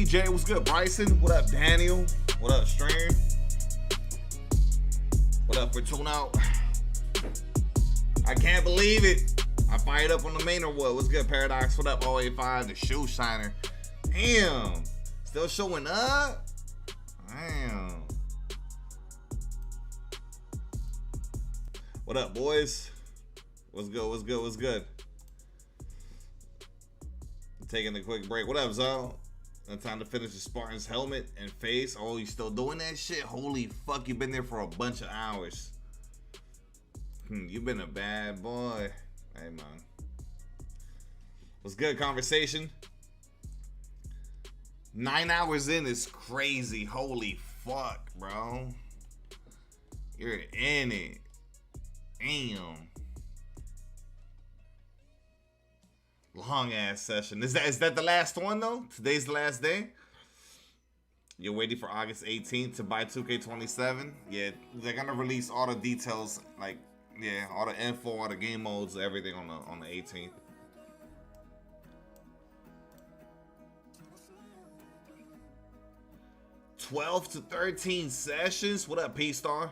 TJ, what's good? Bryson, what up? Daniel, what up? Strain, what up? For tune out. I can't believe it. I fired up on the main or what? What's good? Paradox, what up? 085, the shoe shiner. Damn, still showing up. Damn. What up, boys? What's good? What's good? What's good? Taking a quick break. What up, Zo? Time to finish the Spartan's helmet and face. Oh, you still doing that shit? Holy fuck, you've been there for a bunch of hours. You've been a bad boy. Hey, man. What's good, conversation? 9 hours in is crazy. Holy fuck, bro. You're in it. Damn. Long ass session. Is that the last one though? Today's the last day? You're waiting for August 18th to buy 2K27? Yeah, they're gonna release all the details, like, yeah, all the info, all the game modes, everything on the 18th. $12 to 13 sessions? What up, P-Star?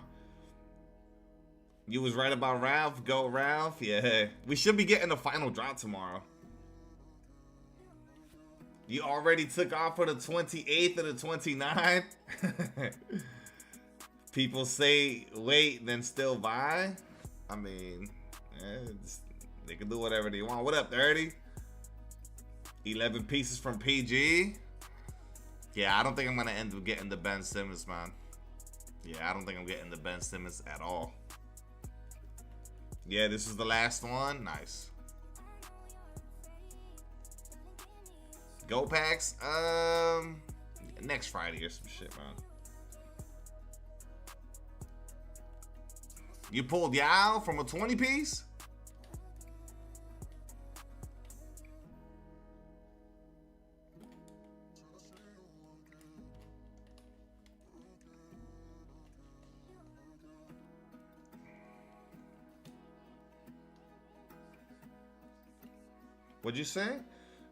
You was right about Ralph. Go, Ralph. Yeah. We should be getting the final drop tomorrow. You already took off for the 28th or the 29th? People say wait, then still buy? I mean, they can do whatever they want. What up, 30? 11 pieces from PG? Yeah, I don't think I'm going to end up getting the Ben Simmons, man. Yeah, I don't think I'm getting the Ben Simmons at all. Yeah, this is the last one. Nice. Go packs? Next Friday or some shit, man. You pulled Yao from a 20 piece? What'd you say?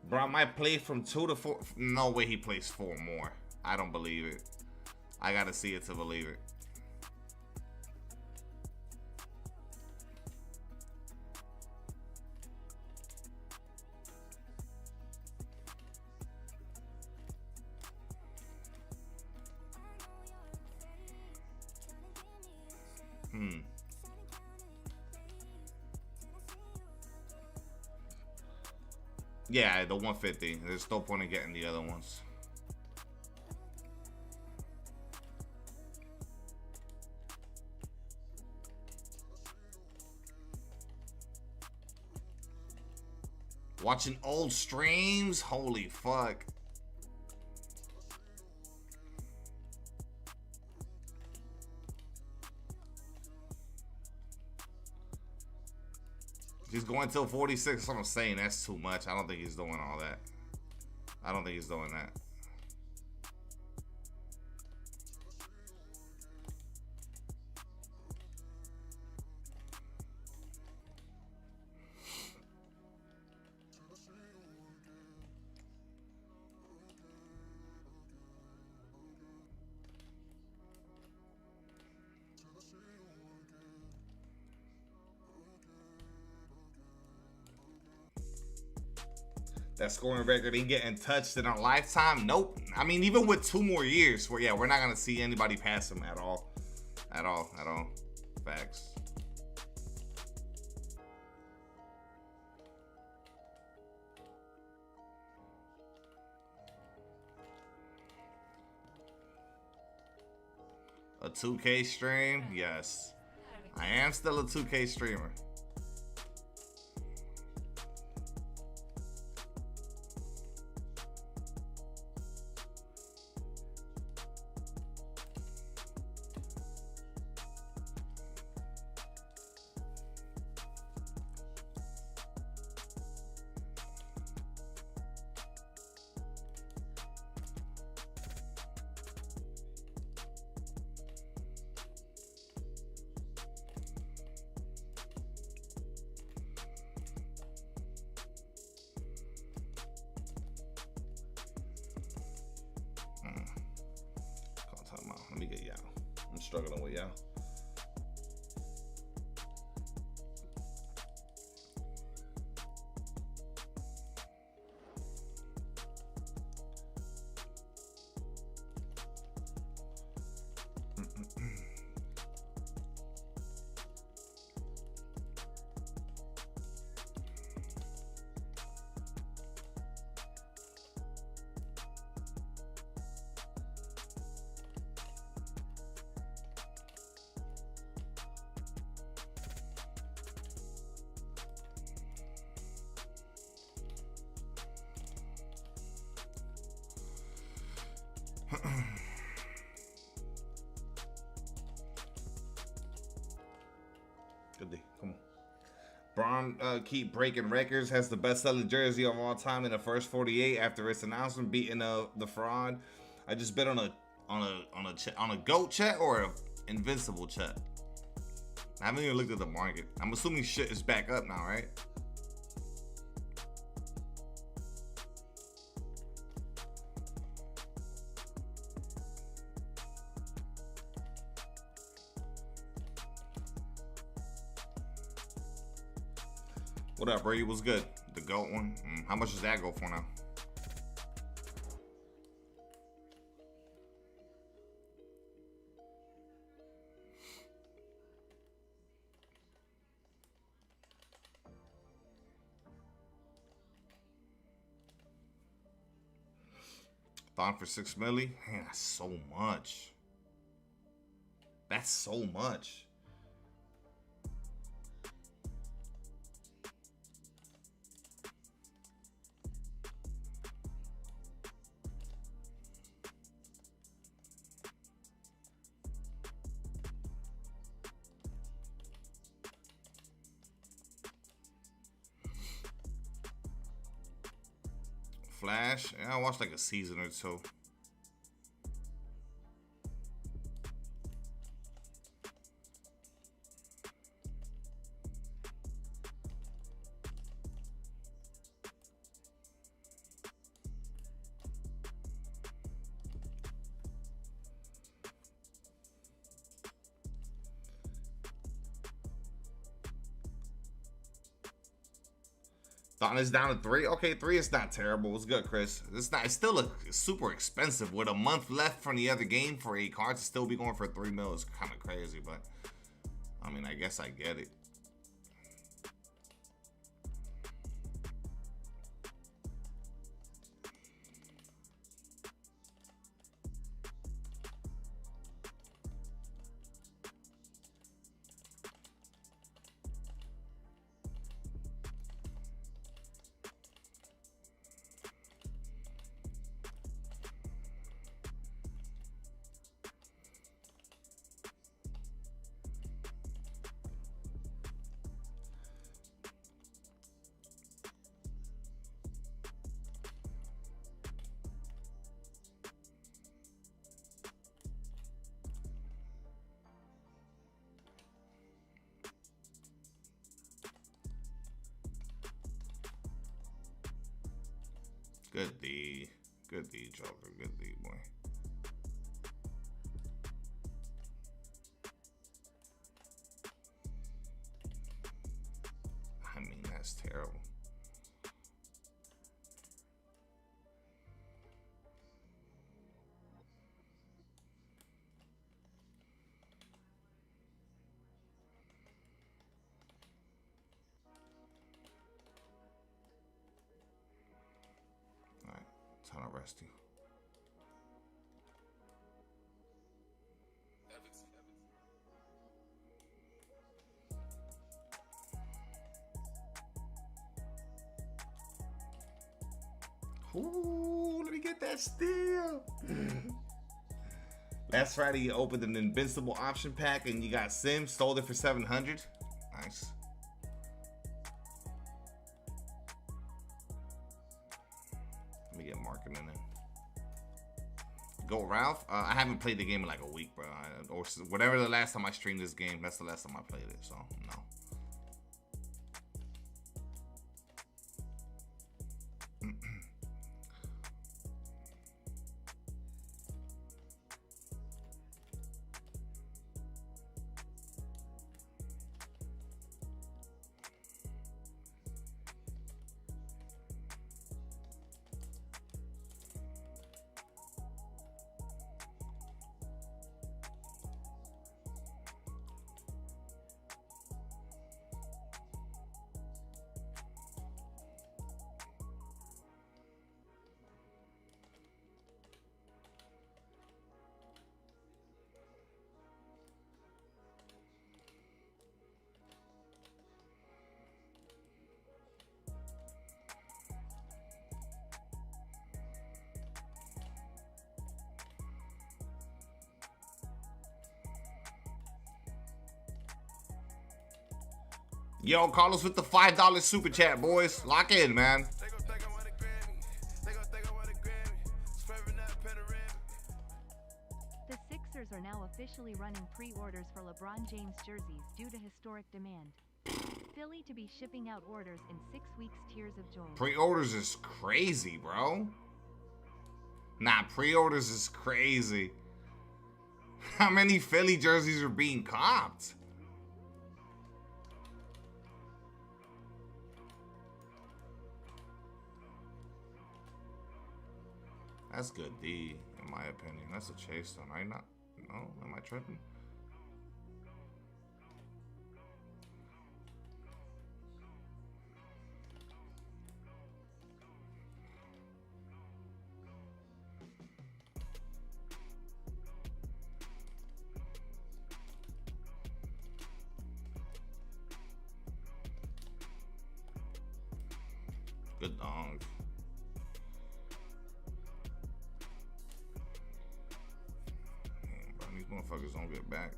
Bro, I might play from 2 to 4. No way he plays 4 more. I don't believe it. I gotta see it to believe it. Yeah, the 150. There's no point in getting the other ones. Watching old streams? Holy fuck. He's going till 46. That's what I'm saying. That's too much. I don't think he's doing all that. I don't think he's doing that. That scoring record ain't getting touched in our lifetime. Nope. I mean, even with 2 more years, we're not gonna see anybody pass him at all. At all. Facts. A 2K stream? Yes. I am still a 2K streamer. yo. Good day. Come on. Braun keep breaking records. Has the best-selling jersey of all time in the first 48 after its announcement, beating the fraud. I just bet on a GOAT chat or an Invincible chat. I haven't even looked at the market. I'm assuming shit is back up now, right? What up, Brady? What's good? The GOAT one. How much does that go for now? Thought for 6 milli? Man, that's so much. That's so much. Flash? Yeah, I watched like a season or two. Thought it's down to 3. Okay, 3 is not terrible. It's good, Chris. It's not. It's still super expensive. With a month left from the other game for a card to still be going for 3 mil is kind of crazy. But I mean, I guess I get it. Good D. Good D, Joker. Good D, boy. I mean, that's terrible. Time to rest you. Ooh, let me get that steal. Last Friday, you opened an Invincible option pack and you got Sims, sold it for 700. Nice. Let me get marketing in there. Go Ralph. I haven't played the game in like a week, bro. Or whatever the last time I streamed this game, that's the last time I played it. So no. Yo, Carlos with the $5 super chat, boys. Lock in, man. The Sixers are now officially running pre-orders for LeBron James jerseys due to historic demand. Philly to be shipping out orders in 6 weeks. Tears of joy. Pre-orders is crazy, bro. Nah, pre-orders is crazy. How many Philly jerseys are being copped? That's good D, in my opinion. That's a chase though, right? Not, no, am I tripping? Good dog. Man, bro, these motherfuckers don't get back.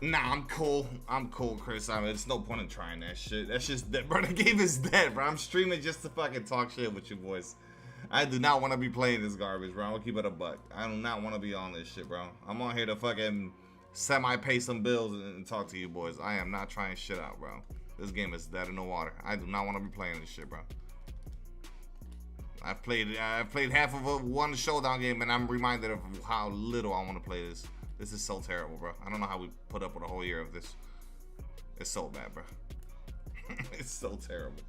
Nah, I'm cool. I'm cool, Chris. I mean, there's no point in trying that shit. That's just dead, bro. The game is dead, bro. I'm streaming just to fucking talk shit with you boys. I do not want to be playing this garbage, bro. I'm gonna keep it a buck. I do not want to be on this shit, bro. I'm on here to fucking semi-pay some bills and talk to you boys. I am not trying shit out, bro. This game is dead in the water. I do not want to be playing this shit, bro. I've played half of one Showdown game, and I'm reminded of how little I want to play this. This is so terrible, bro. I don't know how we put up with a whole year of this. It's so bad, bro. It's so terrible.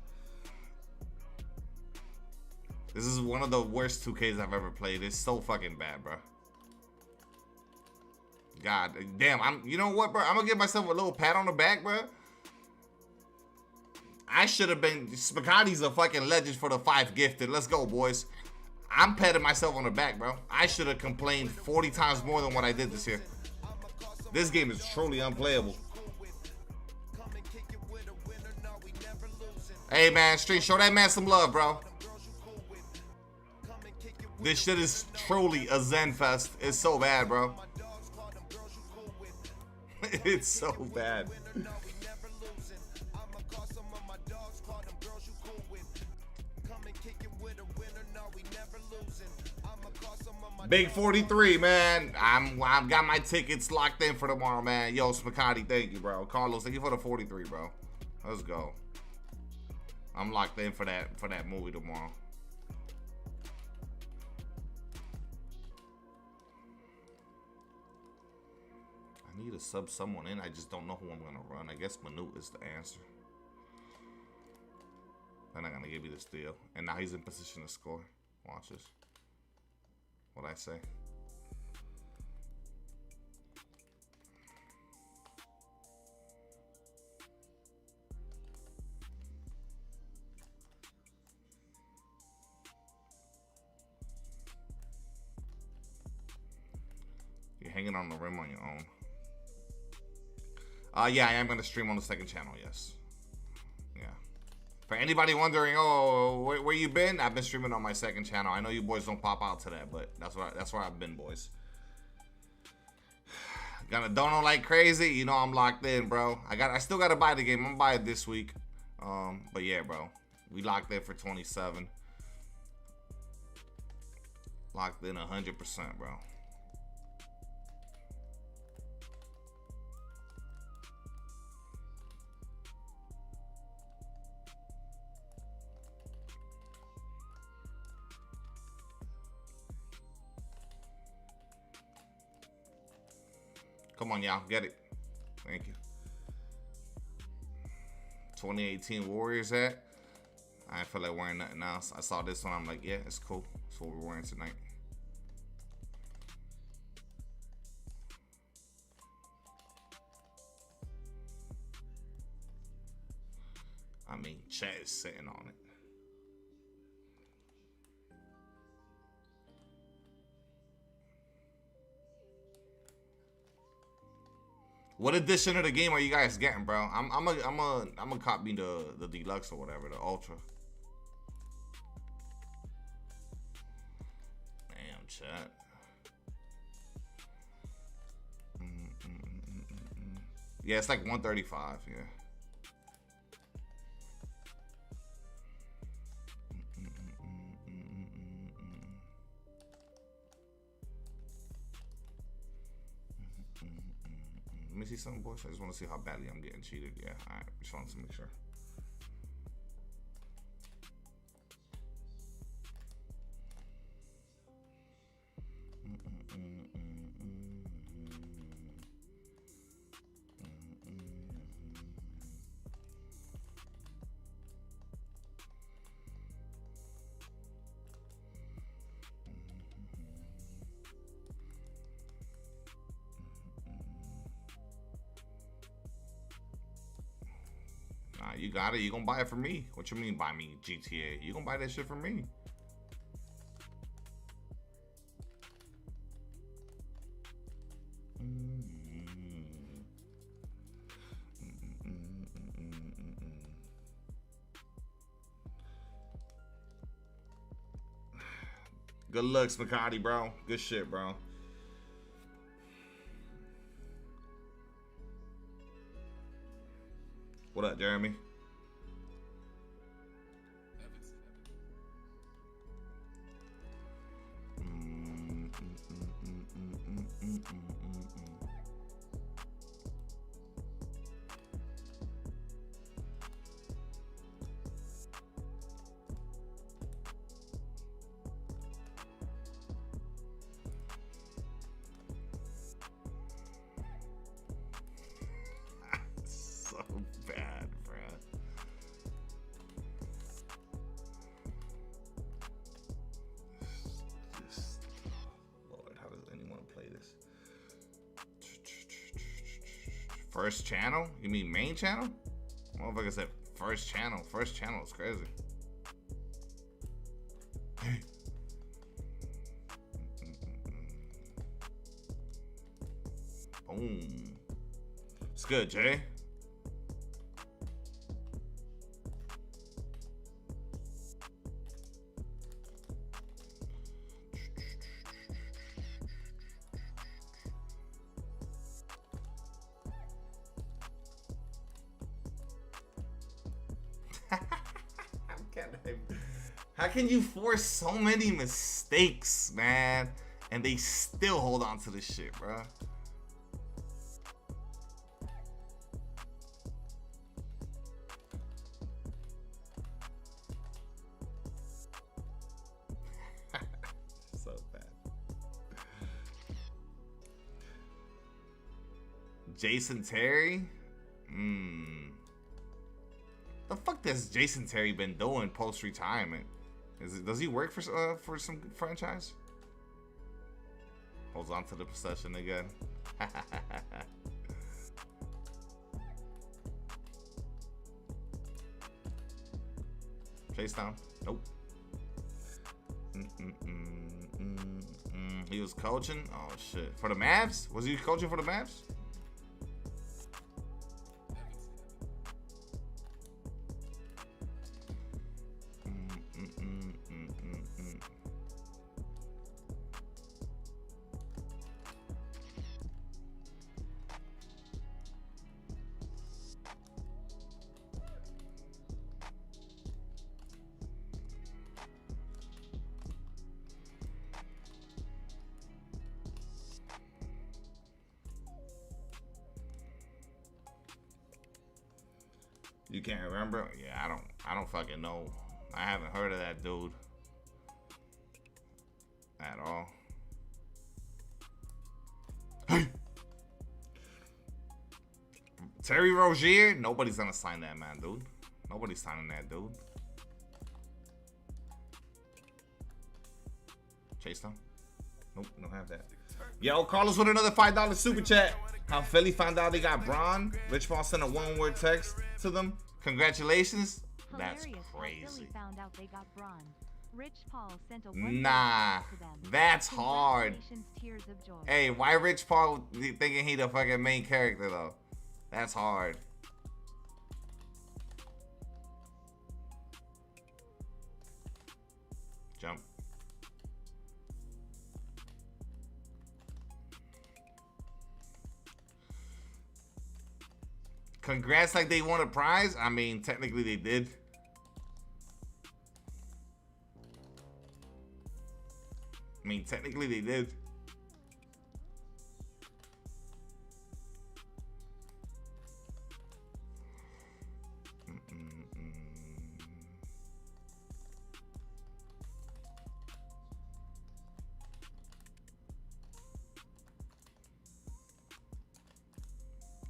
This is one of the worst 2Ks I've ever played. It's so fucking bad, bro. God damn, you know what, bro? I'm gonna give myself a little pat on the back, bro. I should have been, Spaghetti's a fucking legend for the 5 gifted. Let's go, boys. I'm patting myself on the back, bro. I should have complained 40 times more than what I did this year. This game is truly unplayable. Hey, man, Street, show that man some love, bro. This shit is truly a Zen fest. It's so bad, bro. It's so bad. Big 43, man. I've got my tickets locked in for tomorrow, man. Yo, Spaghetti, thank you, bro. Carlos, thank you for the 43, bro. Let's go. I'm locked in for that movie tomorrow. I need to sub someone in. I just don't know who I'm gonna run. I guess Manute is the answer. They're not gonna give you the steal. And now he's in position to score. Watch this. What'd I say? You're hanging on the rim on your own. Yeah, I am gonna stream on the second channel, yes. Yeah. For anybody wondering, oh, where you been? I've been streaming on my second channel. I know you boys don't pop out to that, but that's where I've been, boys. Gonna dono like crazy, you know I'm locked in, bro. I still gotta buy the game. I'm gonna buy it this week. But yeah, bro, we locked in for 27. Locked in 100%, bro. Come on, y'all, get it. Thank you. 2018 Warriors at. I didn't feel like wearing nothing else. I saw this one. I'm like, yeah, it's cool. That's what we're wearing tonight. I mean, Chet is sitting on it. What edition of the game are you guys getting, bro? I'm a copy the deluxe or whatever, the ultra. Damn, chat. Yeah, it's like 135. Yeah. Let me see something, boys. I just want to see how badly I'm getting cheated. Yeah, all right. Just wanted to make sure. You got it. You gonna buy it for me? What you mean buy me GTA? You gonna buy that shit for me? Good looks, McCarty, bro. Good shit, bro. What up, Jeremy? So bad, bro. Just, Lord, how does anyone play this? First channel? You mean main channel? Motherfucker said first channel. First channel is crazy. Boom. It's good, Jay. How can you force so many mistakes, man, and they still hold on to this shit, bro? So bad. Jason Terry? The fuck has Jason Terry been doing post-retirement? Does he work for some franchise? Holds on to the possession again. Chase down. Nope. He was coaching? Oh shit. For the Mavs? Was he coaching for the Mavs? You can't remember? Yeah, I don't fucking know. I haven't heard of that dude at all. Hey! Terry Rozier? Nobody's gonna sign that man, dude. Nobody's signing that dude. Chase down? Nope, don't have that. Yo, Carlos with another $5 super chat. How Philly found out they got Braun. Rich Paul sent a one-word text to them. Congratulations. That's crazy. Philly found out they got Braun. Rich Paul sent a $1 Nah, to them. that's hard. Congratulations, tears of joy. Hey, why Rich Paul thinking he the fucking main character though? That's hard. Jump. Congrats, like they won a prize? I mean, technically they did. I mean, technically they did.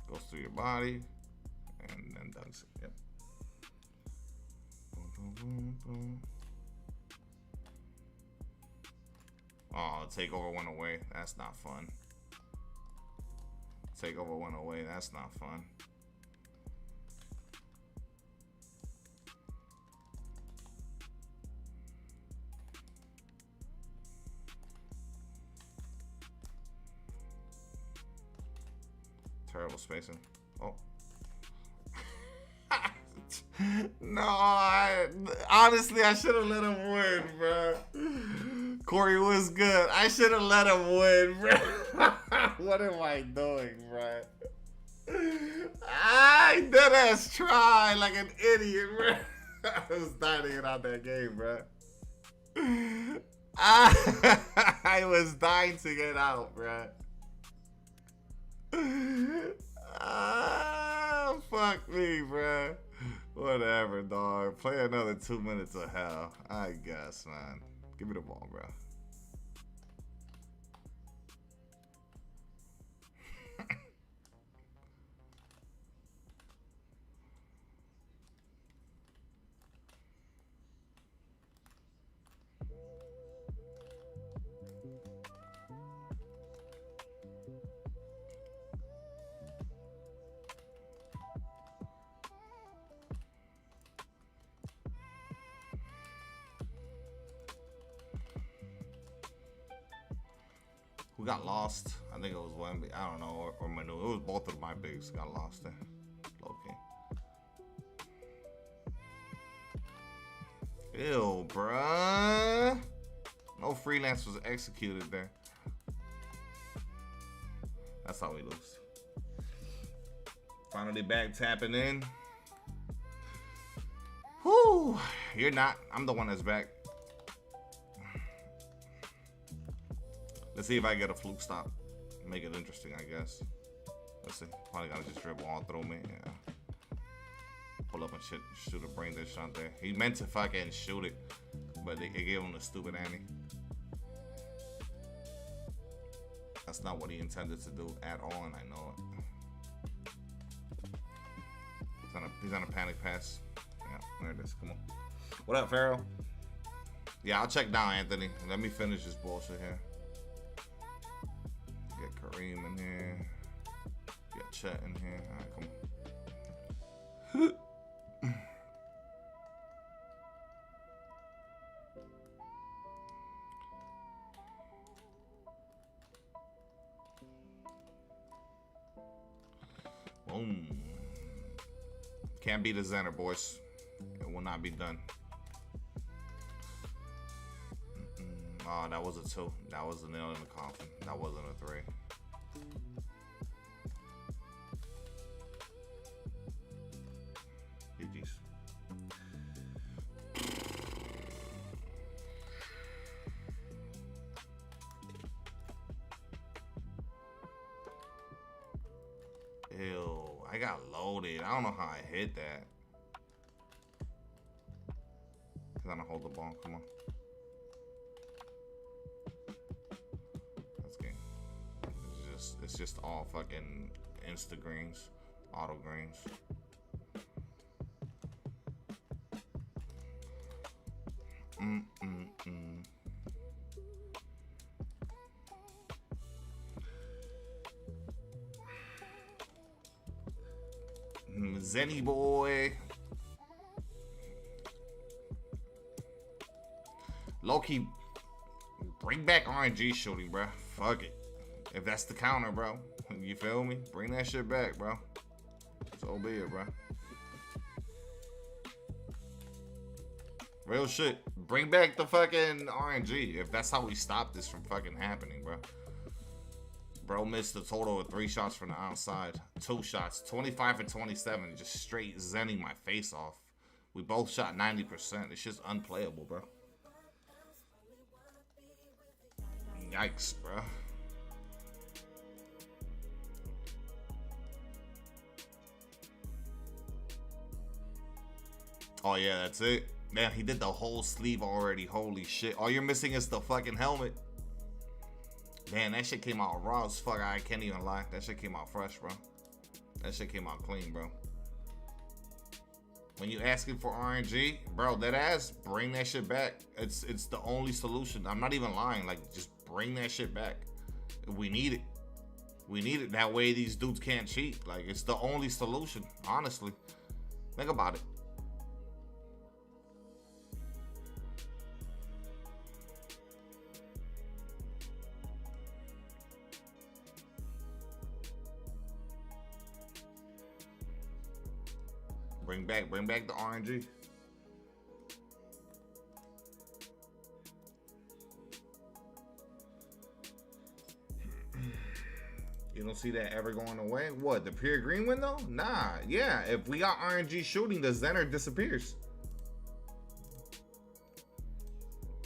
Goes through your body and then dunks it. Yep. Boom, boom, boom, boom. Oh, takeover went away. That's not fun. Takeover went away. That's not fun. Terrible spacing. Oh. No, honestly, I should have let him win, bro. Corey was good. I should have let him win, bro. What am I doing, bro? I deadass tried like an idiot, bro. I was dying to get out that game, bro. I was dying to get out, bro. Ah, fuck me, bro. Whatever, dog. Play another 2 minutes of hell, I guess, man. Give me the ball, bro. Who got lost? I think it was Wemby. I don't know, or Manu. It was both of my bigs got lost there. Low-key. Ew, bruh. No freelance was executed there. That's how we lose. Finally back tapping in. Whoo! You're not. I'm the one that's back. Let's see if I get a fluke stop. Make it interesting, I guess. Let's see. Probably gotta just dribble all through me. Yeah. Pull up and shit, shoot a brain dead shot there. He meant to fucking shoot it, but they gave him the stupid Annie. That's not what he intended to do at all, and I know it. He's on a panic pass. Yeah, there it is. Come on. What up, Pharaoh? Yeah, I'll check down, Anthony. Let me finish this bullshit here. Get Kareem in here. Get Chet in here. Alright, come on. Boom. Can't be the Zenner, boys. It will not be done. Oh, that was a 2. That was a nail in the coffin. That wasn't a 3. GG's. Ew, I got loaded. I don't know how I hit that. He's gonna hold the ball. Come on. It's just all fucking insta greens, auto greens. Zenny boy. Low-key, bring back RNG shooting, bro. Fuck it. If that's the counter, bro. You feel me? Bring that shit back, bro. So be it, bro. Real shit. Bring back the fucking RNG if that's how we stop this from fucking happening, bro. Bro missed a total of 3 shots from the outside. 2 shots. 25 for 27. Just straight zenning my face off. We both shot 90%. It's just unplayable, bro. Yikes, bro. Oh, yeah, that's it. Man, he did the whole sleeve already. Holy shit. All you're missing is the fucking helmet. Man, that shit came out raw as fuck. I can't even lie. That shit came out fresh, bro. That shit came out clean, bro. When you asking for RNG, bro, that ass, bring that shit back. It's the only solution. I'm not even lying. Like, just bring that shit back. We need it. We need it. That way these dudes can't cheat. Like, it's the only solution, honestly. Think about it. Bring back the RNG. You don't see that ever going away? What, the pure green window? Nah, yeah. If we got RNG shooting, the Zenner disappears.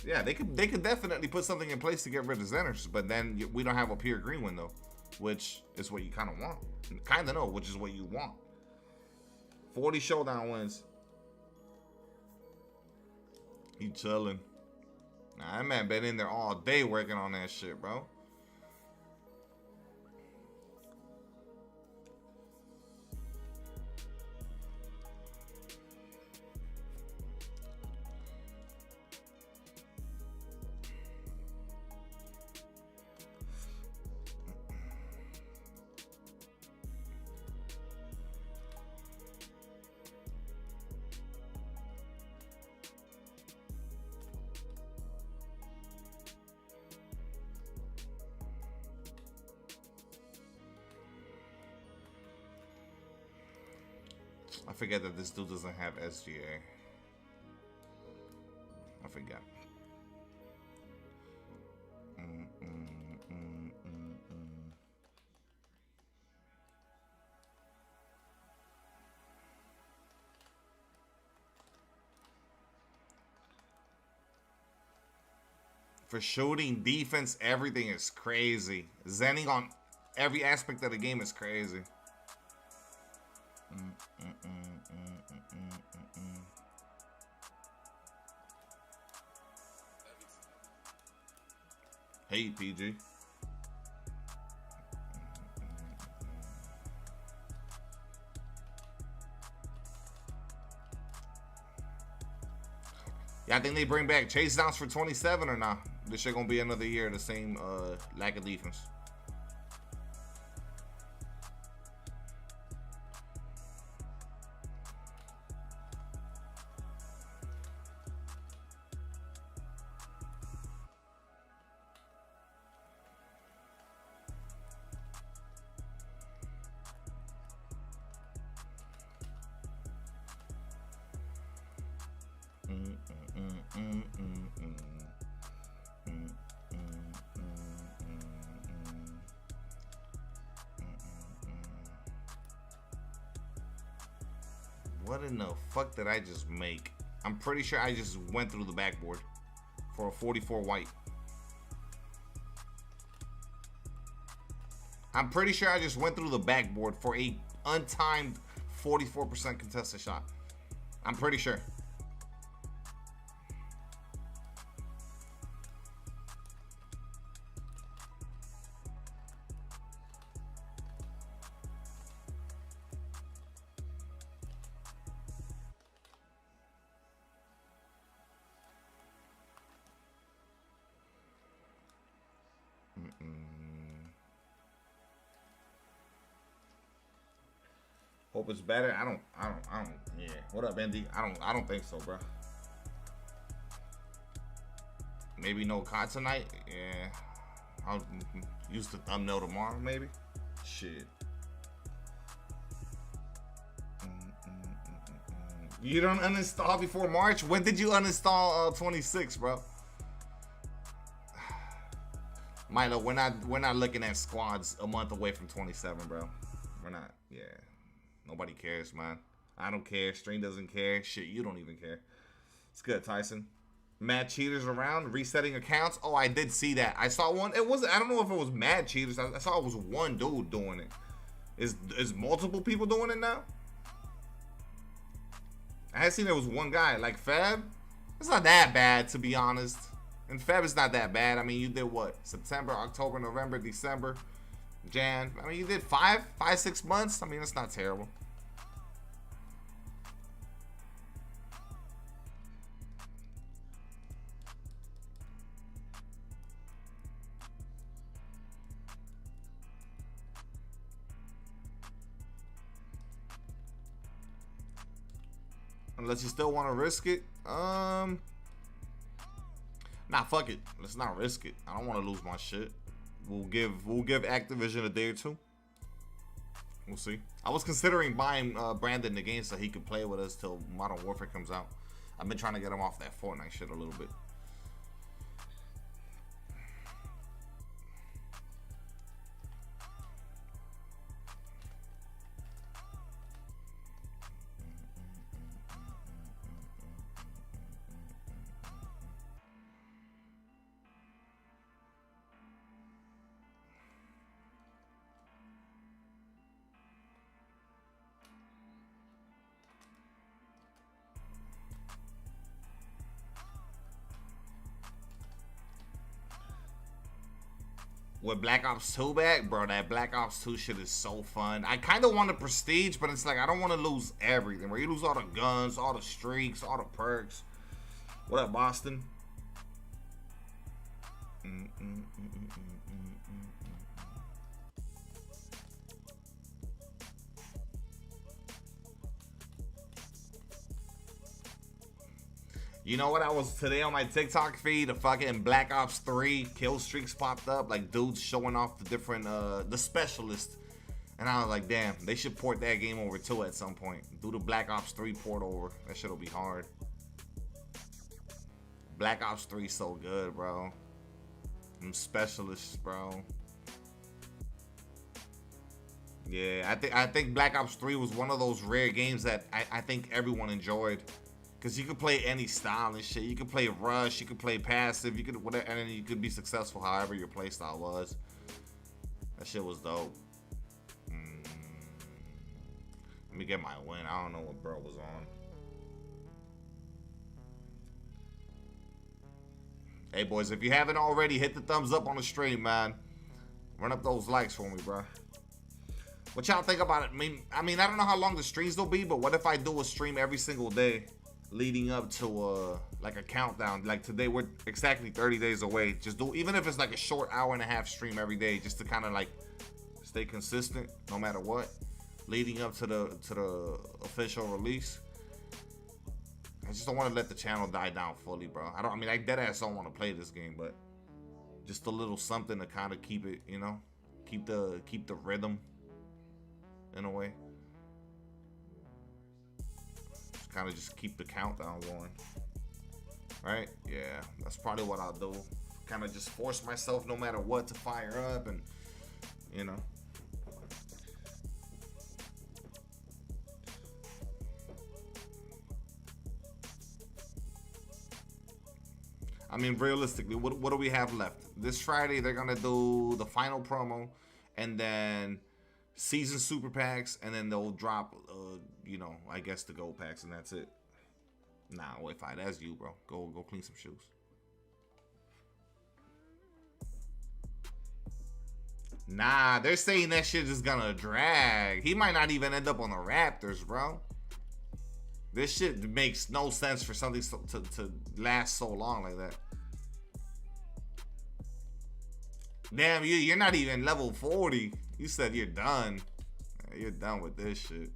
Yeah, they could definitely put something in place to get rid of Zenners, but then we don't have a pure green window, which is what you kind of want. Kind of know, which is what you want. 40 Showdown wins. He chilling. Nah, that man been in there all day working on that shit, bro. I forget that this dude doesn't have SGA. I forgot. For shooting, defense, everything is crazy. Zenning on every aspect of the game is crazy. Hey, PG. Yeah, I think they bring back chase downs for 27 or not. This shit gonna be another year of the same lack of defense. What in the fuck did I just make? I'm pretty sure I just went through the backboard for a 44 white. I'm pretty sure I just went through the backboard for a untimed 44% contested shot. I'm pretty sure. Hope it's better. I don't. Yeah. What up, Andy? I don't think so, bro. Maybe no COD tonight. Yeah. I'll use the thumbnail tomorrow, maybe. Shit. You don't uninstall before March? When did you uninstall 26, bro? Milo, we're not looking at squads a month away from 27, bro. We're not. Yeah. Nobody cares, man. I don't care. Stream doesn't care. Shit, you don't even care. It's good, Tyson. Mad cheaters around, resetting accounts. Oh, I did see that. I saw one. It wasn't. I don't know if it was mad cheaters. I saw it was one dude doing it. Is multiple people doing it now? I had seen there was one guy, like Fab. It's not that bad, to be honest. And Feb is not that bad. I mean, you did what? September, October, November, December, Jan. I mean, you did 6 months. I mean, that's not terrible. Unless you still want to risk it. Nah, fuck it. Let's not risk it. I don't want to lose my shit. We'll give Activision a day or two. We'll see. I was considering buying Brandon the game so he could play with us till Modern Warfare comes out. I've been trying to get him off that Fortnite shit a little bit. With Black Ops 2 back, bro, that Black Ops 2 shit is so fun. I kind of want the prestige, but it's like I don't want to lose everything. Where you lose all the guns, all the streaks, all the perks. What up, Boston? You know what? I was today on my TikTok feed, the fucking Black Ops 3 kill streaks popped up, like dudes showing off the different, the specialist. And I was like, damn, they should port that game over too at some point. Do the Black Ops 3 port over. That shit'll be hard. Black Ops 3 so good, bro. Them specialists, bro. Yeah, I think Black Ops 3 was one of those rare games that I think everyone enjoyed. Cause you could play any style and shit. You could play rush, you could play passive, you could whatever, and then you could be successful however your play style was. That shit was dope. Let me get my win. I don't know what bro was on. Hey boys, if you haven't already, hit the thumbs up on the stream, man. Run up those likes for me, bro. What y'all think about it? I mean, I don't know how long the streams will be, but what if I do a stream every single day? Leading up to like a countdown. Like today we're exactly 30 days away. Just do, even if it's like a short hour-and-a-half stream every day, just to kind of like stay consistent no matter what, leading up to the official release. I just don't want to let the channel die down fully, bro. I mean, I deadass don't want to play this game, but just a little something to kind of keep it, you know, keep the rhythm in a way. Kind of just keep the countdown going, right? Yeah, that's probably what I'll do. Kind of just force myself no matter what to fire up, and you know. I mean, realistically, what do we have left? This Friday they're gonna do the final promo, and then season super packs, and then they'll drop you know, I guess the gold packs, and that's it. Nah, wait, fine, that's you, bro. Go clean some shoes. Nah, they're saying that shit is gonna drag. He might not even end up on the Raptors, bro. This shit makes no sense for something to last so long like that. Damn, you're not even level 40. You said you're done. You're done with this shit.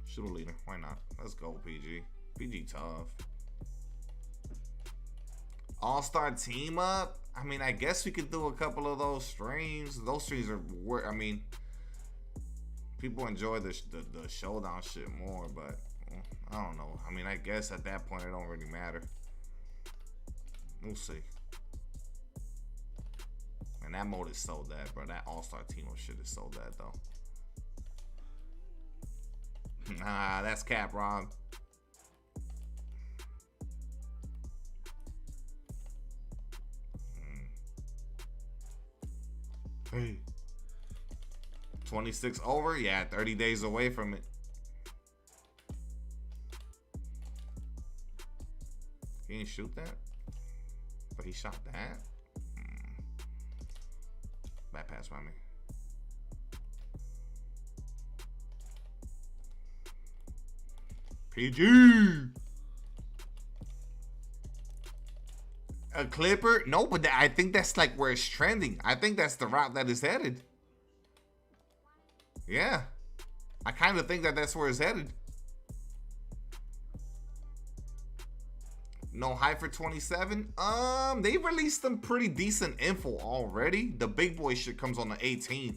Shoot a leader. Why not? Let's go, PG. PG tough. All-Star Team Up. I mean, I guess we could do a couple of those streams. Those streams are, I mean, people enjoy the Showdown shit more, but I don't know. I mean, I guess at that point it don't really matter. We'll see. And that mode is so dead, bro. That All-Star Team Up shit is so dead, though. Nah, that's cap, Ron. Hey. 26 over? Yeah, 30 days away from it. He didn't shoot that? But he shot that? Bad pass by me. PG! A Clipper? No, but I think that's like where it's trending. I think that's the route that is headed. Yeah. I kind of think that that's where it's headed. No hype for 27? They released some pretty decent info already. The big boy shit comes on the 18th.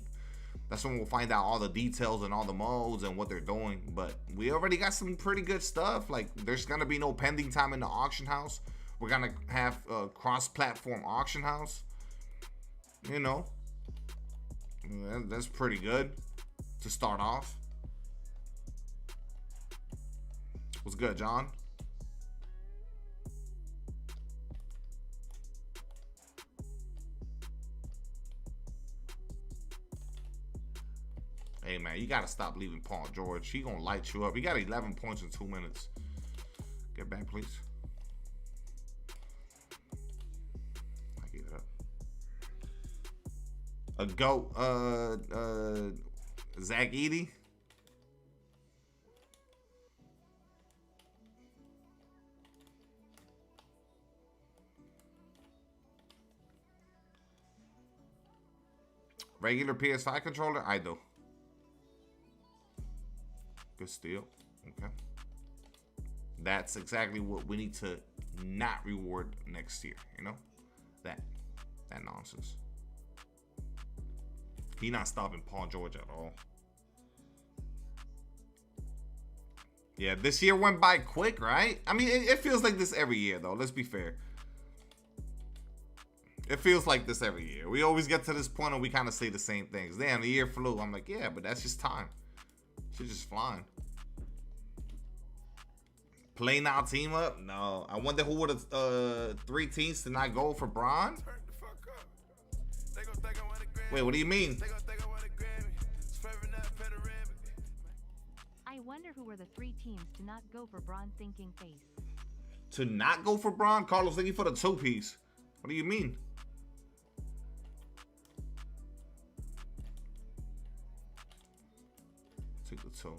That's when we'll find out all the details and all the modes and what they're doing. But we already got some pretty good stuff. Like, there's going to be no pending time in the auction house. We're going to have a cross-platform auction house. You know. That's pretty good to start off. What's good, John? Hey, man, you got to stop leaving Paul George. He going to light you up. He got 11 points in 2 minutes. Get back, please. I give it up. A GOAT, Zach Edey. Regular PS5 controller? I do. Good steal. Okay. That's exactly what we need to not reward next year, you know? That nonsense. He not stopping Paul George at all. Yeah, this year went by quick, right? I mean, it feels like this every year, though. Let's be fair. It feels like this every year. We always get to this point and we kind of say the same things. Damn, the year flew. I'm like, yeah, but that's just time. She's just flying. Play now, team up? No. I wonder who would have 3 teams to not go for Bron? Wait, what do you mean? I wonder who were the 3 teams to not go for Bron thinking face. To not go for Bron? Carlos thinking for the 2-piece. What do you mean? Take the 2.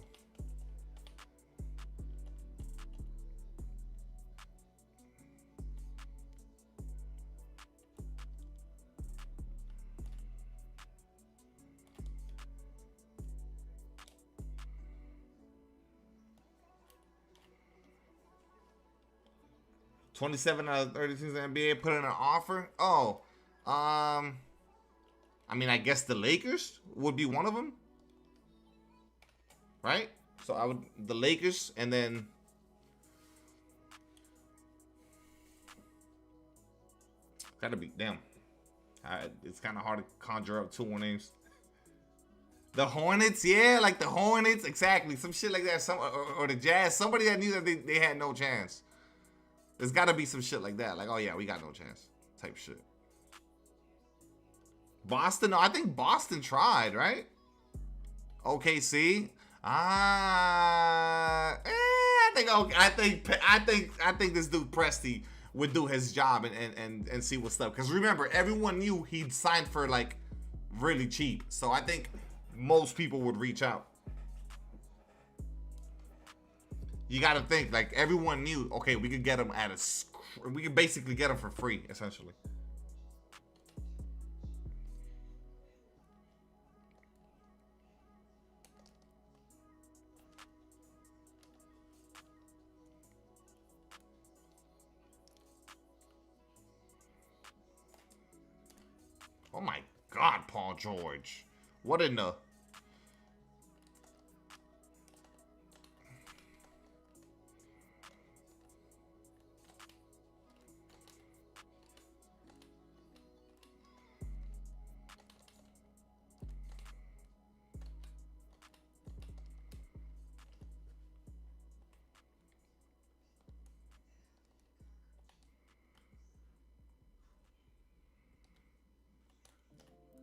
$27 out of 30 teams in the NBA put in an offer. Oh, I mean, I guess the Lakers would be one of them, right? So I would the Lakers, and then gotta be damn. It's kind of hard to conjure up 2 more names. The Hornets, yeah, like the Hornets, exactly, some shit like that. Some or the Jazz, somebody that knew that they had no chance. There's got to be some shit like that. Like, oh, yeah, we got no chance type shit. Boston, no, I think Boston tried, right? OKC. I think this dude Presti would do his job and see what's up. Because remember, everyone knew he'd signed for, like, really cheap. So I think most people would reach out. You got to think, like, everyone knew, okay, we could get him we could basically get him for free, essentially. Paul George. What in the...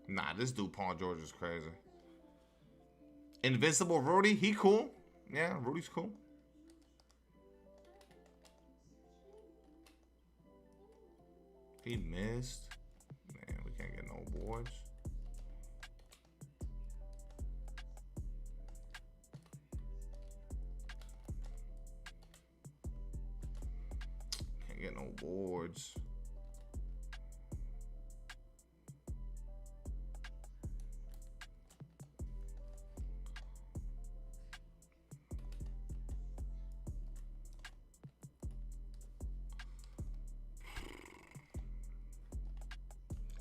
Nah, this dude Paul George is crazy. Invincible Rudy, he cool. Yeah, Rudy's cool. He missed. Man, we can't get no boards. Can't get no boards.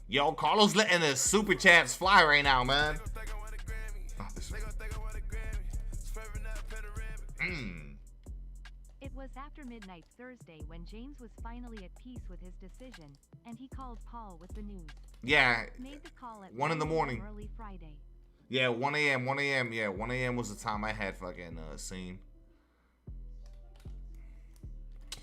Yo, Carlos letting the super chats fly right now, man. Oh, It was after midnight Thursday when James was finally at peace with his decision, and he called Paul with the news. Yeah, Made the call at 1 in the morning. Early Friday. Yeah, 1 a.m., 1 a.m. Yeah, 1 a.m. was the time I had fucking seen.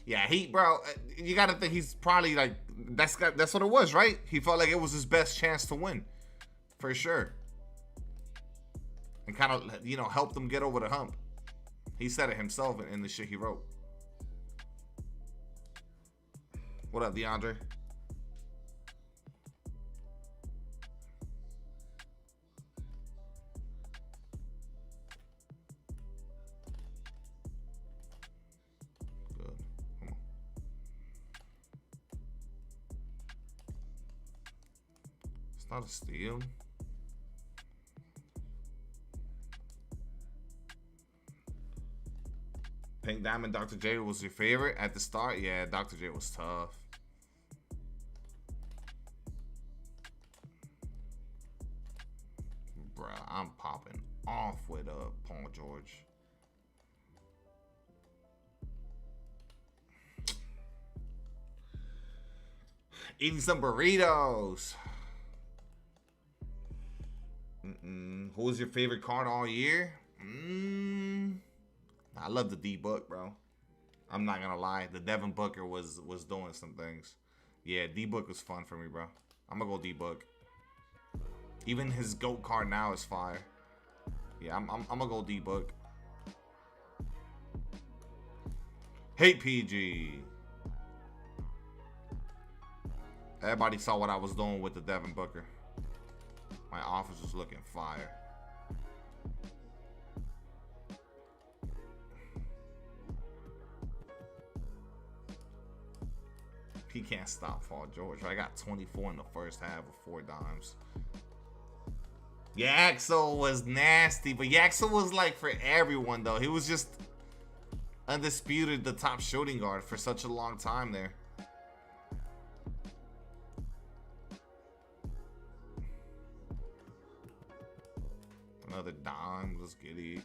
Yeah, bro, you gotta think he's probably like, that's what it was, right? He felt like it was his best chance to win, for sure. And kind of, you know, helped him get over the hump. He said it himself in the shit he wrote. What up, DeAndre? Not a steal. Pink Diamond Dr. J was your favorite at the start? Yeah, Dr. J was tough. Bruh, I'm popping off with Paul George. Eating some burritos. Who was your favorite card all year? I love the D Book, bro. I'm not gonna lie. The Devin Booker was doing some things. Yeah, D Book was fun for me, bro. I'm gonna go D Book. Even his GOAT card now is fire. Yeah, I'm gonna go D Book. Hate PG. Everybody saw what I was doing with the Devin Booker. My office was looking fire. He can't stop Paul George. I got 24 in the first half with 4 dimes. Yaxel was nasty, but Yaxel was like for everyone though. He was just undisputed the top shooting guard for such a long time there. Another dime. Let's get it.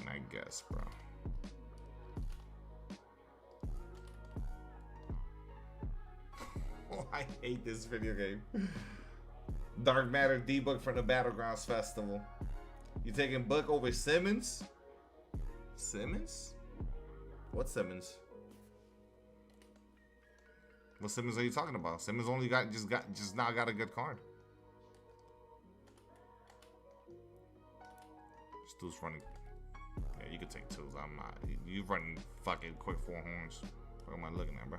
I guess, bro. I hate this video game. Dark Matter D-Book for the Battlegrounds Festival. You taking Book over Simmons? Simmons? What Simmons? What Simmons are you talking about? Simmons only just now got a good card. This dude's running. Yeah, you can take 2s. I'm not. You running fucking quick 4 horns. What am I looking at, bro?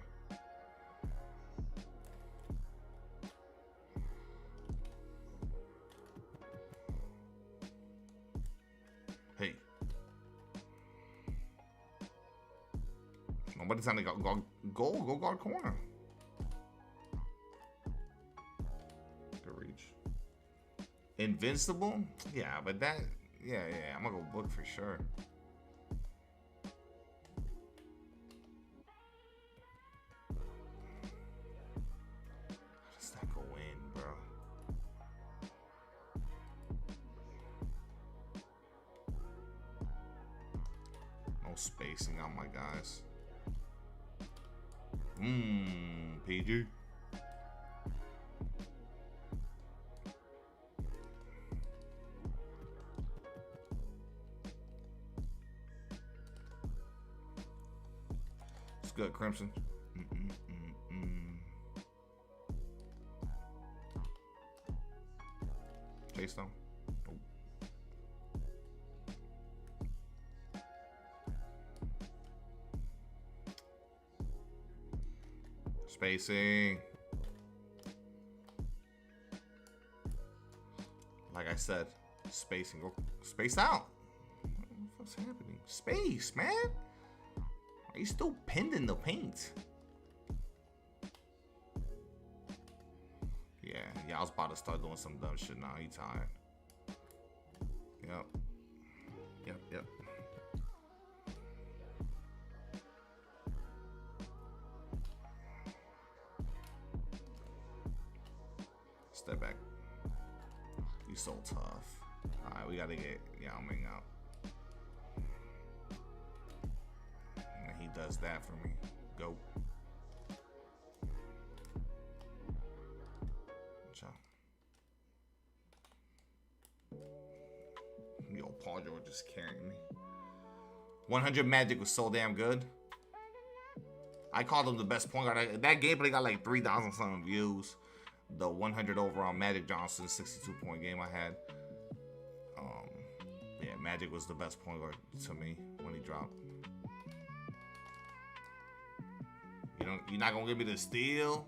Hey. it's on the go guard corner. Good reach. Invincible? Yeah, but that, yeah, I'm gonna go book for sure. How does that go in, bro? No spacing on my guys. PG. It's good, Crimson. Chase them. Spacing. Like I said, spacing. Go space out. What's happening? Space, man. Are you still pinned in the paint? Yeah, I was about to start doing some dumb shit now. He tired. Yep. Step back. He's so tough. Alright, we gotta get Yao Ming out. And he does that for me. Go. Yo, Paul George is carrying me. 100 Magic was so damn good. I called him the best point guard. That gameplay got like 3,000 something views. The 100 overall Magic Johnson 62-point game I had. Yeah, Magic was the best point guard to me when he dropped. You're not gonna give me the steal?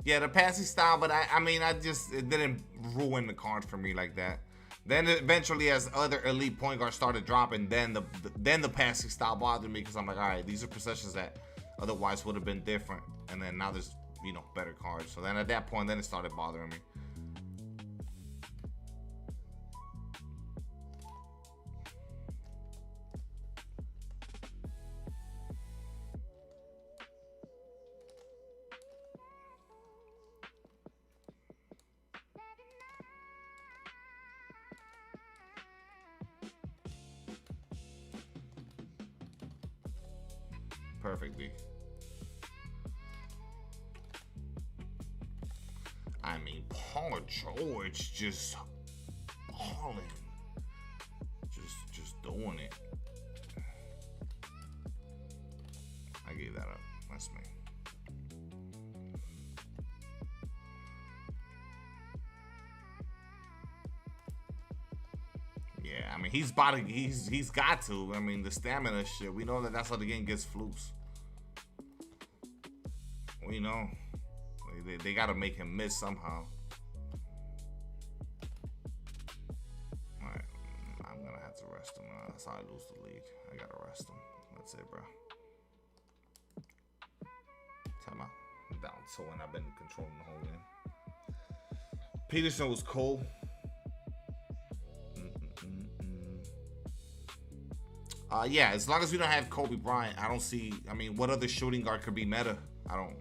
Yeah, the passing style, but it didn't ruin the card for me like that. Then eventually, as other elite point guards started dropping, then the passing style bothered me because I'm like, all right, these are possessions that otherwise would have been different. And then now there's, better cards. So then at that point, then it started bothering me. Perfect, B. I mean, Paul George just balling. Just doing it. I gave that up. That's me. Yeah, I mean, he's got to. I mean, the stamina shit. We know that's how the game gets flukes. We know. They got to make him miss somehow. Alright, I'm going to have to rest him. That's how I lose the league. I got to rest him. That's it, bro. Time out. I'm down so when I've been controlling the whole game. Peterson was cool. Yeah, as long as we don't have Kobe Bryant, I don't see. I mean, what other shooting guard could be meta? I don't know.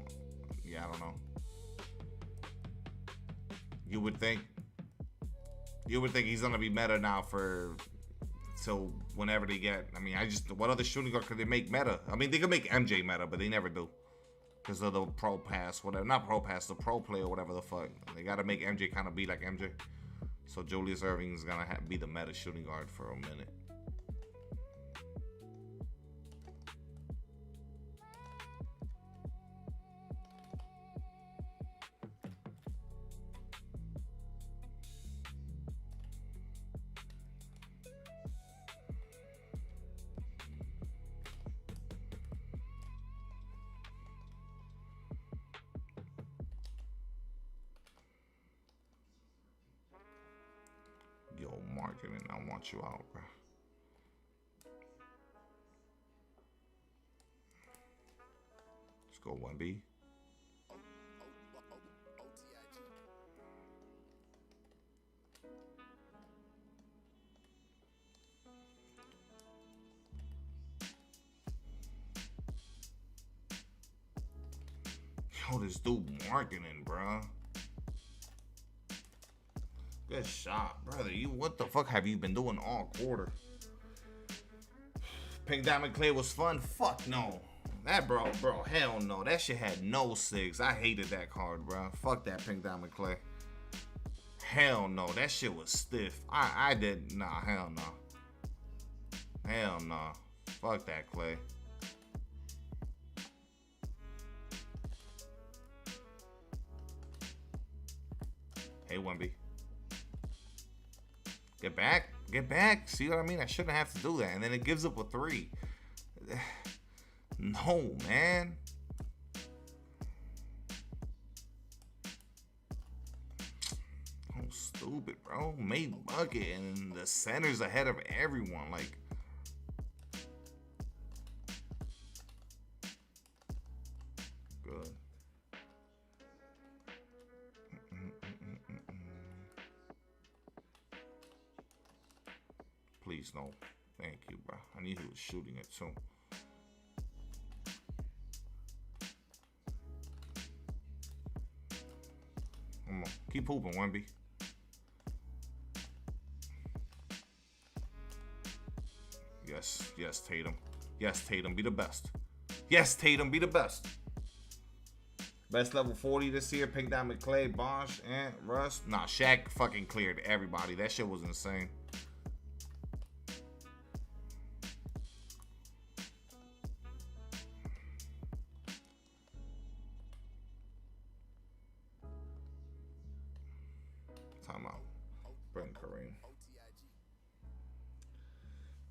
You would think he's gonna be meta now till whenever they get. I mean, what other shooting guard could they make meta? I mean, they could make MJ meta, but they never do because of the pro pass, whatever. Not pro pass, the pro play or whatever the fuck. They gotta make MJ kind of be like MJ. So Julius Erving is gonna be the meta shooting guard for a minute. marketing. I want you out, bro. Let's go 1B. Yo, this dude marketing, bro. Good shot, brother. What the fuck have you been doing all quarter? Pink Diamond Clay was fun. Fuck no. That bro, hell no. That shit had no 6. I hated that card, bro. Fuck that Pink Diamond Clay. Hell no. That shit was stiff. I did. Nah, hell no. Hell no. Fuck that Clay. Hey, 1B. Get back. Get back. See what I mean? I shouldn't have to do that. And then it gives up a 3. No, man. Oh, stupid, bro. Made bucket and the center's ahead of everyone. Like, good. Please, no. Thank you, bro. I knew he was shooting it, too. Come on. Keep hooping, 1B. Yes. Yes, Tatum. Yes, Tatum. Be the best. Yes, Tatum. Be the best. Best level 40 this year. Pink Diamond Clay, Bosch, and Russ. Nah, Shaq fucking cleared everybody. That shit was insane.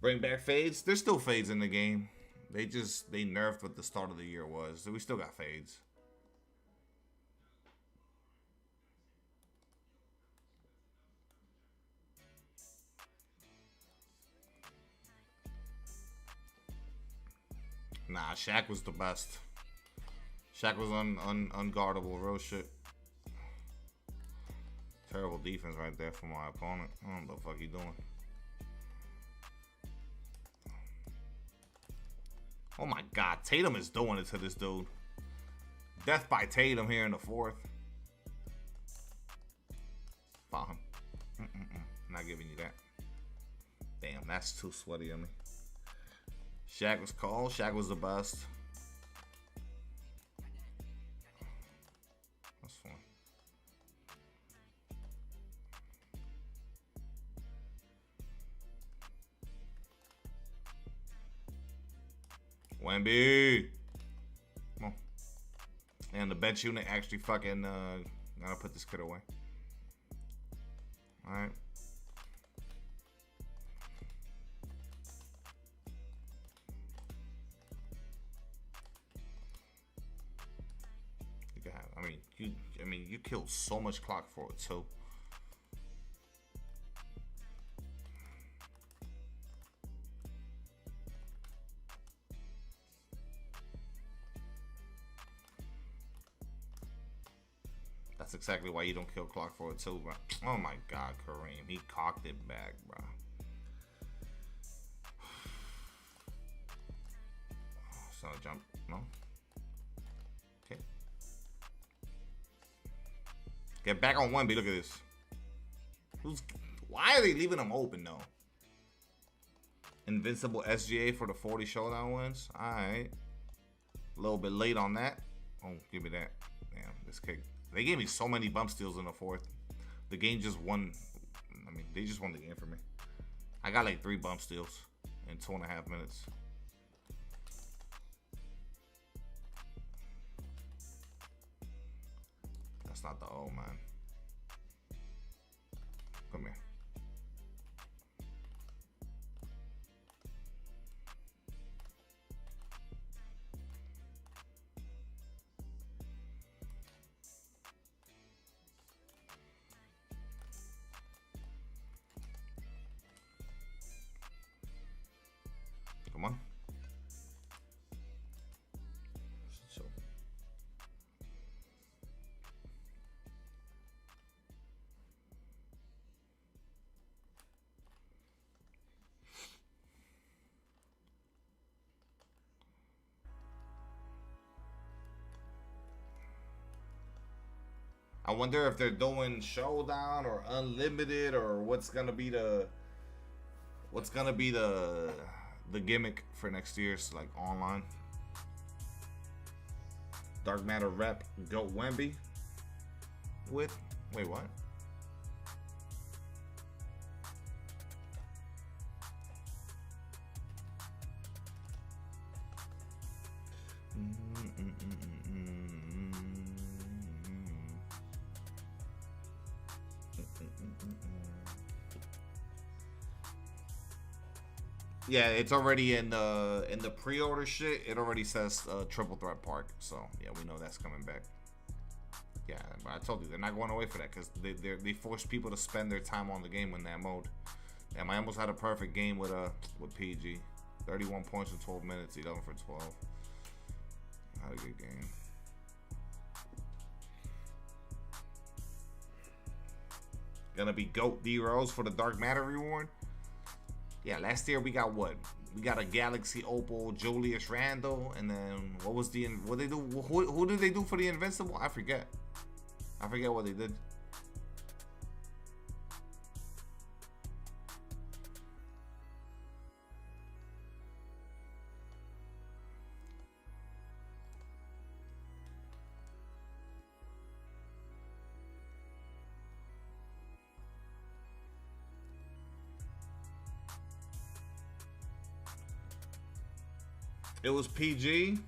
Bring back fades. There's still fades in the game. They nerfed what the start of the year was. So we still got fades. Nah, Shaq was the best. Shaq was unguardable, real shit. Terrible defense right there from my opponent. I don't know what the fuck he doing. Oh my God, Tatum is doing it to this dude. Death by Tatum here in the 4th. Foul him. Not giving you that. Damn, that's too sweaty on me. Shaq was cold. Shaq was the best. That's fine. Wemby. Come on. And the bench unit actually fucking gotta put this kid away. Alright. You got, I mean you killed so much clock for it too. That's exactly why you don't kill clock for it too, bro. Oh my God, Kareem. He cocked it back, bro. It's not a jump. No? Okay. Get back on 1B. Look at this. Why are they leaving him open, though? Invincible SGA for the 40 showdown wins. Alright. A little bit late on that. Oh, give me that. Damn, this kick. They gave me so many bump steals in the 4th. The game just won. I mean, they just won the game for me. I got like 3 bump steals in 2.5 minutes. That's not the O, man. Come here. Come on. So. I wonder if they're doing Showdown or Unlimited or what's gonna be the gimmick for next year's like online. Dark Matter rep Goat Wemby with wait what? Yeah, it's already in the pre-order shit. It already says Triple Threat Park, so yeah, we know that's coming back. Yeah, but I told you they're not going away for that because they force people to spend their time on the game in that mode. And I almost had a perfect game with PG, 31 points in 12 minutes, 11 for 12. Had a good game. Gonna be Goat D Rose for the Dark Matter reward. Yeah, last year we got what? We got a Galaxy Opal, Julius Randle, and then what they do? Who did they do for the Invincible? I forget what they did. It was PG.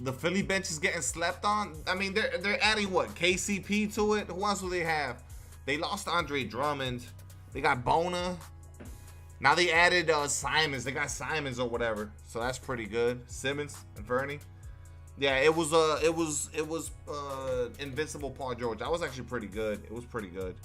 The Philly bench is getting slept on. I mean, they're adding what? KCP to it? Who else do they have? They lost Andre Drummond. They got Bona. Now they added Simons. They got Simons or whatever. So that's pretty good. Simmons and Vernie. Yeah, it was Invincible Paul George. That was actually pretty good. It was pretty good.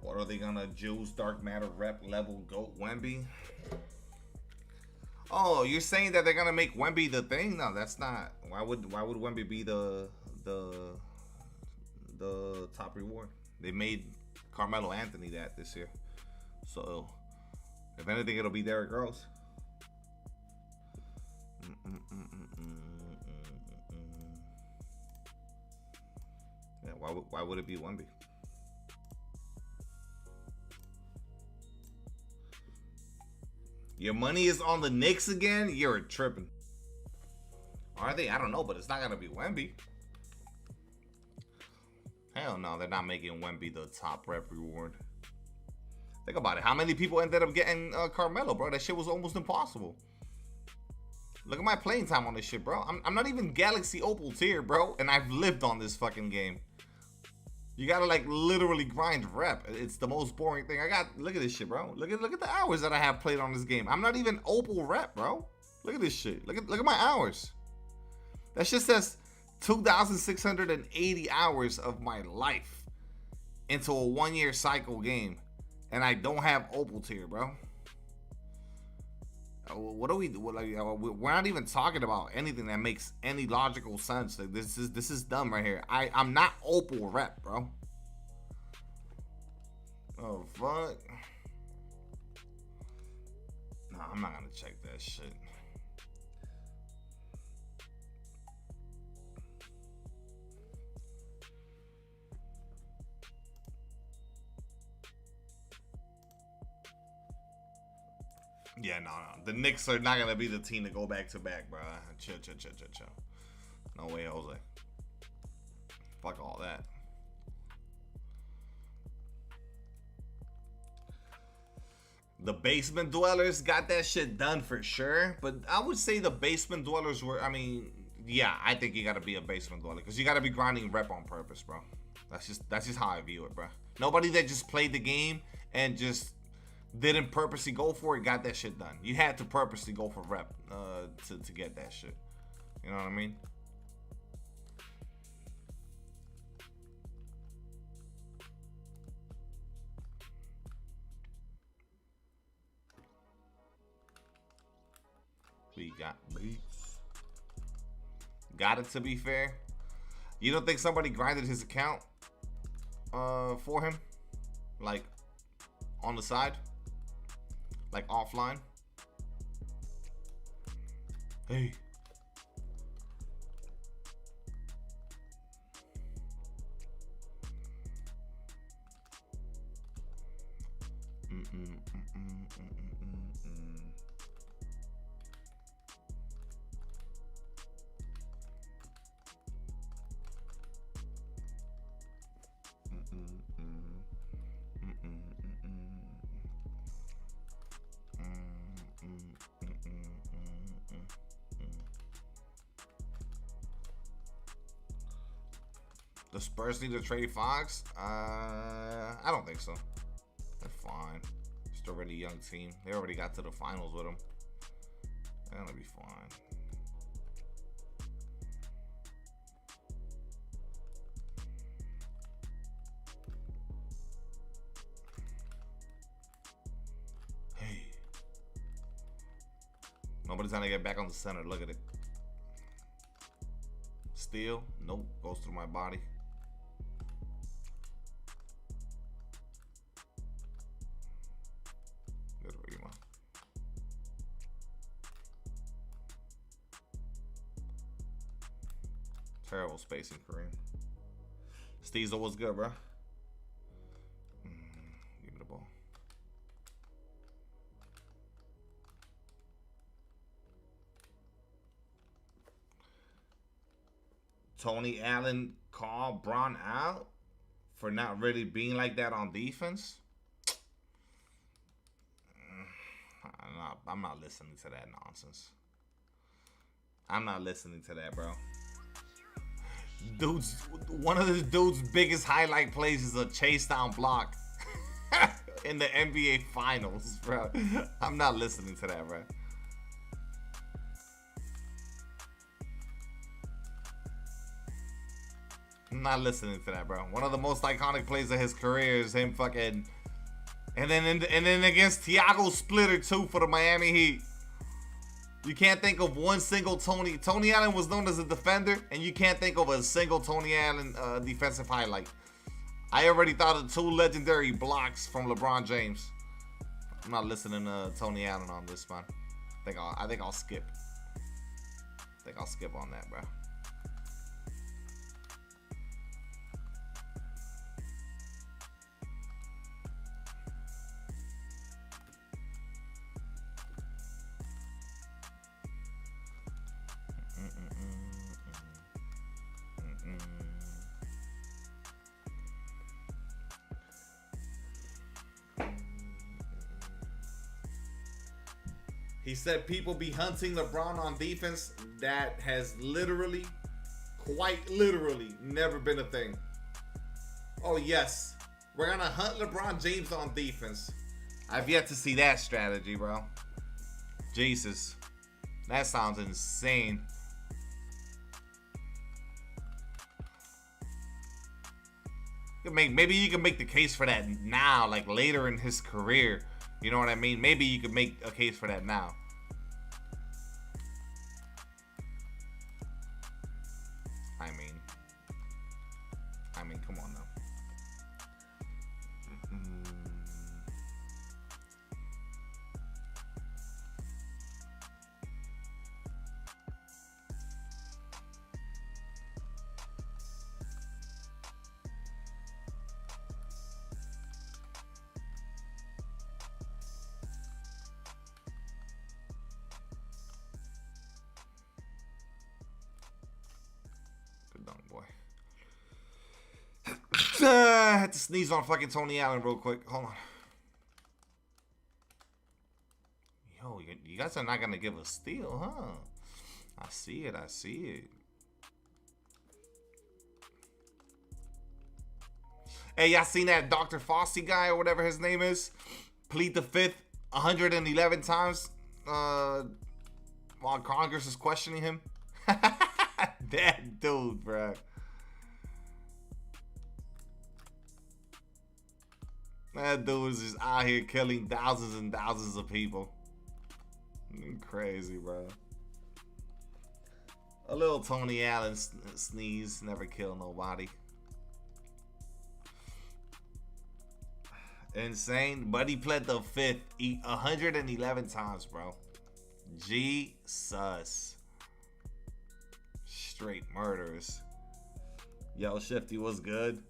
What are they gonna juice Dark Matter rep level Goat Wemby? Oh, you're saying that they're gonna make Wemby the thing? No, that's not. Why would Wemby be the top reward? They made Carmelo Anthony that this year. So if anything, it'll be Derrick Rose. Yeah, why would it be Wemby? Your money is on the Knicks again? You're tripping. Are they? I don't know, but it's not going to be Wemby. Hell no, they're not making Wemby the top rep reward. Think about it. How many people ended up getting Carmelo, bro? That shit was almost impossible. Look at my playing time on this shit, bro. I'm not even Galaxy Opal tier, bro. And I've lived on this fucking game. You gotta like literally grind rep. It's the most boring thing. Look at this shit, bro. Look at the hours that I have played on this game. I'm not even Opal rep, bro. Look at this shit. Look at my hours. That shit says 2,680 hours of my life into a 1-year cycle game. And I don't have Opal tier, bro. What are we? We're not even talking about anything that makes any logical sense. Like, this is dumb right here. I'm not Opal rep, bro. Oh fuck. No, I'm not gonna check that shit. Yeah, no. The Knicks are not gonna be the team to go back to back, bro. Chill. No way, Jose. Fuck all that. The basement dwellers got that shit done for sure, but I would say the basement dwellers were. I mean, yeah, I think you gotta be a basement dweller because you gotta be grinding rep on purpose, bro. That's just how I view it, bro. Nobody that just played the game and just didn't purposely go for it got that shit done. You had to purposely go for rep to get that shit. You know what I mean? We got beats. Got it, to be fair. You don't think somebody grinded his account for him? Like, on the side? Like, offline? Hey. The Spurs need to trade Fox? I don't think so. They're fine. Just a really young team. They already got to the finals with him. They're gonna be fine. Hey. Nobody's trying to get back on the center. Look at it. Steal? Nope. Goes through my body. Terrible spacing, Kareem. Steezo, what's good, bro? Give me the ball. Tony Allen called Bron out for not really being like that on defense. I'm not listening to that nonsense. I'm not listening to that, bro. Dude's one of the dude's biggest highlight plays is a chase down block in the NBA Finals, bro. I'm not listening to that, bro. I'm not listening to that, bro. One of the most iconic plays of his career is him fucking, and then against Thiago Splitter too for the Miami Heat. You can't think of one single Tony Allen was known as a defender, and you can't think of a single Tony Allen defensive highlight. I already thought of 2 legendary blocks from LeBron James. I'm not listening to Tony Allen on this, man. I think I'll skip. I think I'll skip on that, bro. He said people be hunting LeBron on defense. That has literally, quite literally, never been a thing. Oh yes, we're gonna hunt LeBron James on defense. I've yet to see that strategy, bro. Jesus, that sounds insane. Maybe you can make the case for that now, like later in his career. You know what I mean? Maybe you could make a case for that now. I mean, come on now. Good dunk, boy. I had to sneeze on fucking Tony Allen real quick. Hold on. Yo, you guys are not gonna give a steal, huh? I see it. I see it. Hey, y'all seen that Dr. Fossey guy or whatever his name is? Plead the fifth 111 times while Congress is questioning him. That dude, bro. That dude is just out here killing thousands and thousands of people. Crazy, bro. A little Tony Allen sneeze never kill nobody. Insane. But he pled the fifth 111 times, bro. Jesus. Straight murderers. Yo, Shifty, what's good?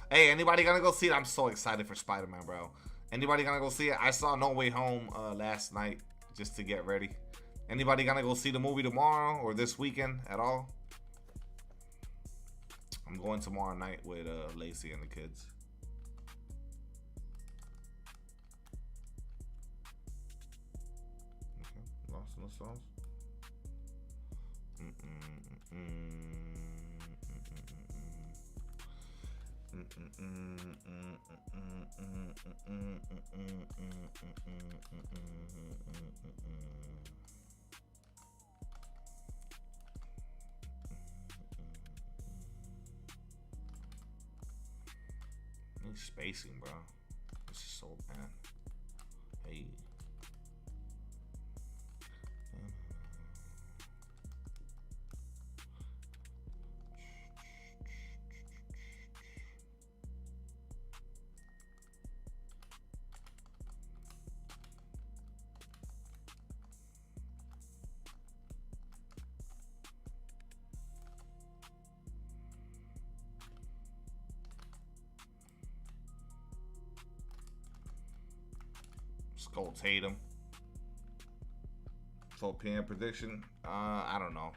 Hey, anybody gonna go see it? I'm so excited for Spider-Man, bro. Anybody gonna go see it? I saw No Way Home last night just to get ready. Anybody gonna go see the movie tomorrow or this weekend at all? I'm going tomorrow night with Lacey and the kids. Okay, lost in the sauce. Spacing, bro. This is so bad. Hey. Skull Tatum. 12 p.m. prediction. I don't know.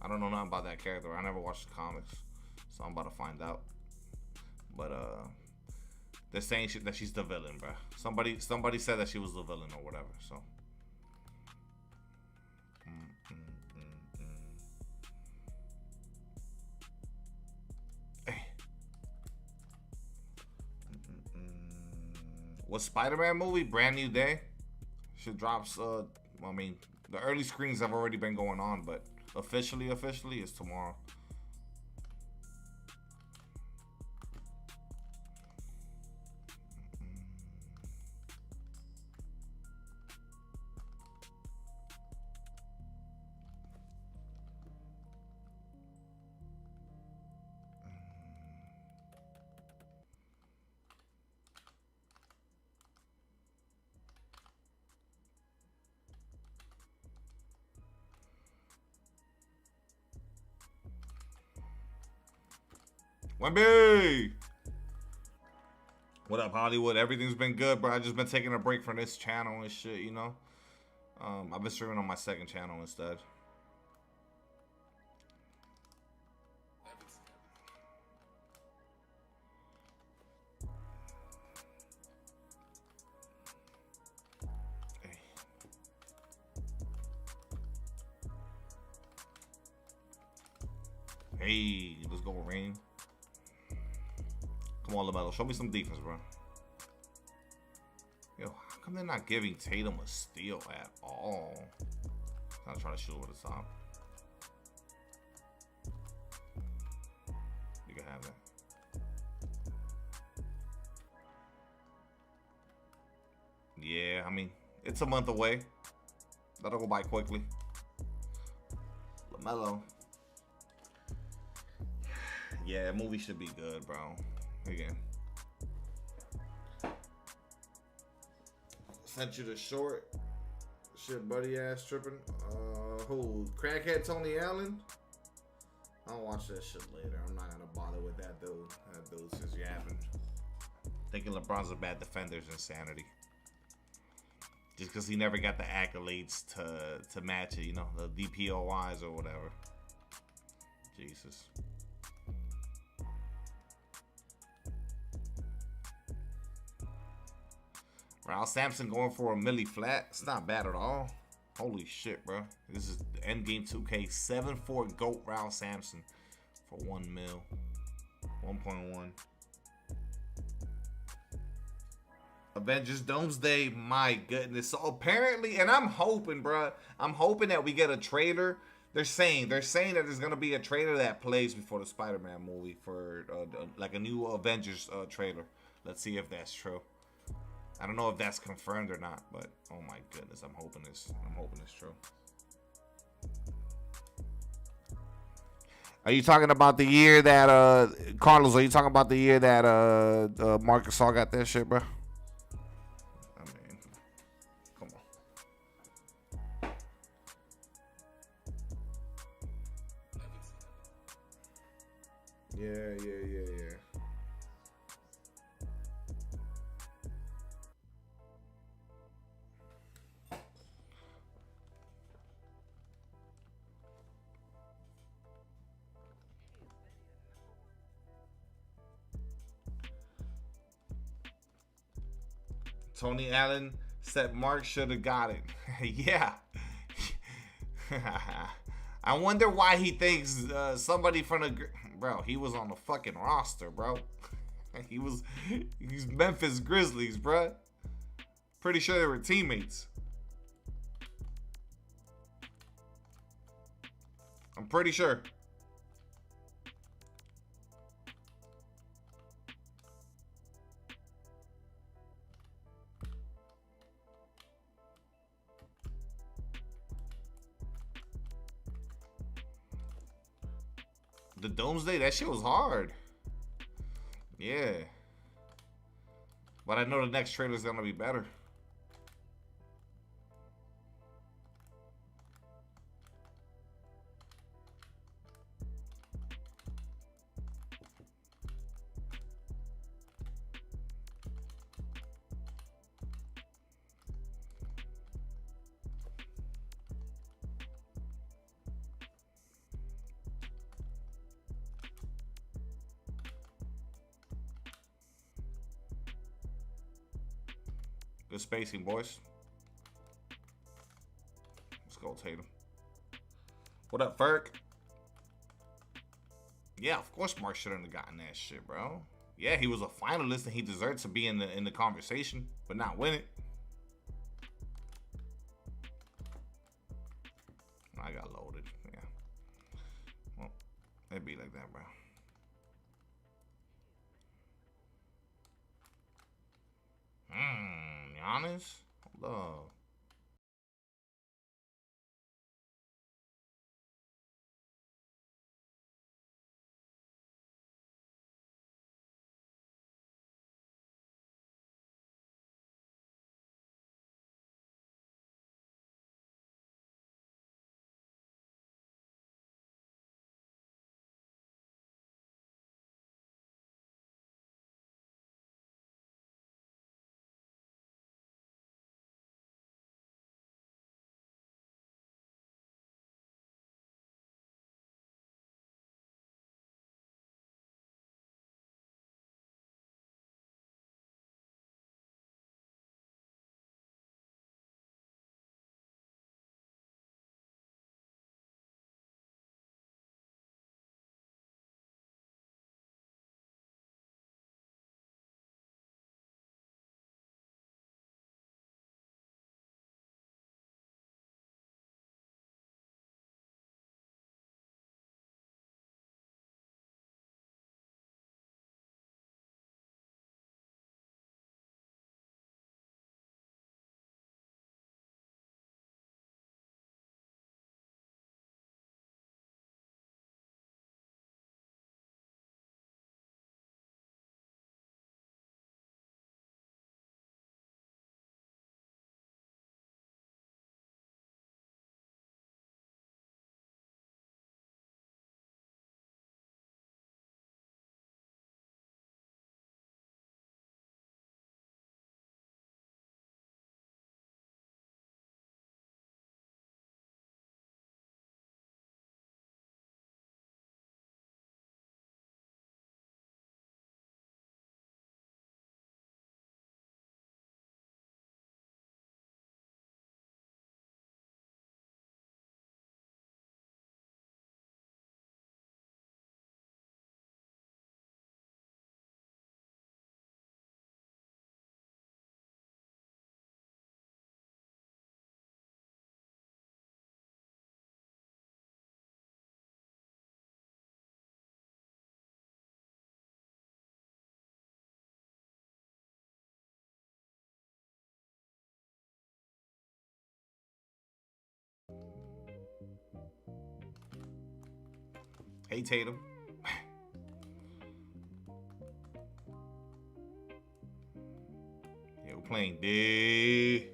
I don't know nothing about that character. I never watched the comics, so I'm about to find out. But they're saying that she's the villain, bro. Somebody said that she was the villain or whatever. So. What Spider-Man movie? Brand New Day. Should drops. I mean, the early screenings have already been going on, but officially, it's tomorrow. Wemby! What up, Hollywood? Everything's been good, bro. I just been taking a break from this channel and shit, you know? I've been streaming on my second channel instead. Hey, let's go, Rain. Come on, LaMelo. Show me some defense, bro. Yo, how come they're not giving Tatum a steal at all? I'm trying to shoot over the top. You can have that. Yeah, I mean, it's a month away. That'll go by quickly. mellow. Yeah, movie should be good, bro. Again. Sent you the short. Shit, buddy ass tripping. Who? Crackhead Tony Allen? I'll watch that shit later. I'm not gonna bother with that dude. That dude's just yapping. Thinking LeBron's a bad defender is insanity. Just because he never got the accolades to match it, you know, the DPOYs or whatever. Jesus. Ralph Sampson going for a milli flat. It's not bad at all. Holy shit, bro. This is the Endgame 2K 7-4 GOAT Ralph Sampson for 1 mil. 1.1. Avengers Doomsday, my goodness. So apparently, and I'm hoping, bro, I'm hoping that we get a trailer. They're saying that there's gonna be a trailer that plays before the Spider-Man movie for like a new Avengers trailer. Let's see if that's true. I don't know if that's confirmed or not, but oh my goodness, I'm hoping it's true. Are you talking about the year that Carlos? Are you talking about the year that Marcus All got that shit, bro? I mean, come on. Yeah. Tony Allen said Mark should have got it. Yeah. I wonder why he thinks somebody from the... Bro, he was on the fucking roster, bro. He's Memphis Grizzlies, bro. Pretty sure they were teammates. I'm pretty sure. The Doomsday, that shit was hard. Yeah. But I know the next trailer is gonna be better. Good spacing, boys. Let's go, Tatum. What up, Ferg? Yeah, of course Mark shouldn't have gotten that shit, bro. Yeah, he was a finalist and he deserves to be in the conversation, but not win it. I got loaded. Yeah. Well, it'd be like that, bro. Giannis? Hold up. Hey, Tatum. Yeah, we're playing D.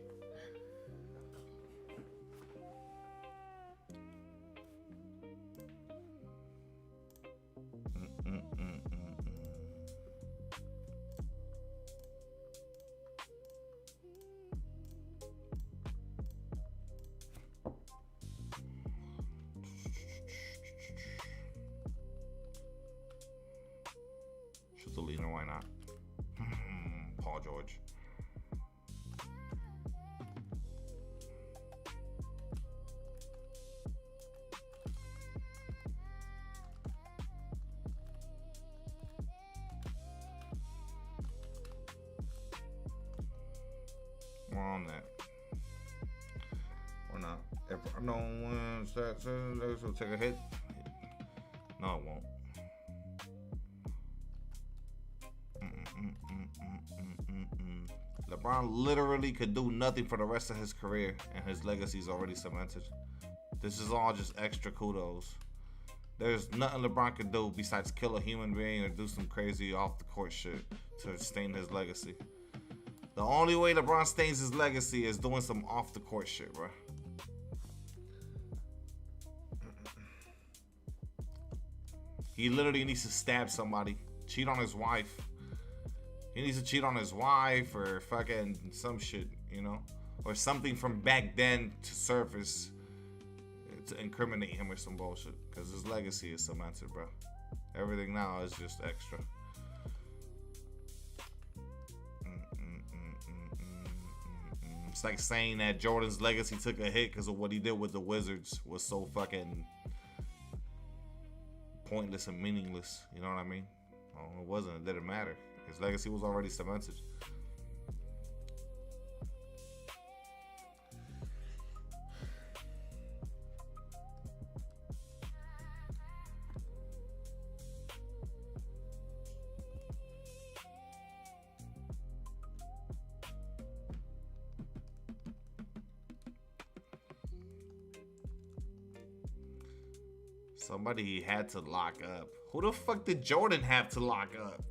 Shoot the leader, why not? Paul George. We're on that. We're not. If no one starts, will take a hit. No, it won't. LeBron literally could do nothing for the rest of his career, and his legacy is already cemented. This is all just extra kudos. There's nothing LeBron could do besides kill a human being or do some crazy off the court shit to stain his legacy. The only way LeBron stains his legacy is doing some off the court shit, bro. He literally needs to stab somebody, cheat on his wife. He needs to cheat on his wife or fucking some shit, you know? Or something from back then to surface to incriminate him or some bullshit. Because his legacy is cemented, bro. Everything now is just extra. It's like saying that Jordan's legacy took a hit because of what he did with the Wizards was so fucking pointless and meaningless. You know what I mean? Well, it wasn't. It didn't matter. His legacy was already cemented. Somebody had to lock up. Who the fuck did Jordan have to lock up?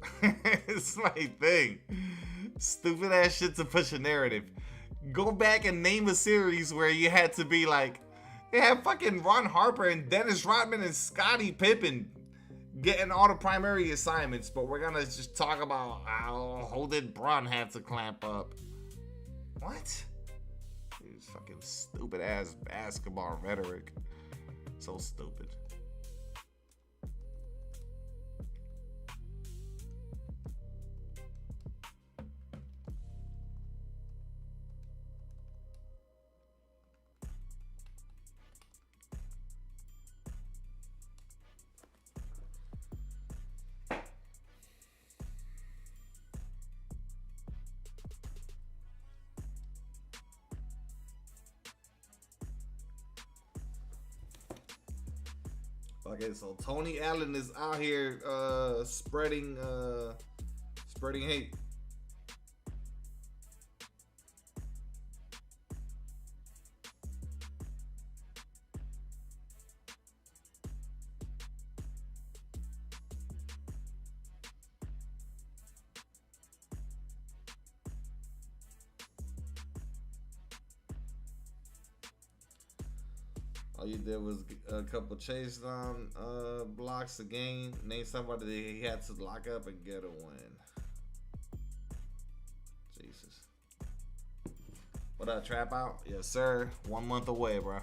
It's my thing. Stupid ass shit to push a narrative. Go back and name a series where you had to be like, they had fucking Ron Harper and Dennis Rodman and Scottie Pippen getting all the primary assignments, but we're gonna just talk about who did Bron have to clamp up. What? This fucking stupid ass basketball rhetoric. So stupid. Okay, so Tony Allen is out here spreading hate. All you did was a couple chase down blocks a game. Name somebody that he had to lock up and get a win. Jesus. What up, Trap Out? Yes, sir. 1 month away, bro.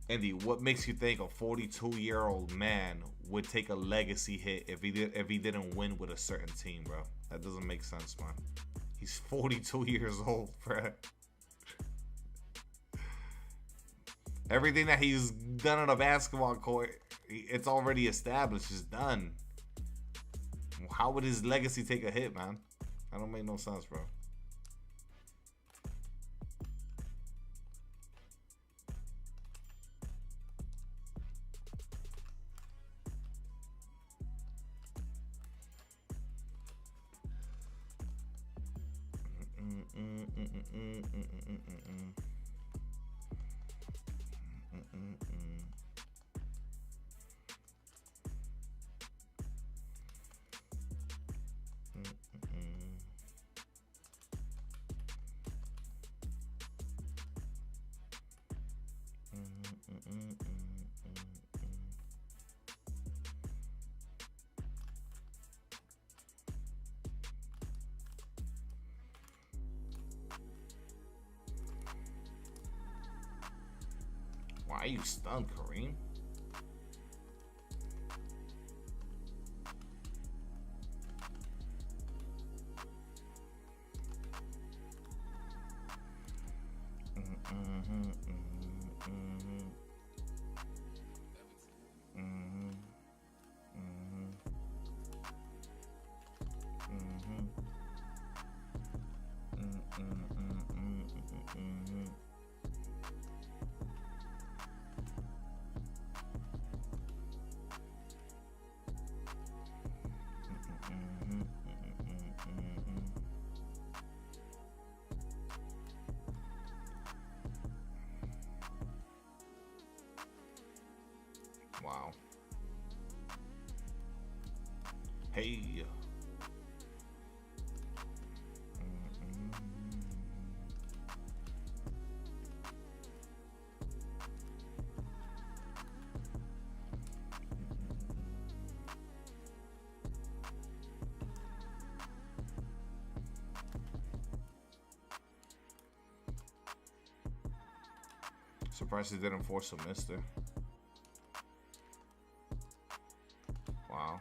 Andy, what makes you think a 42-year-old man would take a legacy hit if he didn't win with a certain team, bro? That doesn't make sense, man. He's 42 years old, bro. Everything that he's done on a basketball court, it's already established. It's done. How would his legacy take a hit, man? That don't make no sense, bro. Why are you stunned, Kareem? Wow. Hey. Surprised he didn't force a miss there. Wow.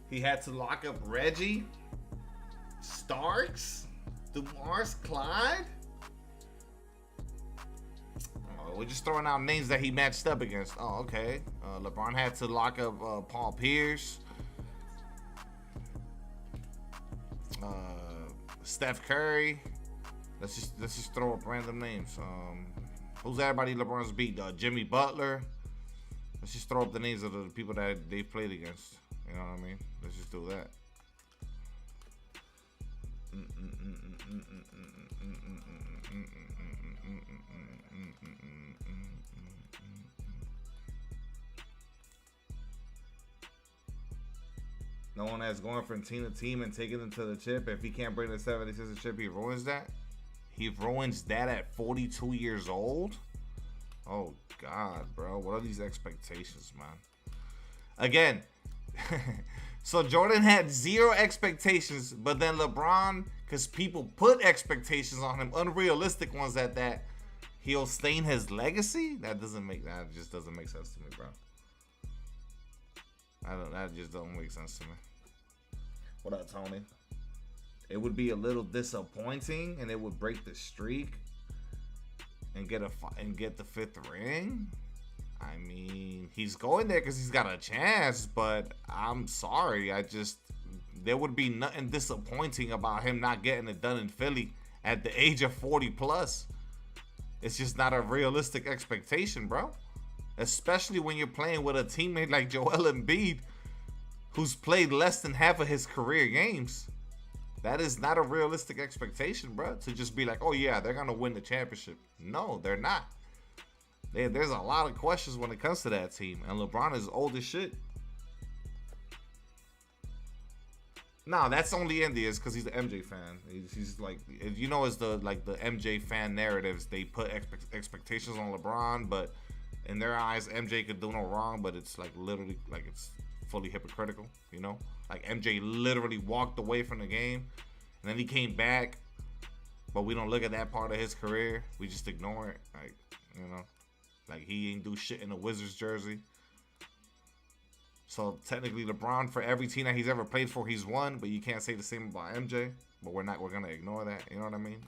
He had to lock up Reggie, Starks, DeMars, Clyde. Oh, we're just throwing out names that he matched up against. Oh, okay. LeBron had to lock up Paul Pierce, Steph Curry. Let's just throw up random names. Who's everybody LeBron's beat? Jimmy Butler. Let's just throw up the names of the people that they played against. You know what I mean? Let's just do that. No one that's going from team to team and taking them to the chip. If he can't bring the 76ers chip, he ruins that. He ruins that at 42 years old. Oh, God, bro. What are these expectations, man? Again, so Jordan had zero expectations, but then LeBron, because people put expectations on him, unrealistic ones at that, he'll stain his legacy? That just doesn't make sense to me, bro. That just don't make sense to me. What up, Tony? It would be a little disappointing, and it would break the streak and get the 5th ring. I mean, he's going there because he's got a chance, but I'm sorry. There would be nothing disappointing about him not getting it done in Philly at the age of 40 plus. It's just not a realistic expectation, bro. Especially when you're playing with a teammate like Joel Embiid, who's played less than half of his career games. That is not a realistic expectation, bro. To just be like, oh yeah, they're going to win the championship. No, they're not. There's a lot of questions when it comes to that team, and LeBron is old as shit. No, that's only India because he's an MJ fan. He's like, you know, it's the MJ fan narratives. They put expectations on LeBron, but in their eyes, MJ could do no wrong. But it's like literally, like it's fully hypocritical. You know, like MJ literally walked away from the game, and then he came back, but we don't look at that part of his career. We just ignore it, like, you know. Like, he ain't do shit in a Wizards jersey. So, technically, LeBron, for every team that he's ever played for, he's won. But you can't say the same about MJ. But we're going to ignore that. You know what I mean?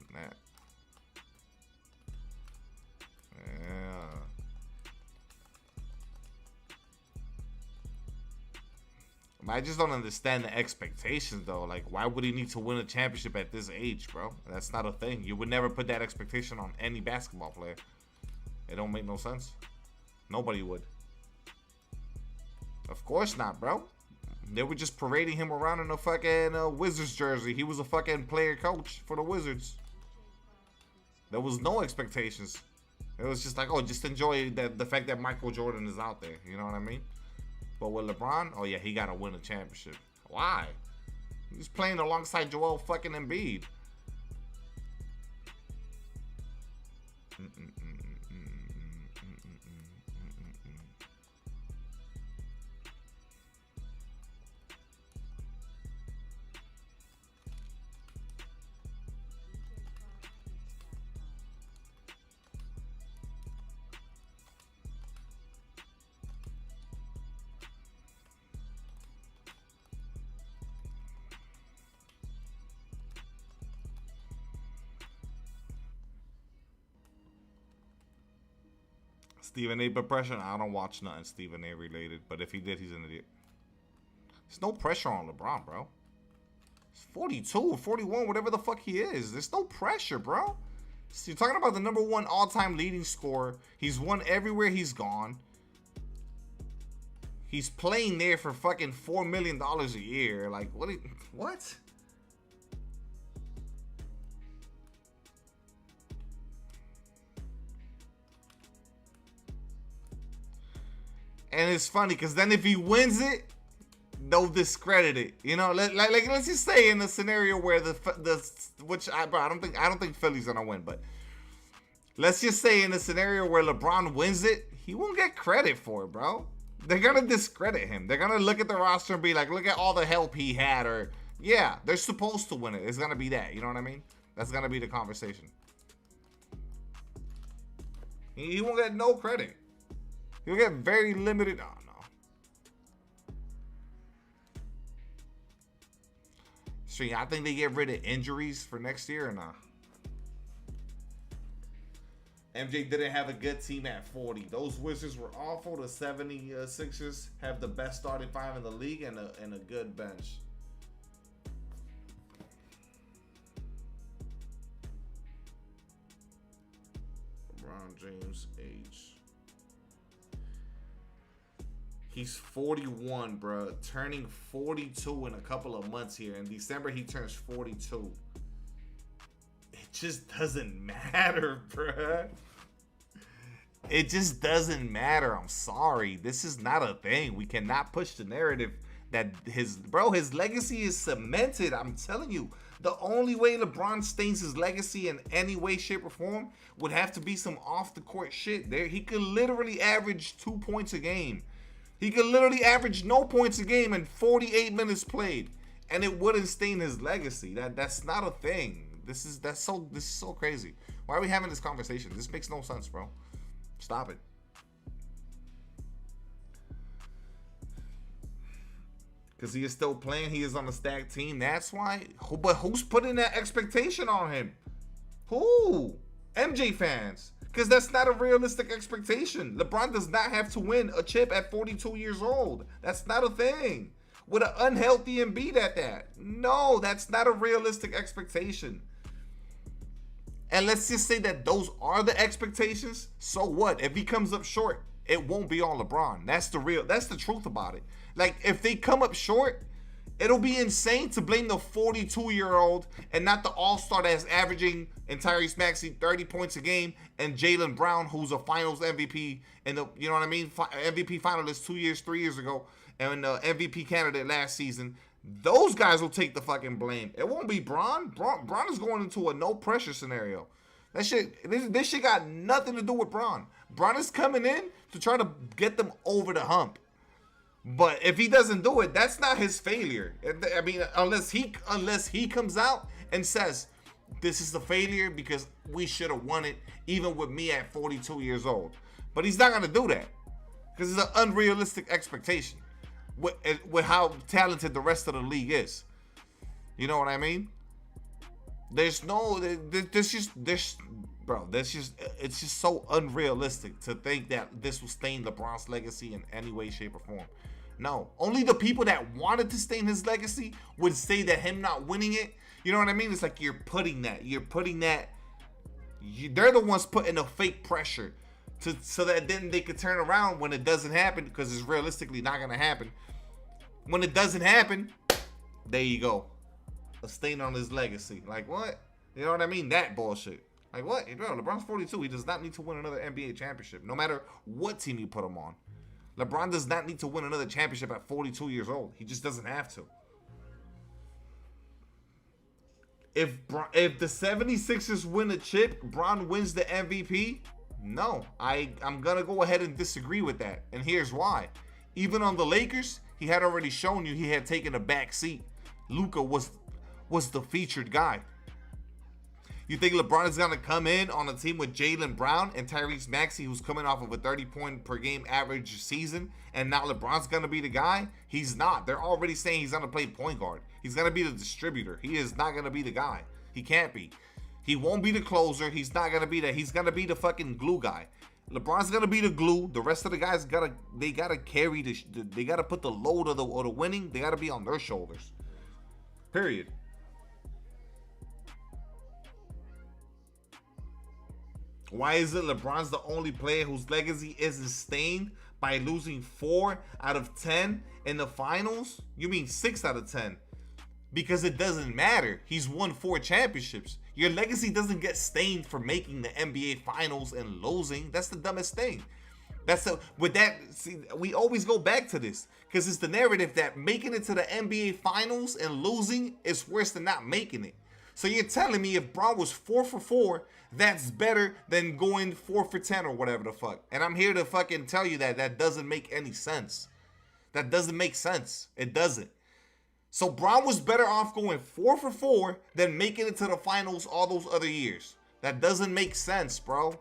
I just don't understand the expectations, though. Like, why would he need to win a championship at this age, bro? That's not a thing. You would never put that expectation on any basketball player. It don't make no sense. Nobody would. Of course not, bro. They were just parading him around in a fucking Wizards jersey. He was a fucking player coach for the Wizards. There was no expectations. It was just like, oh, just enjoy the fact that Michael Jordan is out there. You know what I mean? But with LeBron, oh yeah, he got to win a championship. Why? He's playing alongside Joel fucking Embiid. Stephen A. pressure? I don't watch nothing Stephen A. related, but if he did, he's an idiot. There's no pressure on LeBron, bro. He's 42 or 41, whatever the fuck he is. There's no pressure, bro. So you're talking about the #1 all-time leading scorer. He's won everywhere he's gone. He's playing there for fucking $4 million a year. Like, what? And it's funny because then if he wins it, they'll discredit it. You know, like let's just say in the scenario where I don't think Philly's gonna win, but let's just say in the scenario where LeBron wins it, he won't get credit for it, bro. They're gonna discredit him. They're gonna look at the roster and be like, look at all the help he had, or yeah, they're supposed to win it. It's gonna be that. You know what I mean? That's gonna be the conversation. He won't get no credit. He'll get very limited. Oh, no. So, I think they get rid of injuries for next year or not. MJ didn't have a good team at 40. Those Wizards were awful. The 76ers have the best starting five in the league and a good bench. LeBron James age. He's 41, bro. Turning 42 in a couple of months here. In December, he turns 42. It just doesn't matter, bro. It just doesn't matter. I'm sorry. This is not a thing. We cannot push the narrative that his legacy is cemented. I'm telling you. The only way LeBron stains his legacy in any way, shape, or form would have to be some off-the-court shit. There, he could literally average 2 points a game. He could literally average no points a game in 48 minutes played, and it wouldn't stain his legacy. That's not a thing. This is so crazy. Why are we having this conversation? This makes no sense, bro. Stop it. Because he is still playing. He is on a stacked team. That's why. But who's putting that expectation on him? Who? MJ fans. Because that's not a realistic expectation. LeBron does not have to win a chip at 42 years old. That's not a thing. With an unhealthy Embiid at that. No, that's not a realistic expectation. And let's just say that those are the expectations. So what? If he comes up short, it won't be on LeBron. That's the truth about it. Like, if they come up short, it'll be insane to blame the 42-year-old and not the all-star that's averaging in Tyrese Maxey 30 points a game and Jaylen Brown, who's a Finals MVP and you know what I mean, MVP finalist 3 years ago, and MVP candidate last season. Those guys will take the fucking blame. It won't be Bron. Bron is going into a no-pressure scenario. This shit got nothing to do with Bron. Bron is coming in to try to get them over the hump. But if he doesn't do it, that's not his failure. I mean, unless he comes out and says, this is the failure because we should have won it even with me at 42 years old. But he's not going to do that because it's an unrealistic expectation with how talented the rest of the league is. You know what I mean? It's just so unrealistic to think that this will stain LeBron's legacy in any way, shape, or form. No. Only the people that wanted to stain his legacy would say that him not winning it, you know what I mean? It's like you're putting that. They're the ones putting the fake pressure so that then they could turn around when it doesn't happen, because it's realistically not going to happen. When it doesn't happen, there you go. A stain on his legacy. Like, what? You know what I mean? That bullshit. Like, what? Bro, LeBron's 42. He does not need to win another NBA championship, no matter what team you put him on. LeBron does not need to win another championship at 42 years old. He just doesn't have to. If the 76ers win a chip, Bron wins the MVP? No. I'm going to go ahead and disagree with that. And here's why. Even on the Lakers, he had already shown you he had taken a back seat. Luka was the featured guy. You think LeBron is going to come in on a team with Jaylen Brown and Tyrese Maxey, who's coming off of a 30-point per game average season, and now LeBron's going to be the guy? He's not. They're already saying he's going to play point guard. He's going to be the distributor. He is not going to be the guy. He can't be. He won't be the closer. He's not going to be that. He's going to be the fucking glue guy. LeBron's going to be the glue. The rest of the guys got to carry they got to put the load of the winning. They got to be on their shoulders. Period. Why is it LeBron's the only player whose legacy isn't stained by losing 4 out of 10 in the finals? You mean 6 out of 10? Because it doesn't matter. He's won 4 championships. Your legacy doesn't get stained for making the NBA finals and losing. That's the dumbest thing. See, we always go back to this because it's the narrative that making it to the NBA finals and losing is worse than not making it. So you're telling me if Bron was 4 for 4, that's better than going 4 for 10 or whatever the fuck. And I'm here to fucking tell you that doesn't make any sense. That doesn't make sense. It doesn't. So Bron was better off going 4 for 4 than making it to the finals all those other years. That doesn't make sense, bro.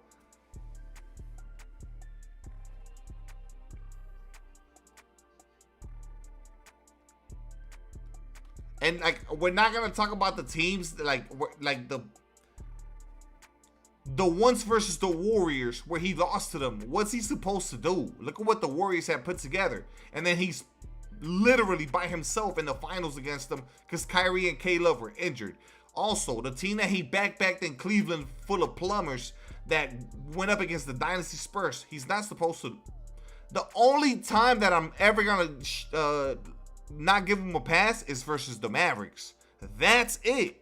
And like, we're not gonna talk about the teams like the ones versus the Warriors where he lost to them. What's he supposed to do? Look at what the Warriors have put together, and then he's literally by himself in the finals against them because Kyrie and K-Love were injured. Also, the team that he backpacked in Cleveland full of plumbers that went up against the Dynasty Spurs, he's not supposed to. The only time that I'm ever gonna not give him a pass is versus the Mavericks. That's it.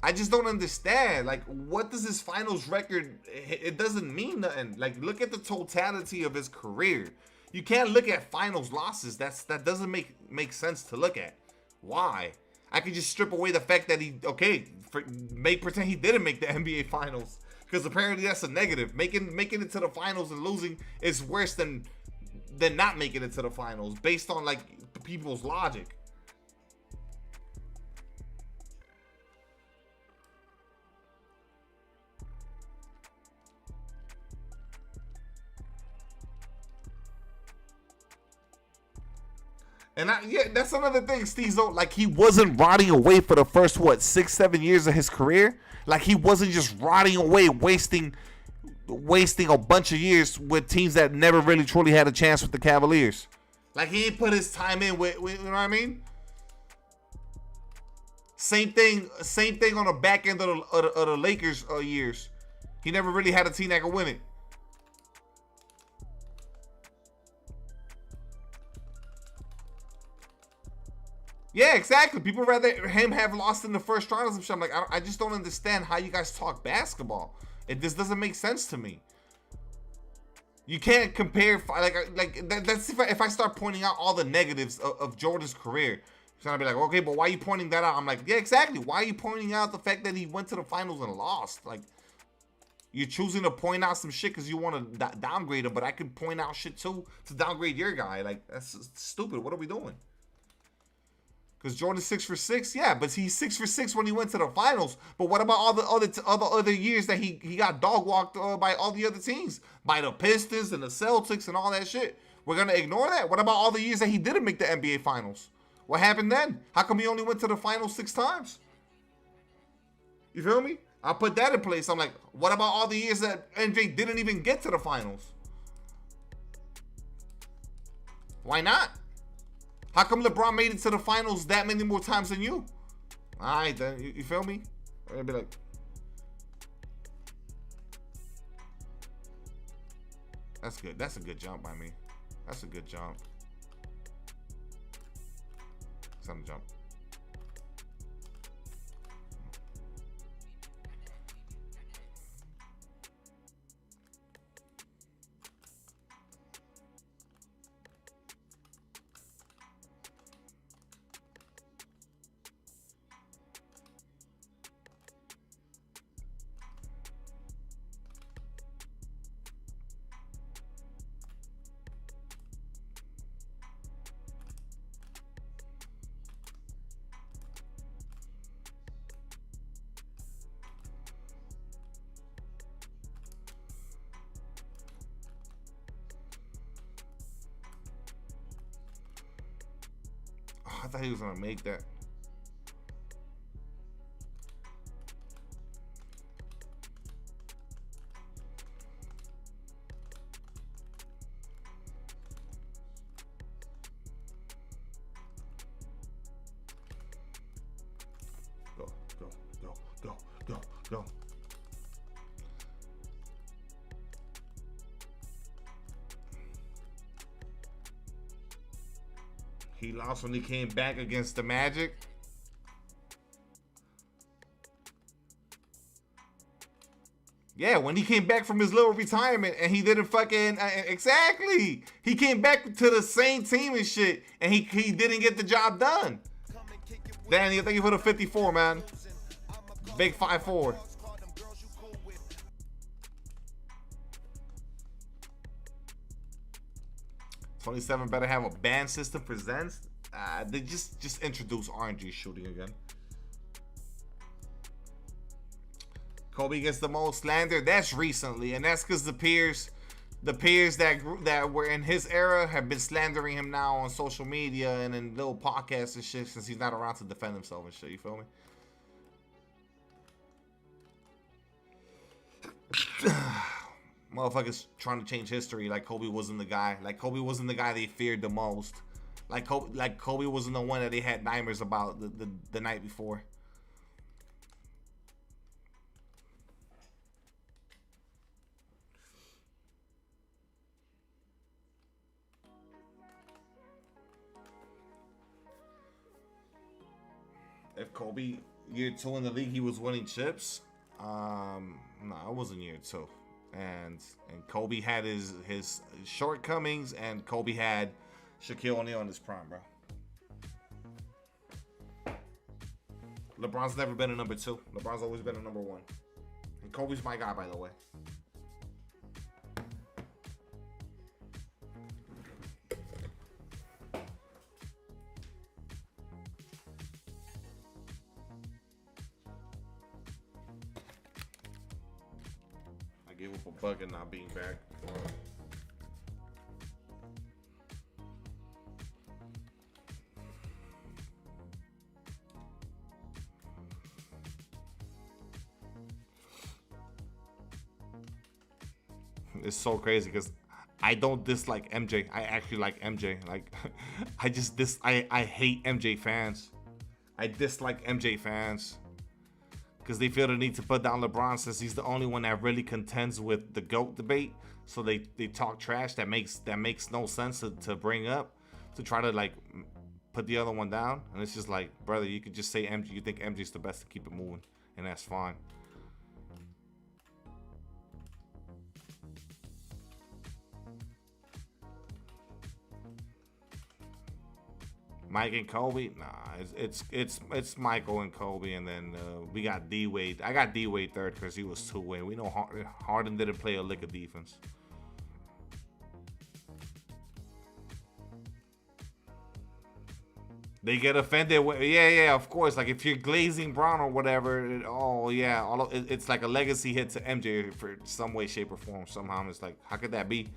I just don't understand. Like, what does his finals record? It doesn't mean nothing. Like, look at the totality of his career. You can't look at finals losses. That doesn't make sense to look at. Why? I could just strip away the fact that pretend he didn't make the NBA finals. Because apparently that's a negative. Making it to the finals and losing is worse than not making it to the finals based on like people's logic. And that's another thing, Steezo. Like, he wasn't rotting away for the first 6-7 years of his career. Like, he wasn't just rotting away, wasting a bunch of years with teams that never really truly had a chance with the Cavaliers. Like, he didn't put his time in with you know what I mean? Same thing on the back end of the Lakers years. He never really had a team that could win it. Yeah, exactly. People rather him have lost in the first round and shit. I'm like, I just don't understand how you guys talk basketball. This doesn't make sense to me. You can't compare that's if I start pointing out all the negatives of Jordan's career. It's gonna be like, okay, but why are you pointing that out? I'm like, yeah, exactly. Why are you pointing out the fact that he went to the finals and lost? Like, you're choosing to point out some shit because you want to downgrade him, but I could point out shit too to downgrade your guy. Like, that's stupid. What are we doing? Because Jordan's 6 for 6, yeah, but he's 6 for 6 when he went to the finals. But what about all the other years that he got dog walked by all the other teams, by the Pistons and the Celtics and all that shit? We're gonna ignore that. What about all the years that he didn't make the NBA finals? What happened then? How come he only went to the finals 6 times? You feel me? I'll put that in place. I'm like, what about all the years that MJ didn't even get to the finals? Why not? How come LeBron made it to the finals that many more times than you? All right, then. You feel me? I'd be like, that's good. That's a good jump by me. That's a good jump. Some jump. I thought he was gonna make that. Go, go, go, go, go, go. He lost when he came back against the Magic. Yeah, when he came back from his little retirement and he didn't fucking exactly. He came back to the same team and shit, and he didn't get the job done. Danny, thank you for the 54, man. Big 5'4". '27 better have a ban system presents. They just introduce RNG shooting again. Kobe gets the most slander. That's recently, and that's because the peers that were in his era have been slandering him now on social media and in little podcasts and shit since he's not around to defend himself and shit. You feel me? Motherfuckers trying to change history like Kobe wasn't the guy. Like Kobe wasn't the guy they feared the most. Like Kobe wasn't the one that they had nightmares about the night before. If Kobe year 2 in the league he was winning chips, no, it wasn't year 2. And Kobe had his shortcomings, and Kobe had Shaquille O'Neal in his prime, bro. LeBron's never been a number 2. LeBron's always been a number 1. And Kobe's my guy, by the way. Gave up a buck and not being back. It's so crazy because I don't dislike MJ. I actually like MJ. Like, I hate MJ fans. I dislike MJ fans. Because they feel the need to put down LeBron since he's the only one that really contends with the GOAT debate. So they talk trash that makes no sense to bring up to try to like put the other one down. And it's just like, brother, you could just say MJ. You think MJ's the best to keep it moving, and that's fine. Mike and Kobe, nah, it's Michael and Kobe, and then we got D Wade. I got D Wade third because he was 2-way. We know Harden didn't play a lick of defense. They get offended. Yeah, of course. Like if you're glazing Brown or whatever, it's like a legacy hit to MJ for some way, shape, or form. Somehow, it's like, how could that be?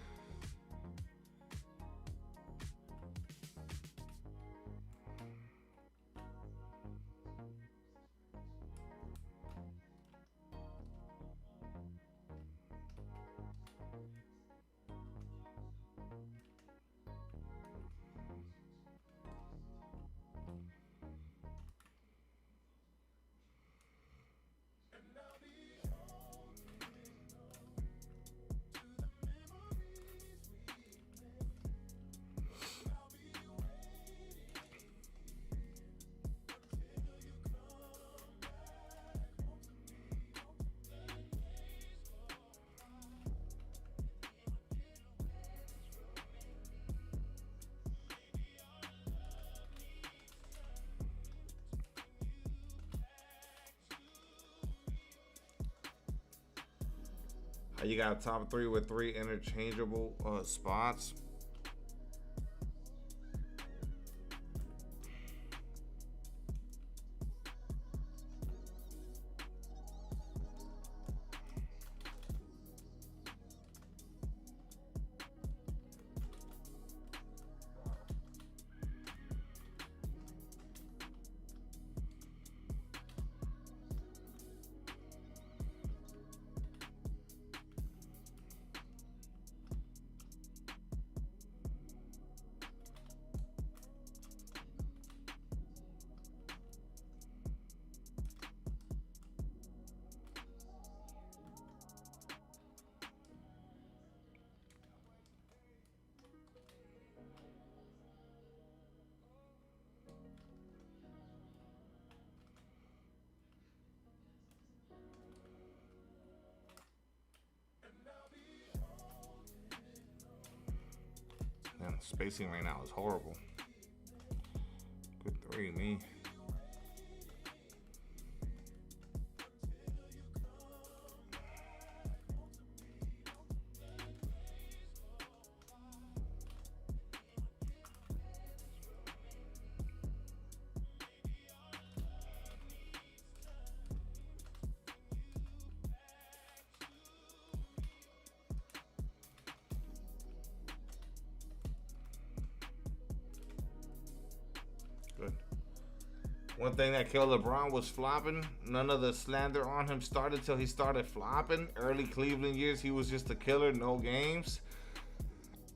You got a top 3 with 3 interchangeable spots. Man, the spacing right now is horrible. Good 3, me. Good. One thing that killed LeBron was flopping. None of the slander on him started till he started flopping. Early Cleveland years, he was just a killer, no games.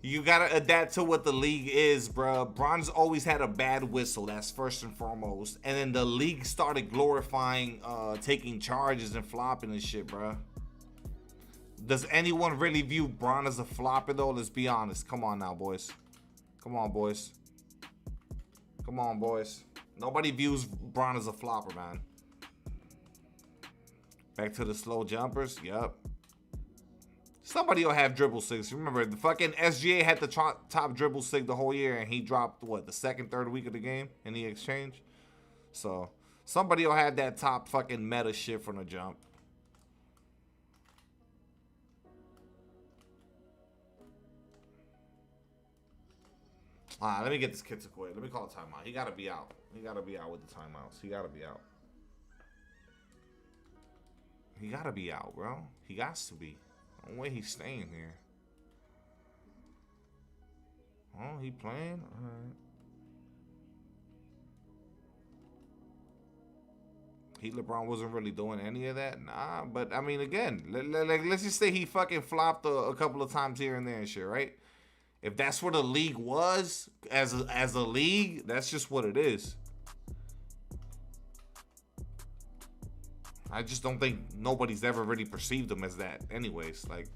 You gotta adapt to what the league is, bro. Bron's always had a bad whistle. That's first and foremost. And then the league started glorifying taking charges and flopping and shit, bro. Does anyone really view Bron as a flopper though? Let's be honest. Come on now, boys. Come on, boys. Come on, boys. Nobody views Bron as a flopper, man. Back to the slow jumpers. Yup. Somebody will have dribble six. Remember, the fucking SGA had the top dribble six the whole year, and he dropped, what, the second, third week of the game in the exchange? So, somebody will have that top fucking meta shit from the jump. Let me get this kid to quit. Let me call a timeout. He gotta be out. He gotta be out with the timeouts. He gotta be out. He gotta be out, bro. He got to be. No way he's staying here. Oh, he playing? Alright. LeBron wasn't really doing any of that. Nah, but I mean, again, let's just say he fucking flopped a couple of times here and there and shit, right? If that's what a league was, as a league, that's just what it is. I just don't think nobody's ever really perceived him as that anyways. Like,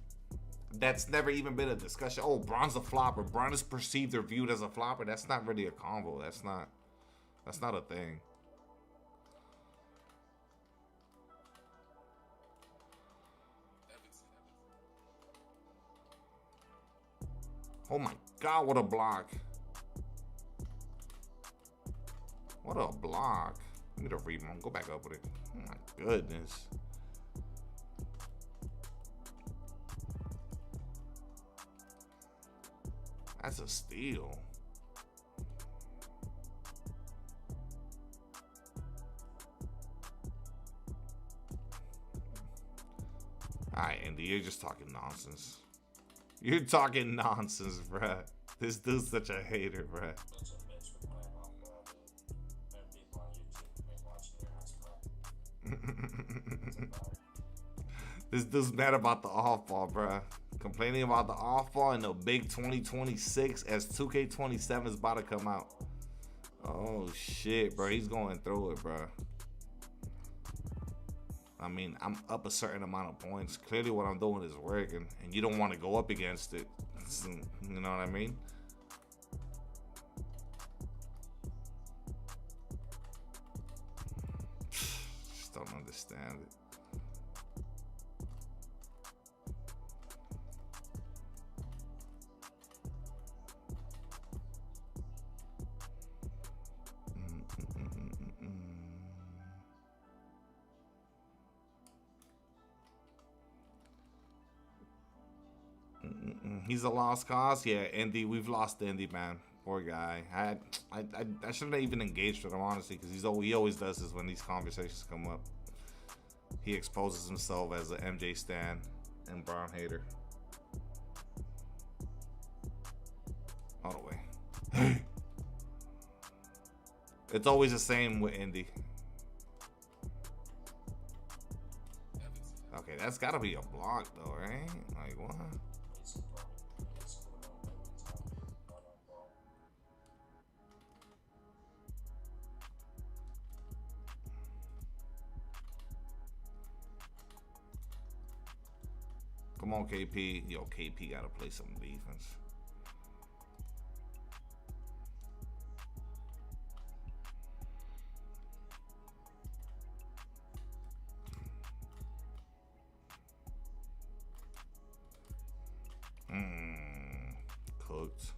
that's never even been a discussion. Oh, Bron's a flopper. Bron is perceived or viewed as a flopper. That's not really a combo. That's not a thing. Oh my God, what a block. What a block. Let me to rebound. Go back up with it. Oh my goodness. That's a steal. Alright, Andy, you're just talking nonsense. You're talking nonsense, bruh. This dude's such a hater, bruh. This dude's mad about the off ball, bruh. Complaining about the off ball in the big 2026 as 2K27 is about to come out. Oh shit, bro. He's going through it, bruh. I mean, I'm up a certain amount of points. Clearly what I'm doing is working, and you don't want to go up against it. You know what I mean? Just don't understand it. He's a lost cause. Yeah, Indy. We've lost Indy, man. Poor guy. I shouldn't have even engaged with him, honestly, because he always does this when these conversations come up. He exposes himself as an MJ stan and Brown hater. All the way. It's always the same with Indy. Okay, that's gotta be a block though, right? Like what? Come on, KP. Yo, KP gotta play some defense. Cooked.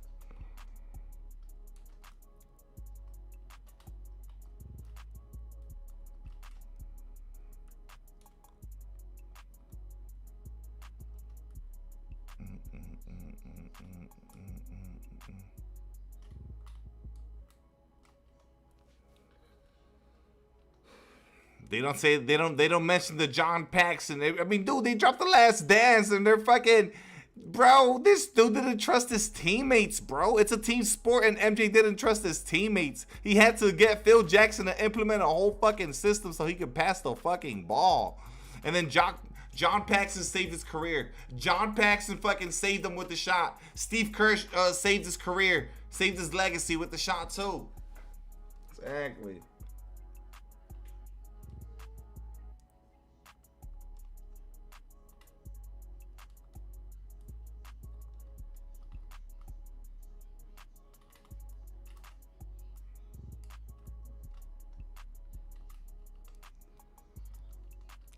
They don't mention the John Paxson. I mean, dude, they dropped The Last Dance and they're fucking, bro, this dude didn't trust his teammates, bro. It's a team sport and MJ didn't trust his teammates. He had to get Phil Jackson to implement a whole fucking system so he could pass the fucking ball. And then John Paxson saved his career. John Paxson fucking saved him with the shot. Steve Kerr saved his career, saved his legacy with the shot too. Exactly.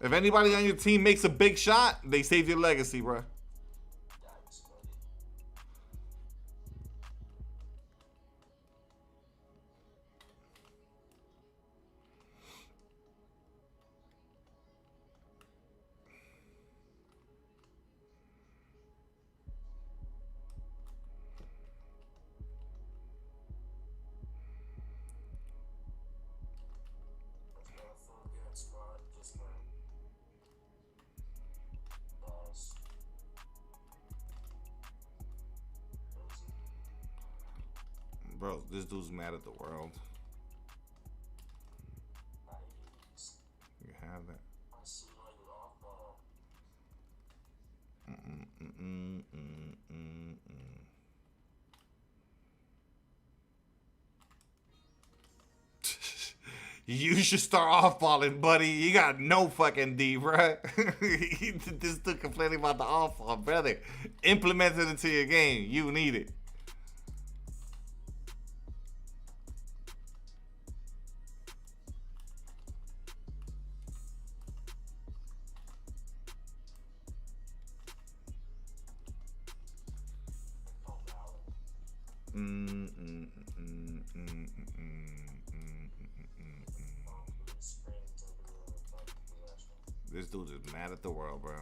If anybody on your team makes a big shot, they save your legacy, bro. Bro, this dude's mad at the world. You have that. You should start off balling, buddy. You got no fucking D, bro. This dude complaining about the off ball, brother. Implement it into your game. You need it. This dude is mad at the world, bro.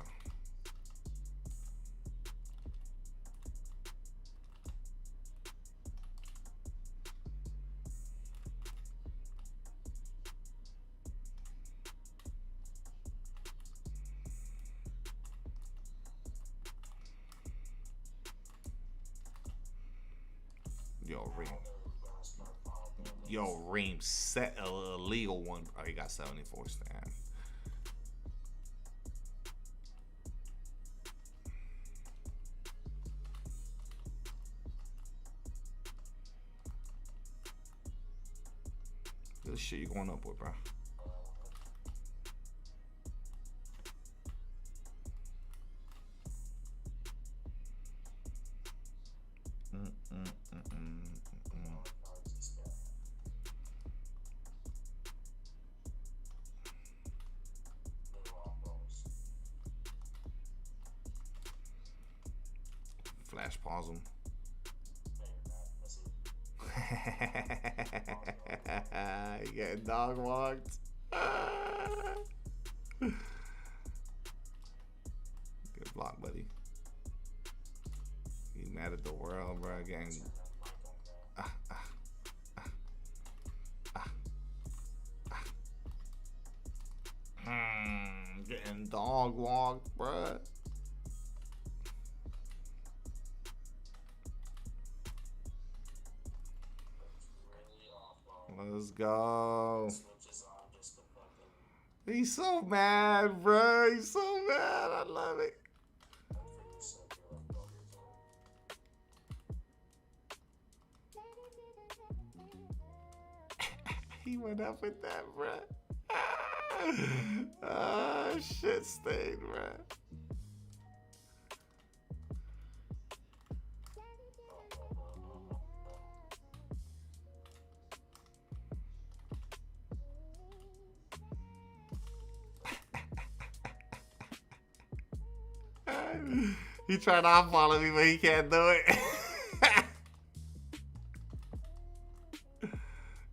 Yo, Reem set a illegal one. Oh, he got 74 stand. This shit you going up with, bro. Flash pause him. You getting dog walked. Good block, buddy. mad at the world, bro. Getting getting dog walked, bro. Let's go. He's so mad, bro. He's so mad. I love it. He went up with that, bro. Ah, shit stain, bro. He tried to unfollow me, but he can't do it.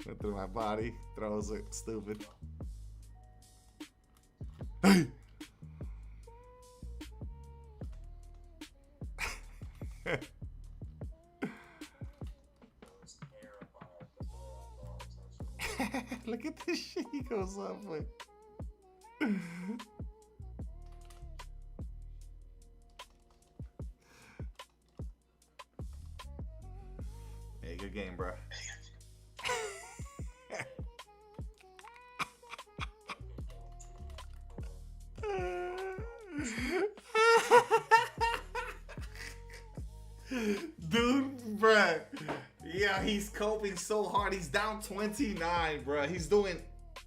Went through my body, throws it, stupid. Hey! Look at this shit he goes up with. Hey, good game, bro. Dude, bruh. Yeah, he's coping so hard. He's down 29, bruh. He's doing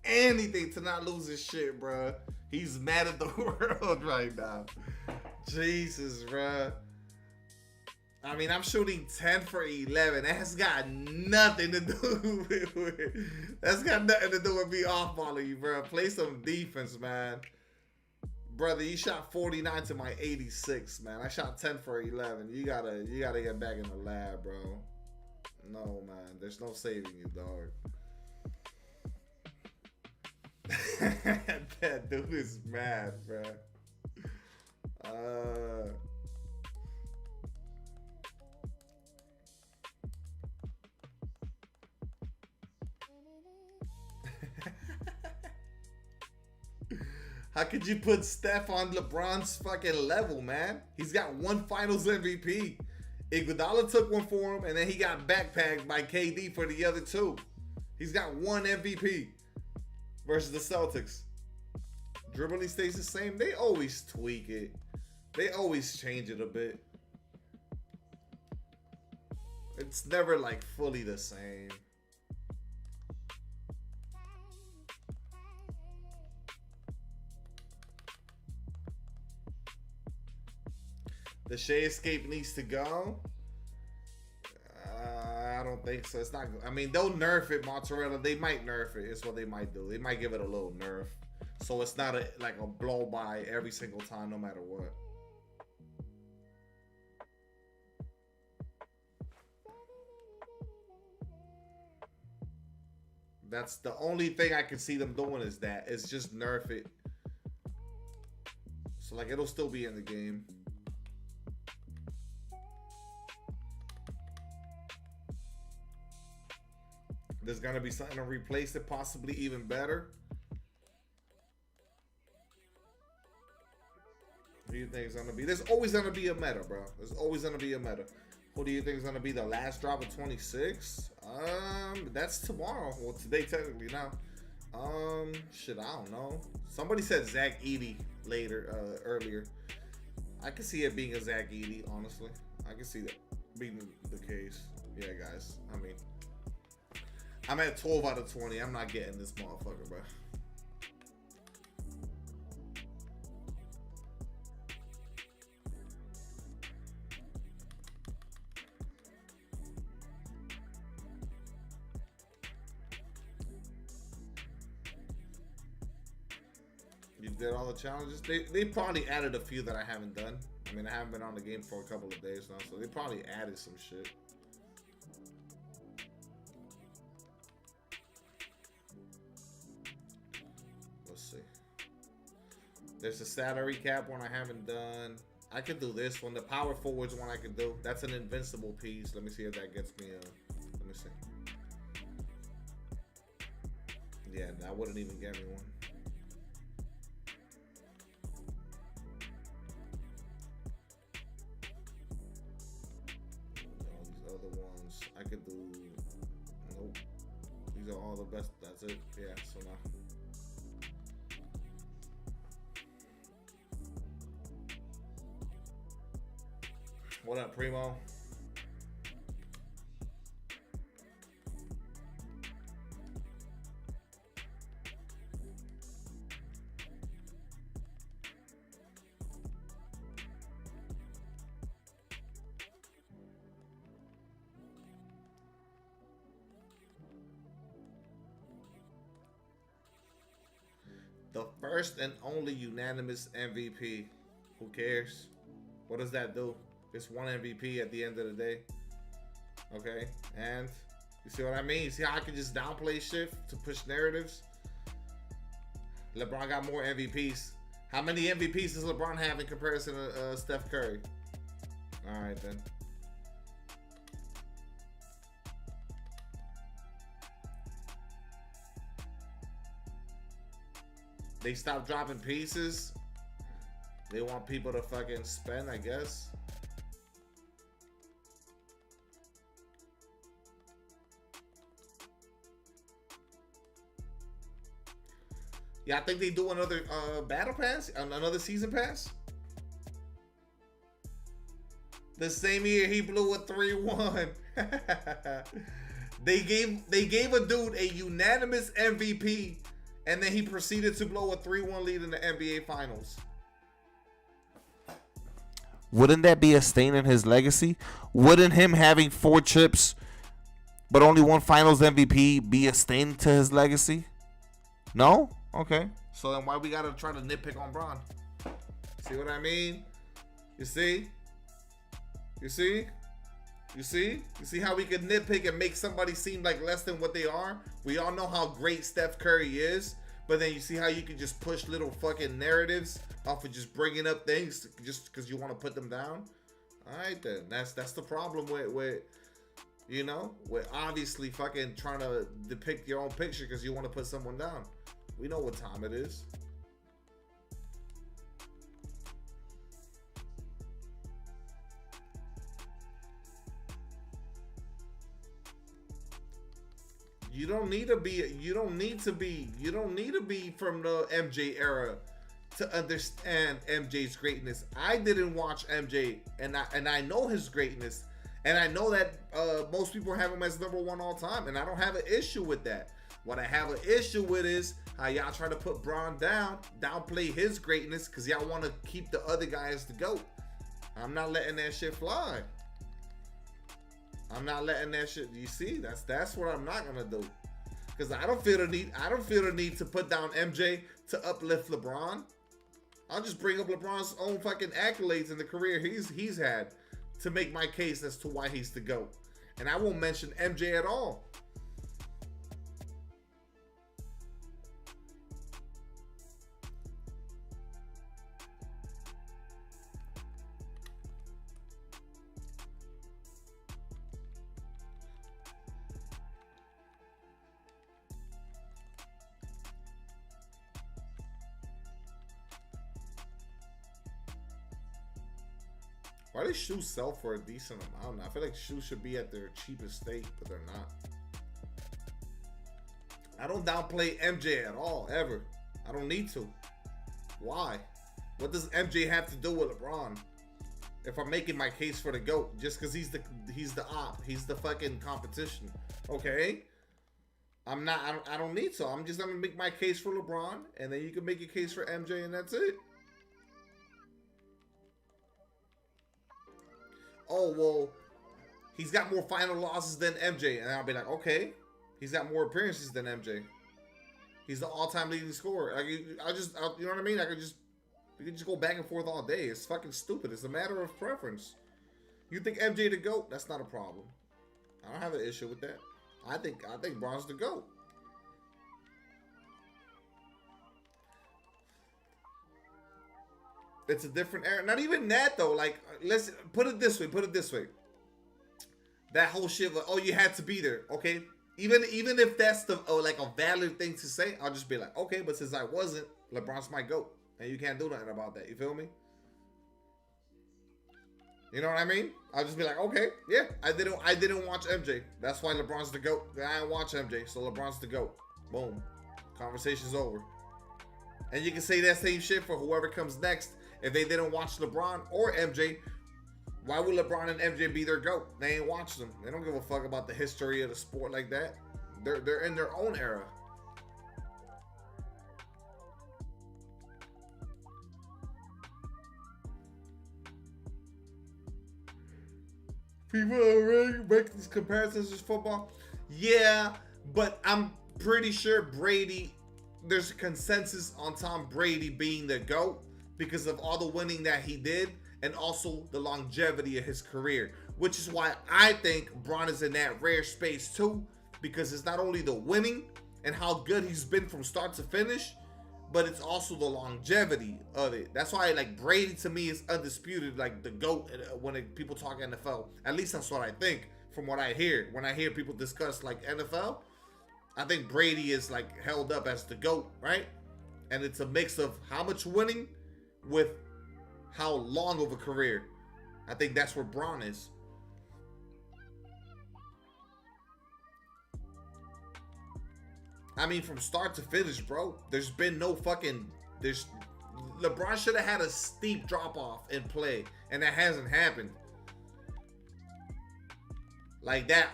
anything to not lose his shit, bruh. He's mad at the world right now. Jesus, bruh. I mean, I'm shooting 10 for 11. That's got nothing to do with that's got nothing to do with me off-balling you, bruh. Play some defense, man. Brother, you shot 49 to my 86, man. I shot 10 for 11. You gotta get back in the lab, bro. No, man. There's no saving you, dog. That dude is mad, bro. How could you put Steph on LeBron's fucking level, man? He's got one Finals MVP. Iguodala took one for him, and then he got backpacked by KD for the other two. He's got one MVP versus the Celtics. Dribbling stays the same. They always tweak it. They always change it a bit. It's never like fully the same. The Shea Escape needs to go. I don't think so. It's not. I mean, they'll nerf it, Mozzarella. They might nerf it. It's what they might do. They might give it a little nerf, so it's not like a blow by every single time, no matter what. That's the only thing I can see them doing is that. It's just nerf it. So like it'll still be in the game. There's gonna be something to replace it, possibly even better. Who do you think is gonna be? There's always gonna be a meta, bro. There's always gonna be a meta. Who do you think is gonna be the last drop of 26? That's tomorrow. Well, today technically now. Shit, I don't know. Somebody said Zach Edey earlier. I can see it being a Zach Edey, honestly. I can see that being the case. Yeah, guys. I mean, I'm at 12 out of 20. I'm not getting this motherfucker, bro. You did all the challenges? They probably added a few that I haven't done. I mean, I haven't been on the game for a couple of days now, so they probably added some shit. Let's see. There's a salary cap one I haven't done. I could do this one. The power forward's one I could do. That's an invincible piece. Let me see if that gets me. Let me see. Yeah, that wouldn't even get me one. All these other ones I could do. Nope. These are all the best. That's it. Yeah. So now. What up, Primo? The first and only unanimous MVP. Who cares? What does that do? It's one MVP at the end of the day. Okay? And you see what I mean? You see how I can just downplay shit to push narratives? LeBron got more MVPs. How many MVPs does LeBron have in comparison to Steph Curry? Alright then. They stopped dropping pieces. They want people to fucking spend, I guess. Yeah, I think they do another battle pass, another season pass. The same year he blew a 3-1. They gave a dude a unanimous MVP, and then he proceeded to blow a 3-1 lead in the NBA Finals. Wouldn't that be a stain in his legacy? Wouldn't him having 4 chips but only one Finals MVP be a stain to his legacy? No? Okay. So then why we gotta try to nitpick on Bron? See what I mean? You see? You see? You see? You see how we could nitpick and make somebody seem like less than what they are? We all know how great Steph Curry is, but then you see how you can just push little fucking narratives off of just bringing up things just because you want to put them down? All right then. That's the problem with you know, with obviously fucking trying to depict your own picture because you want to put someone down. We know what time it is. You don't need to be from the MJ era to understand MJ's greatness. I didn't watch MJ, and I know his greatness, and I know that most people have him as #1 all time, and I don't have an issue with that. What I have an issue with is how y'all try to put Bron down, downplay his greatness, because y'all want to keep the other guy as the GOAT. I'm not letting that shit fly. I'm not letting that shit. You see, that's what I'm not gonna do. Because I don't feel the need to put down MJ to uplift LeBron. I'll just bring up LeBron's own fucking accolades in the career he's had to make my case as to why he's the GOAT. And I won't mention MJ at all. Why do shoes sell for a decent amount? I feel like shoes should be at their cheapest state, but they're not. I don't downplay MJ at all, ever. I don't need to. Why? What does MJ have to do with LeBron? If I'm making my case for the GOAT, just because he's the op, he's the fucking competition. Okay? I'm not. I don't need to. I'm just gonna make my case for LeBron, and then you can make your case for MJ, and that's it. Oh, well, he's got more final losses than MJ. And I'll be like, okay, he's got more appearances than MJ. He's the all-time leading scorer. Like, you know what I mean? We can just go back and forth all day. It's fucking stupid. It's a matter of preference. You think MJ the GOAT? That's not a problem. I don't have an issue with that. I think Bron's the GOAT. It's a different era. Not even that though. Like, let's put it this way. Put it this way. That whole shit. Like, oh, you had to be there. Okay. Even if that's the like a valid thing to say, I'll just be like, okay. But since I wasn't, LeBron's my GOAT, and you can't do nothing about that. You feel me? You know what I mean? I'll just be like, okay, yeah. I didn't watch MJ. That's why LeBron's the GOAT. I didn't watch MJ, so LeBron's the GOAT. Boom. Conversation's over. And you can say that same shit for whoever comes next. If they didn't watch LeBron or MJ, why would LeBron and MJ be their GOAT? They ain't watched them. They don't give a fuck about the history of the sport like that. They're in their own era. People already make these comparisons with football. Yeah, but I'm pretty sure Brady, there's a consensus on Tom Brady being the GOAT because of all the winning that he did and also the longevity of his career, which is why I think Bron is in that rare space too, because it's not only the winning and how good he's been from start to finish, but it's also the longevity of it. That's why, like, Brady to me is undisputed, like the GOAT when people talk NFL. At least that's what I think from what I hear. When I hear people discuss like NFL, I think Brady is like held up as the GOAT, right? And it's a mix of how much winning with how long of a career. I think that's where Bron is. I mean, from start to finish, bro, there's been no fucking... LeBron should have had a steep drop-off in play, and that hasn't happened. Like that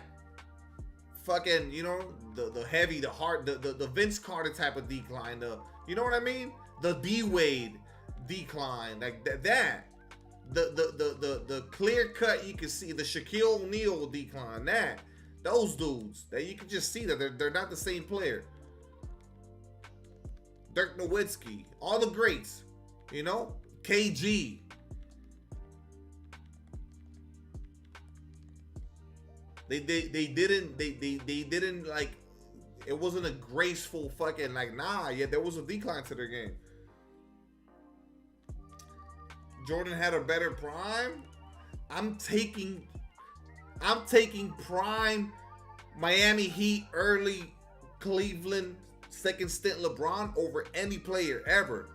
fucking, you know, the heavy, the hard, the Vince Carter type of decline, you know what I mean? The D-Wade decline, like that. The clear cut, you can see the Shaquille O'Neal decline, that. Those dudes that you can just see that they're not the same player. Dirk Nowitzki, all the greats, you know, KG. They didn't like, it wasn't a graceful fucking like, nah, yeah, there was a decline to their game. Jordan had a better prime. I'm taking prime Miami Heat, early Cleveland, second stint LeBron over any player ever.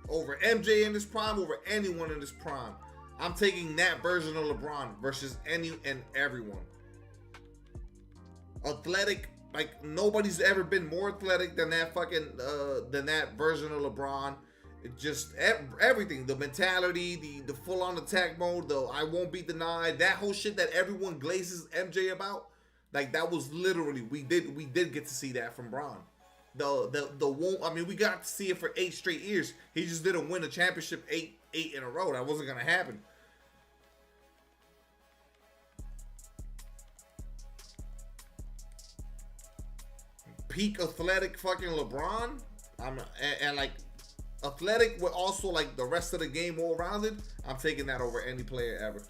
Over MJ in his prime, over anyone in his prime. I'm taking that version of LeBron versus any and everyone. Athletic, like nobody's ever been more athletic than that fucking than that version of LeBron. It just everything, the mentality, the full-on attack mode, the I won't be denied, that whole shit that everyone glazes MJ about, like that was literally we did get to see that from Bron. The won't, I mean, we got to see it for 8 straight years. He just didn't win a championship eight in a row. That wasn't gonna happen. Peak athletic fucking LeBron, and like athletic with also like the rest of the game all rounded, I'm taking that over any player ever.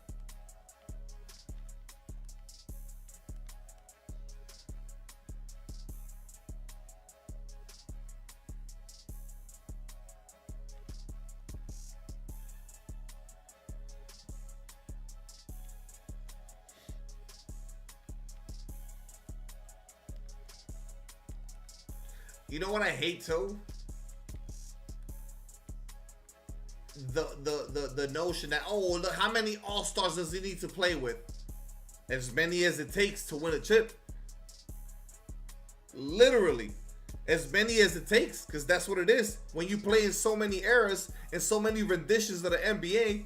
You know what I hate too? The notion that, oh, look, how many all-stars does he need to play with? As many as it takes to win a chip. Literally. As many as it takes, because that's what it is. When you play in so many eras and so many renditions of the NBA,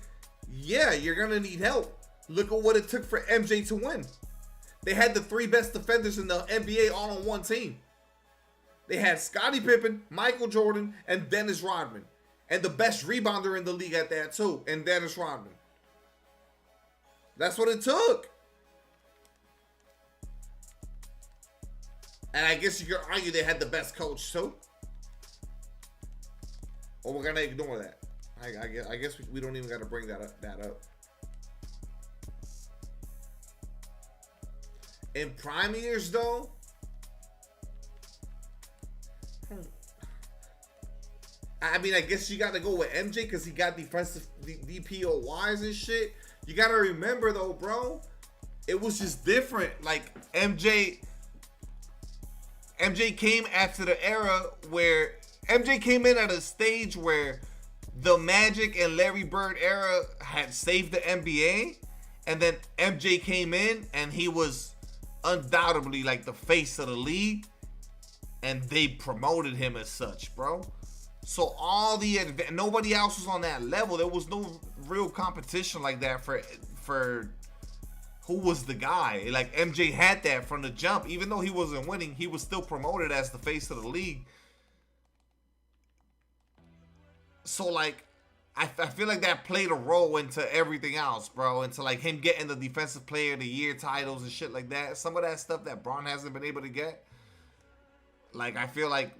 yeah, you're going to need help. Look at what it took for MJ to win. They had the 3 best defenders in the NBA all on one team. They had Scottie Pippen, Michael Jordan, and Dennis Rodman. And the best rebounder in the league at that too, and Dennis Rodman. That's what it took. And I guess you could argue they had the best coach too. Or we're gonna ignore that. I guess we don't even gotta bring that up. In prime years though, I mean, I guess you got to go with MJ because he got defensive DPOYs and shit. You got to remember, though, bro, it was just different. Like, MJ came after the era where MJ came in at a stage where the Magic and Larry Bird era had saved the NBA, and then MJ came in and he was undoubtedly like the face of the league, and they promoted him as such, bro. So nobody else was on that level. There was no real competition like that for who was the guy. Like, MJ had that from the jump. Even though he wasn't winning, he was still promoted as the face of the league. So, like, I feel like that played a role into everything else, bro. Into, like, him getting the Defensive Player of the Year titles and shit like that. Some of that stuff that Bron hasn't been able to get. Like, I feel like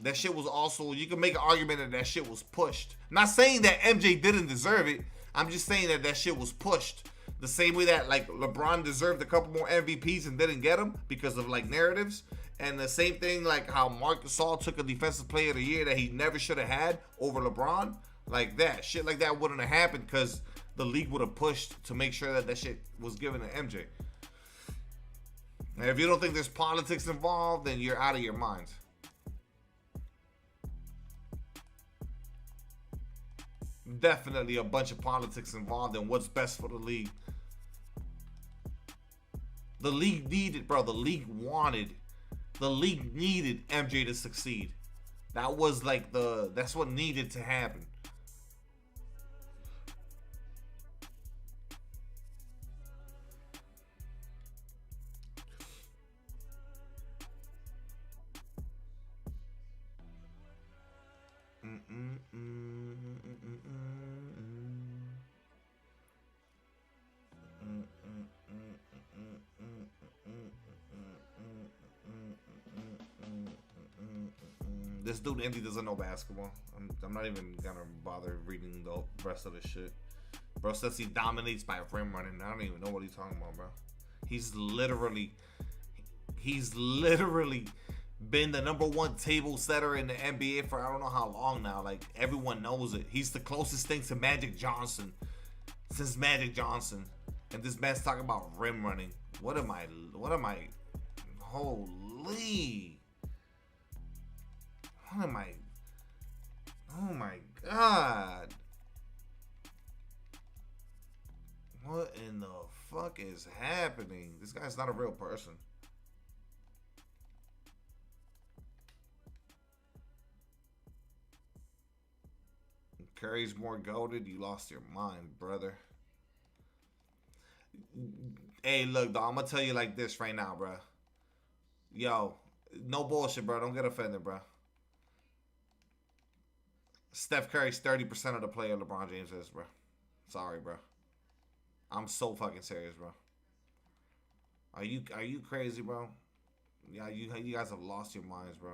that shit was also... You can make an argument that shit was pushed. Not saying that MJ didn't deserve it. I'm just saying that shit was pushed. The same way that, like, LeBron deserved a couple more MVPs and didn't get them because of, like, narratives. And the same thing, like, how Marc Gasol took a Defensive Player of the Year that he never should have had over LeBron. Like that. Shit like that wouldn't have happened because the league would have pushed to make sure that shit was given to MJ. And if you don't think there's politics involved, then you're out of your mind. Definitely a bunch of politics involved in what's best for the league. The league needed, bro. The league needed MJ to succeed. That was like that's what needed to happen. This dude Indy doesn't know basketball. I'm not even gonna bother reading the rest of this shit. Bro says he dominates by rim running. I don't even know what he's talking about, bro. He's literally been the #1 table setter in the NBA for I don't know how long now. Like, everyone knows it. He's the closest thing to Magic Johnson since Magic Johnson. And this man's talking about rim running. What am I? Holy. What am I? Oh my God. What in the fuck is happening? This guy's not a real person. Curry's more goated. You lost your mind, brother. Hey, look, dog, I'm gonna tell you like this right now, bro. Yo, no bullshit, bro. Don't get offended, bro. Steph Curry's 30% of the player LeBron James is, bro. Sorry, bro. I'm so fucking serious, bro. Are you crazy, bro? Yeah, you guys have lost your minds, bro.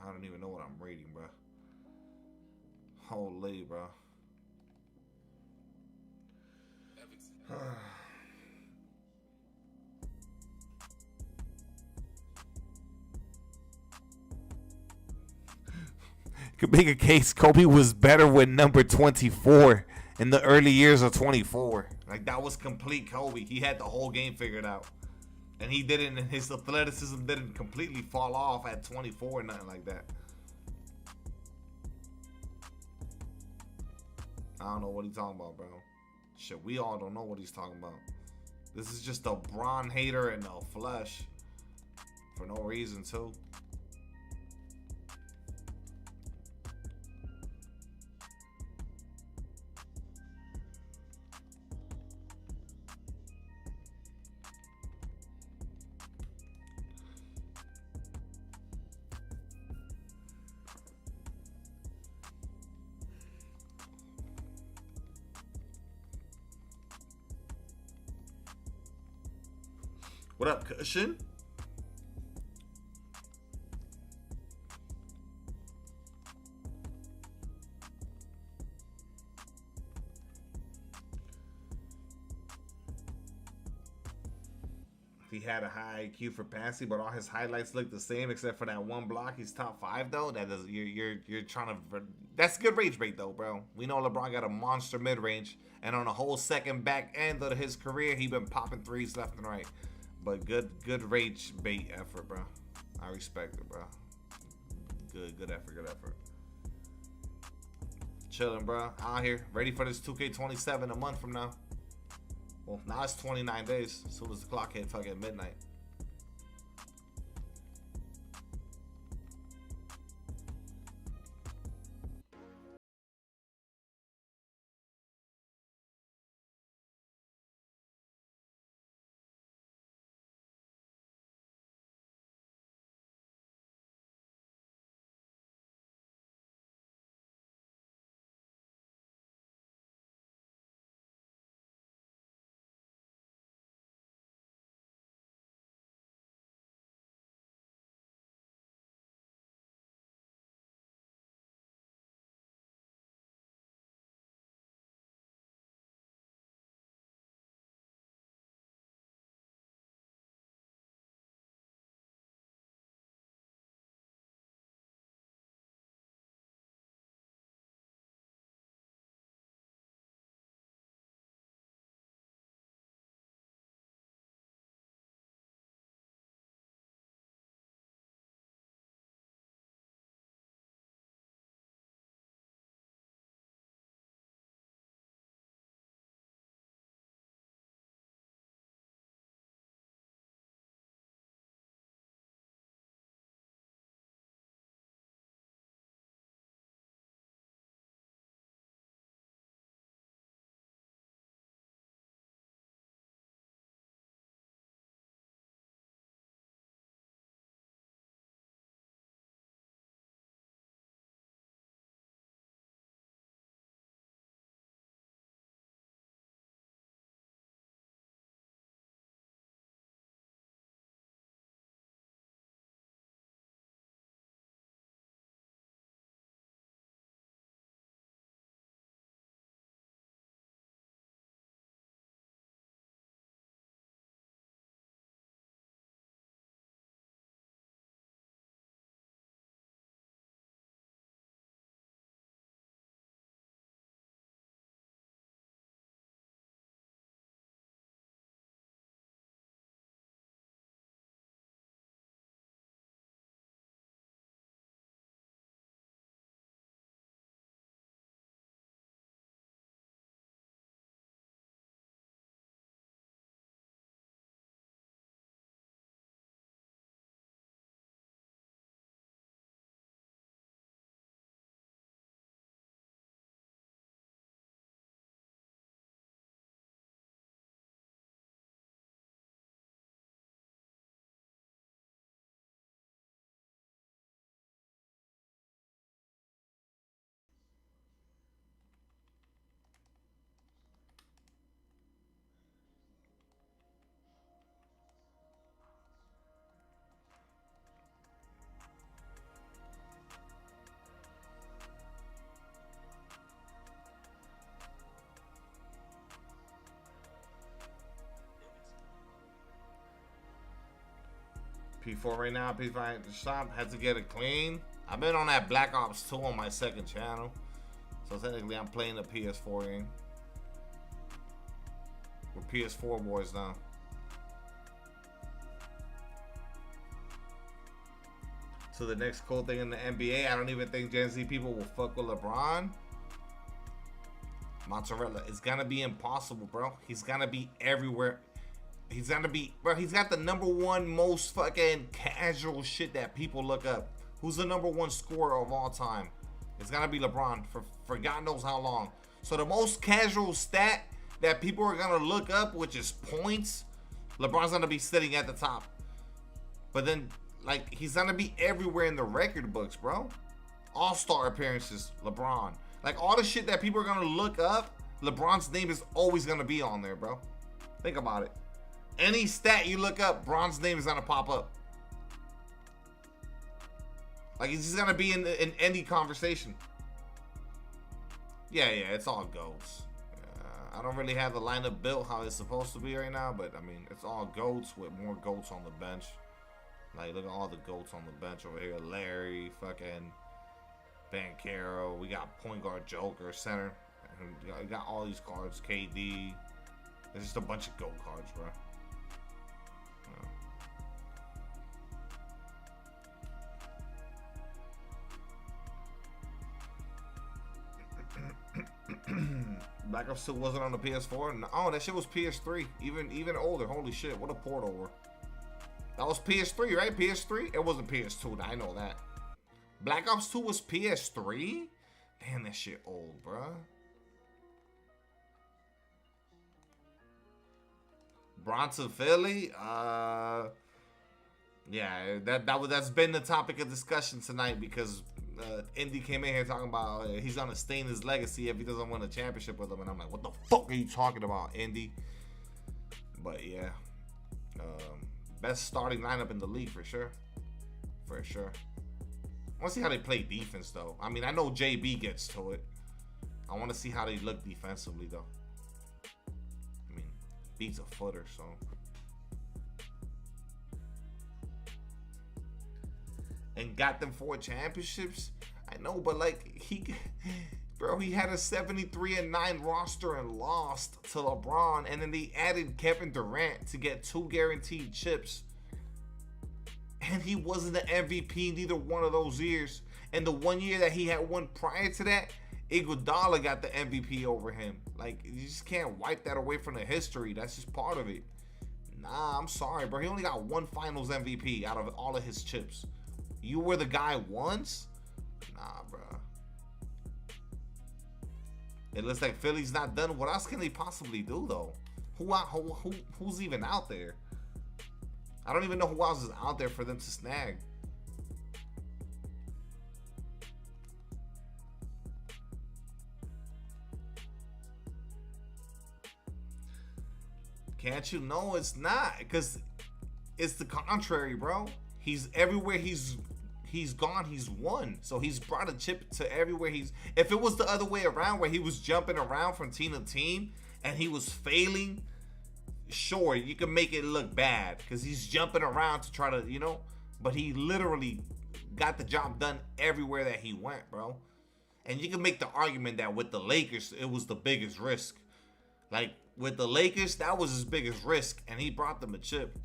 I don't even know what I'm reading, bro. Holy, bro. Could make a case Kobe was better with number 24 in the early years of 24. Like, that was complete Kobe. He had the whole game figured out. And he didn't, his athleticism didn't completely fall off at 24 or nothing like that. I don't know what he's talking about, bro. Shit, we all don't know what he's talking about. This is just a Bron hater in the flesh. For no reason, too. What up, Cushion? He had a high IQ for passing, but all his highlights look the same except for that one block. He's top 5 though. That does you're trying to That's good range bait though, bro. We know LeBron got a monster mid range, and on the whole second back end of his career, he been popping threes left and right. But good range bait effort, bro. I respect it, bro. Good effort. Chilling, bro. Out here, ready for this 2K27 a month from now. Well, now it's 29 days. As soon as the clock hit fucking midnight. P4 right now, P5 at the shop, had to get it clean. I've been on that Black Ops 2 on my second channel. So technically I'm playing the PS4 game. We're PS4 boys now. So the next cool thing in the NBA, I don't even think Gen Z people will fuck with LeBron. Mozzarella, it's gonna be impossible, bro. He's gonna be everywhere. He's gonna be, bro, he's got the #1 most fucking casual shit that people look up. Who's the #1 scorer of all time? It's gonna be LeBron for God knows how long. So the most casual stat that people are gonna look up, which is points, LeBron's gonna be sitting at the top. But then, like, he's gonna be everywhere in the record books, bro. All-star appearances, LeBron. Like, all the shit that people are gonna look up, LeBron's name is always gonna be on there, bro. Think about it. Any stat you look up, Bron's name is gonna pop up. Like, he's just gonna be in any conversation. Yeah, it's all goats. I don't really have the lineup built how it's supposed to be right now, but I mean, it's all goats with more goats on the bench. Like, look at all the goats on the bench over here. Larry, fucking Bancaro. We got point guard Joker, center. We got all these cards. KD. There's just a bunch of GOAT cards, bro. Black Ops 2 wasn't on the PS4. No, oh, that shit was PS3. Even older. Holy shit! What a port over. That was PS3, right? PS3. It wasn't PS2. I know that. Black Ops 2 was PS3. Damn, that shit old, bruh. Bronson Philly. Yeah, that's been the topic of discussion tonight because Indy came in here talking about he's gonna stain his legacy if he doesn't win a championship with him, and I'm like, what the fuck are you talking about, Indy? But yeah, best starting lineup in the league for sure, for sure. I want to see how they play defense though. I mean, I know JB gets to it. I want to see how they look defensively though. I mean, beats a footer, so. And got them 4 championships. I know, but like bro, he had a 73-9 roster and lost to LeBron, and then they added Kevin Durant to get 2 guaranteed chips. And he wasn't the MVP neither one of those years. And the one year that he had won prior to that, Iguodala got the MVP over him. Like, you just can't wipe that away from the history. That's just part of it. Nah, I'm sorry, bro. He only got 1 Finals MVP out of all of his chips. You were the guy once? Nah, bro. It looks like Philly's not done. What else can they possibly do, though? Who's even out there? I don't even know who else is out there for them to snag. Can't you know it's not? Because it's the contrary, bro. He's everywhere he's gone, he's won. So he's brought a chip to everywhere he's. If it was the other way around where he was jumping around from team to team and he was failing, sure, you can make it look bad because he's jumping around to try to, you know, but he literally got the job done everywhere that he went, bro. And you can make the argument that with the Lakers, it was the biggest risk. Like, with the Lakers, that was his biggest risk, and he brought them a chip.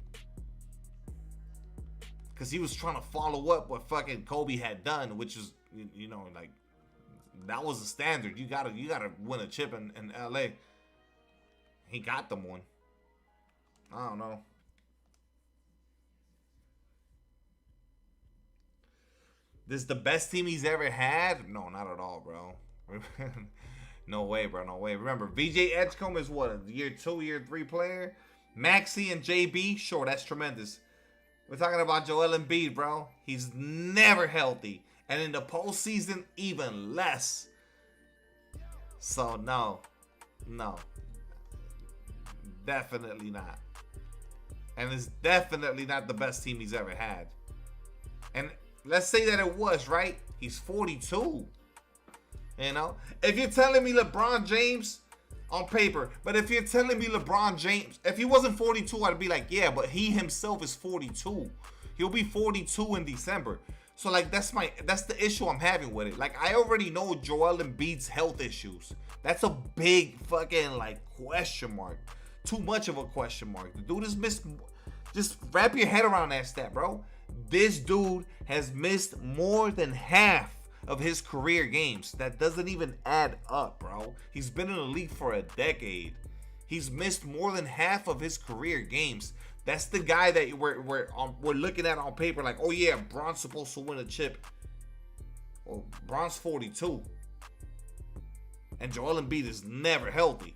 Because he was trying to follow up what fucking Kobe had done, which is, you know, like, that was the standard. You gotta win a chip in LA. He got them one. I don't know. This is the best team he's ever had? No, not at all, bro. No way, bro. No way. Remember, VJ Edgecombe is what? A year 2, year 3 player? Maxey and JB? Sure, that's tremendous. We're talking about Joel Embiid, bro. He's never healthy. And in the postseason, even less. So, no. No. Definitely not. And it's definitely not the best team he's ever had. And let's say that it was, right? He's 42. You know? If you're telling me LeBron James on paper, but if you're telling me LeBron James, if he wasn't 42, I'd be like, yeah, but he himself is 42. He'll be 42 in December. So, like, that's the issue I'm having with it. Like, I already know Joel Embiid's health issues. That's a big fucking, like, question mark. Too much of a question mark. The dude has missed. Just wrap your head around that stat, bro. This dude has missed more than half of his career games. That doesn't even add up, bro. He's been in the league for a decade. He's missed more than half of his career games. That's the guy that we're looking at on paper like, oh yeah, Bron's supposed to win a chip. Well, Bron's 42. And Joel Embiid is never healthy.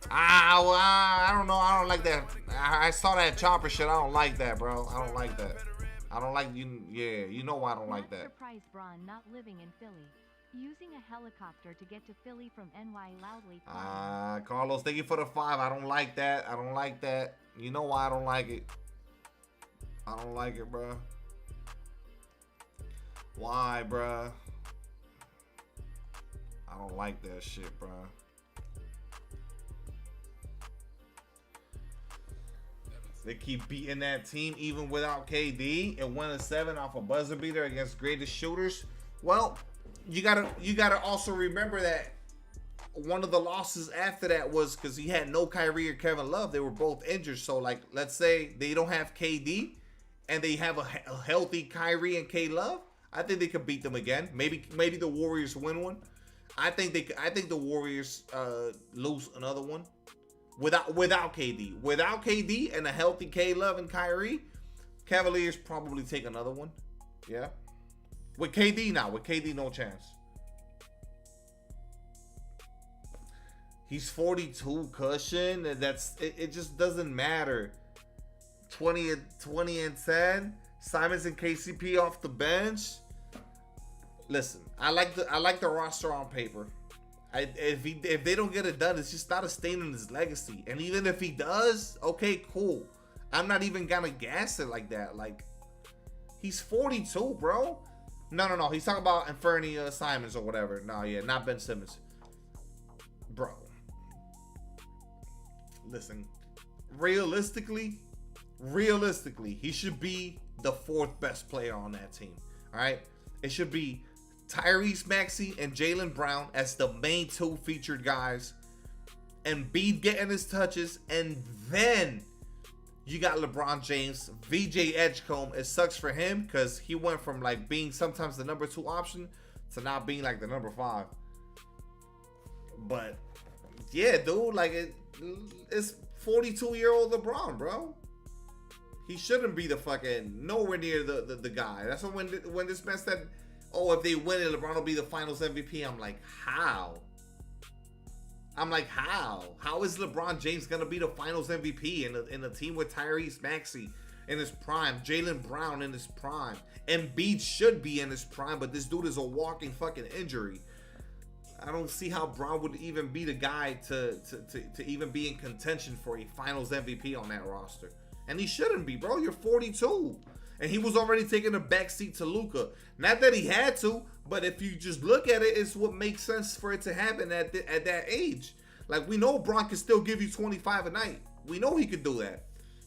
I don't know. I don't like that. I saw that chopper shit. I don't like that, bro. I don't like that. I don't like you. Yeah, you know why I don't like that. Surprise Braun not living in Philly. Using a helicopter to get to Philly from NY loudly. Carlos, thank you for the 5. I don't like that. I don't like that. You know why I don't like it. I don't like it, bro. Why, bro? I don't like that shit, bro. They keep beating that team even without KD and win a 7 off a buzzer beater against greatest shooters. Well, you gotta also remember that one of the losses after that was because he had no Kyrie or Kevin Love. They were both injured. So like, let's say they don't have KD and they have a healthy Kyrie and K Love. I think they could beat them again. Maybe the Warriors win one. I think the Warriors lose another one. Without KD. Without KD and a healthy K Love and Kyrie, Cavaliers probably take another one. Yeah. With KD now. With KD, no chance. He's 42, cushion. And it just doesn't matter. 20 and 10. Simons and KCP off the bench. Listen, I like the roster on paper. If they don't get it done, it's just not a stain in his legacy. And even if he does, okay, cool. I'm not even gonna gas it like that. Like, he's 42, bro. No. He's talking about Inferni Simons or whatever. No, yeah, not Ben Simmons. Bro. Listen, realistically, he should be the 4th best player on that team. All right? It should be Tyrese Maxey and Jaylen Brown as the main 2 featured guys, and Embiid getting his touches, and then you got LeBron James, VJ Edgecombe. It sucks for him because he went from like being sometimes the number 2 option to now being like the number 5. But yeah, dude, like it's 42-year-old LeBron, bro. He shouldn't be the fucking nowhere near the guy. That's when this man said, oh, if they win it, LeBron will be the finals MVP. I'm like, how? How is LeBron James going to be the finals MVP in a team with Tyrese Maxey in his prime, Jaylen Brown in his prime, Embiid should be in his prime, but this dude is a walking fucking injury. I don't see how Brown would even be the guy to even be in contention for a finals MVP on that roster. And he shouldn't be, bro. You're 42. And he was already taking a backseat to Luka. Not that he had to, but if you just look at it, it's what makes sense for it to happen at that age. Like, we know Bron can still give you 25 a night. We know he could do that.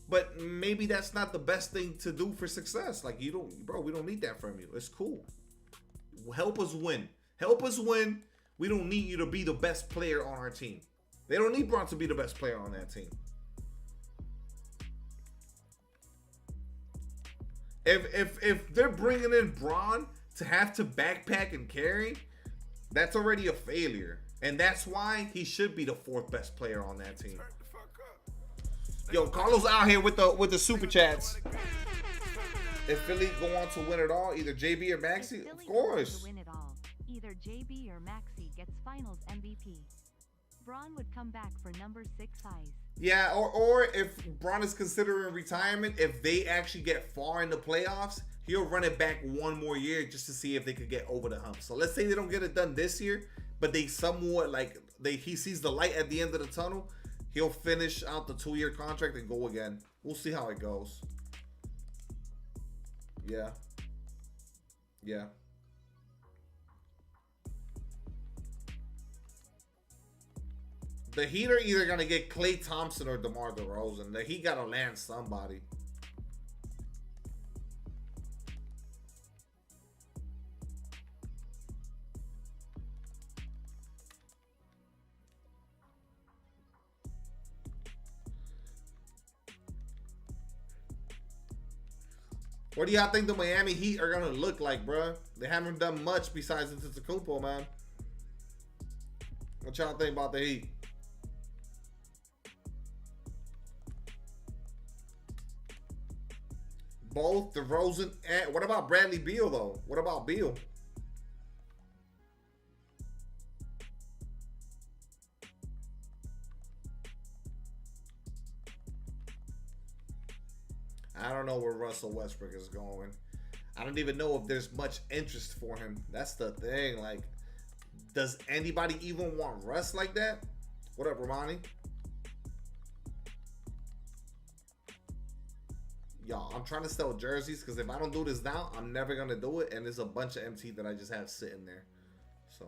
But maybe that's not the best thing to do for success. Like, we don't need that from you. It's cool. Help us win. We don't need you to be the best player on our team. They don't need Bron to be the best player on that team. If they're bringing in Bron to have to backpack and carry, that's already a failure. And that's why he should be the 4th best player on that team. Yo, Carlos out here with the super chats. If Philly go on to win it all, either JB or Maxey, of course. To win it all, either JB or Maxey gets finals MVP. Bron would come back for number 6 size. Yeah, or if Bron is considering retirement, if they actually get far in the playoffs, he'll run it back one more year just to see if they could get over the hump. So let's say they don't get it done this year, but they somewhat he sees the light at the end of the tunnel, he'll finish out the 2-year contract and go again. We'll see how it goes. Yeah. The Heat are either going to get Klay Thompson or DeMar DeRozan. The Heat got to land somebody. What do y'all think the Miami Heat are going to look like, bro? They haven't done much besides Antetokounmpo, man. What y'all think about the Heat? Both DeRozan and what about Bradley Beal though? What about Beal? I don't know where Russell Westbrook is going. I don't even know if there's much interest for him. That's the thing. Like, does anybody even want Russ like that? What up, Romani? Y'all, I'm trying to sell jerseys because if I don't do this now, I'm never going to do it. And there's a bunch of MT that I just have sitting there. So,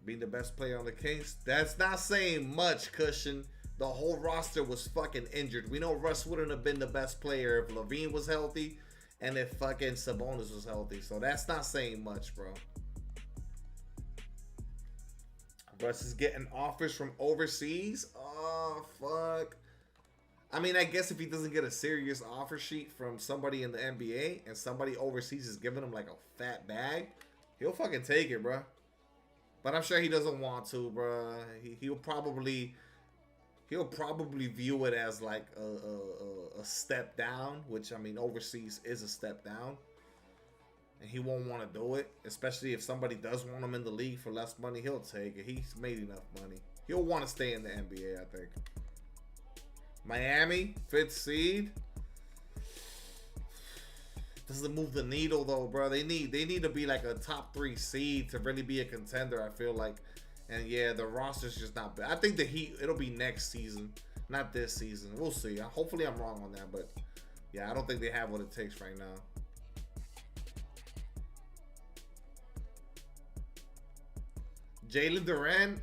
being the best player on the Kings, that's not saying much, Cushion. the whole roster was fucking injured. We know Russ wouldn't have been the best player if Levine was healthy and if fucking Sabonis was healthy. So that's not saying much, bro. Russ is getting offers from overseas. Oh, fuck. I mean, I guess if he doesn't get a serious offer sheet from somebody in the NBA and somebody overseas is giving him like a fat bag, he'll fucking take it, bro. But I'm sure he doesn't want to, bro. He'll probably view it as like a step down, which, I mean, overseas is a step down. And he won't want to do it, especially if somebody does want him in the league for less money. He'll take it. He's made enough money. He'll want to stay in the NBA, I think. Miami, 5th seed. Doesn't move the needle though, bro. They need to be like a top 3 seed to really be a contender, I feel like. And yeah, the roster's just not bad. I think the Heat, it'll be next season, not this season. We'll see. Hopefully I'm wrong on that, but yeah, I don't think they have what it takes right now. Jalen Duren,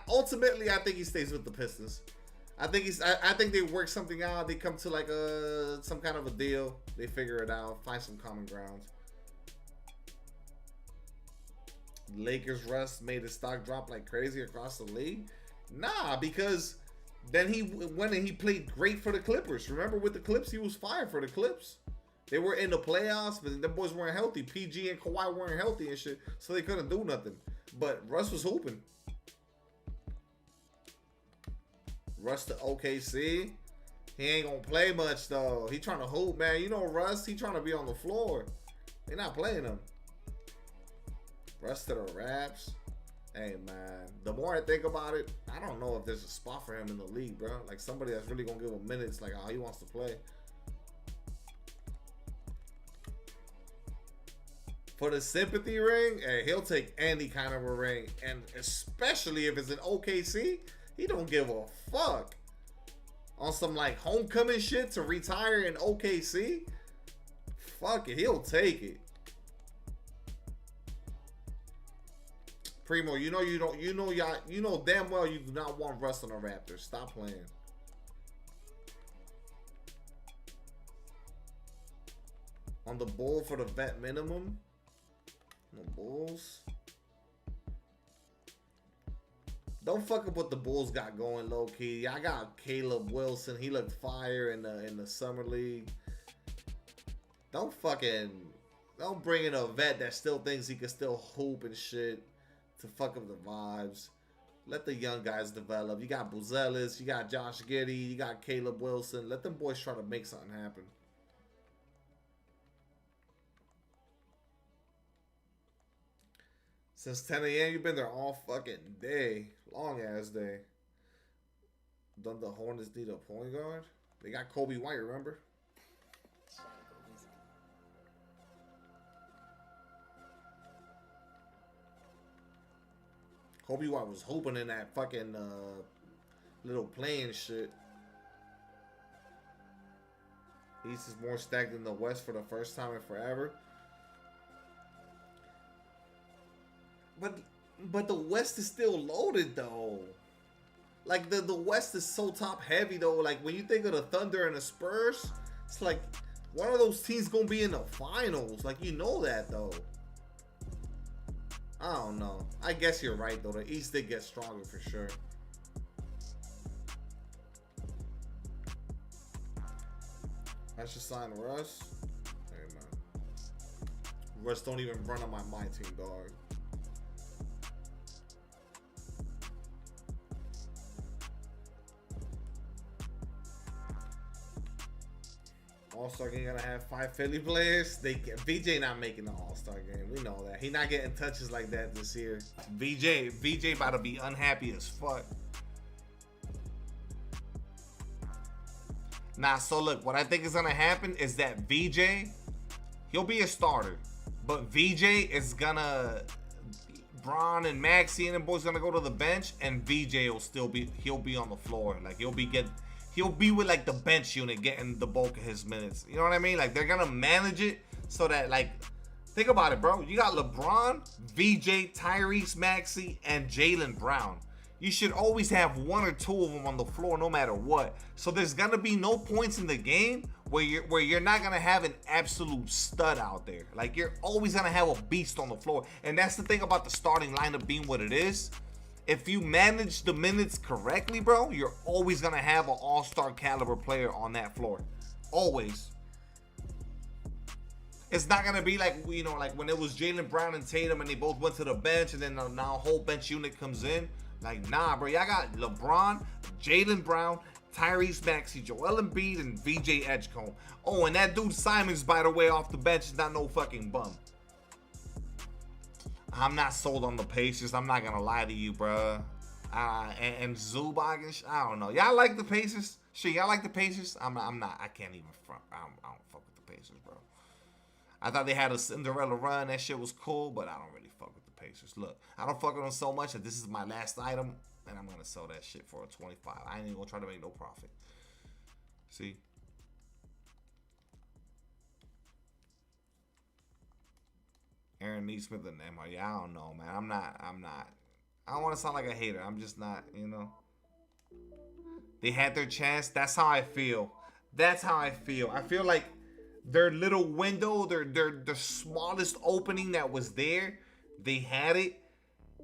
ultimately I think he stays with the Pistons. I think they work something out. They come to like some kind of a deal. They figure it out, find some common ground. Lakers Russ made his stock drop like crazy across the league. Nah, because then he went and he played great for the Clippers. Remember with the Clips, he was fired for the Clips. They were in the playoffs, but the boys weren't healthy. PG and Kawhi weren't healthy and shit, so they couldn't do nothing. But Russ was hooping. Russ to OKC. He ain't gonna play much though. He trying to hoop, man. You know Russ, he trying to be on the floor. They're not playing him. Russ to the Raps. Hey man, the more I think about it, I don't know if there's a spot for him in the league, bro. Like somebody that's really gonna give him minutes, like how he wants to play. For the sympathy ring, hey, he'll take any kind of a ring, and especially if it's an OKC. He don't give a fuck. On some like homecoming shit to retire in OKC. Fuck it, he'll take it. Primo, you know damn well you do not want Russ on the Raptors. Stop playing. On the Bull for the vet minimum. The Bulls. Don't fuck up what the Bulls got going low key. I got Caleb Wilson. He looked fire in the summer league. Don't bring in a vet that still thinks he can still hoop and shit to fuck up the vibes. Let the young guys develop. You got Buzelis, you got Josh Giddey, you got Caleb Wilson. Let them boys try to make something happen. Since 10 a.m., you've been there all fucking day. Long ass day. Don't the Hornets need a point guard? They got Kobe White, remember? Kobe White was hooping in that fucking little playing shit. East is more stacked than the West for the first time in forever. But the West is still loaded though. Like the West is so top heavy though. Like when you think of the Thunder and the Spurs, it's like one of those teams gonna be in the finals. Like you know that though. I don't know. I guess you're right though. The East did get stronger for sure. I should sign Russ. Hey man. Russ don't even run on my team, dog. All-Star game gonna have 5 Philly players. VJ not making the All-Star game. We know that. He not getting touches like that this year. VJ about to be unhappy as fuck. Nah, so look, what I think is gonna happen is that VJ, he'll be a starter, but VJ is gonna, Bron and Maxey and them boys gonna go to the bench, and VJ will still be, he'll be on the floor. Like he'll be with like the bench unit getting the bulk of his minutes. You know what I mean? Like they're gonna manage it so that, like, think about it, bro. You got LeBron, VJ, Tyrese Maxey, and Jaylen Brown. you should always have one or two of them on the floor no matter what. So there's gonna be no points in the game where you're not gonna have an absolute stud out there. Like, you're always gonna have a beast on the floor. And that's the thing about the starting lineup being what it is. If you manage the minutes correctly, bro, you're always gonna have an all-star caliber player on that floor. Always. It's not gonna be like, you know, like when it was Jaylen Brown and Tatum and they both went to the bench and then now a whole bench unit comes in. Like, nah, bro. Y'all got LeBron, Jaylen Brown, Tyrese Maxey, Joel Embiid, and VJ Edgecombe. Oh, and that dude Simons, by the way, off the bench is not no fucking bum. I'm not sold on the Pacers. I'm not gonna lie to you, bro. And Zubac and I don't know. Y'all like the Pacers? Shit, y'all like the Pacers? I'm not. I can't even front. I don't fuck with the Pacers, bro. I thought they had a Cinderella run. That shit was cool, but I don't really fuck with the Pacers. Look, I don't fuck with them so much that this is my last item, and I'm gonna sell that shit for a 25. I ain't even gonna try to make no profit. See? Aaron Neesmith and them. Yeah, I don't know, man. I'm not. I don't want to sound like a hater. I'm just not, you know. They had their chance. That's how I feel. That's how I feel. I feel like their little window, their smallest opening that was there, they had it.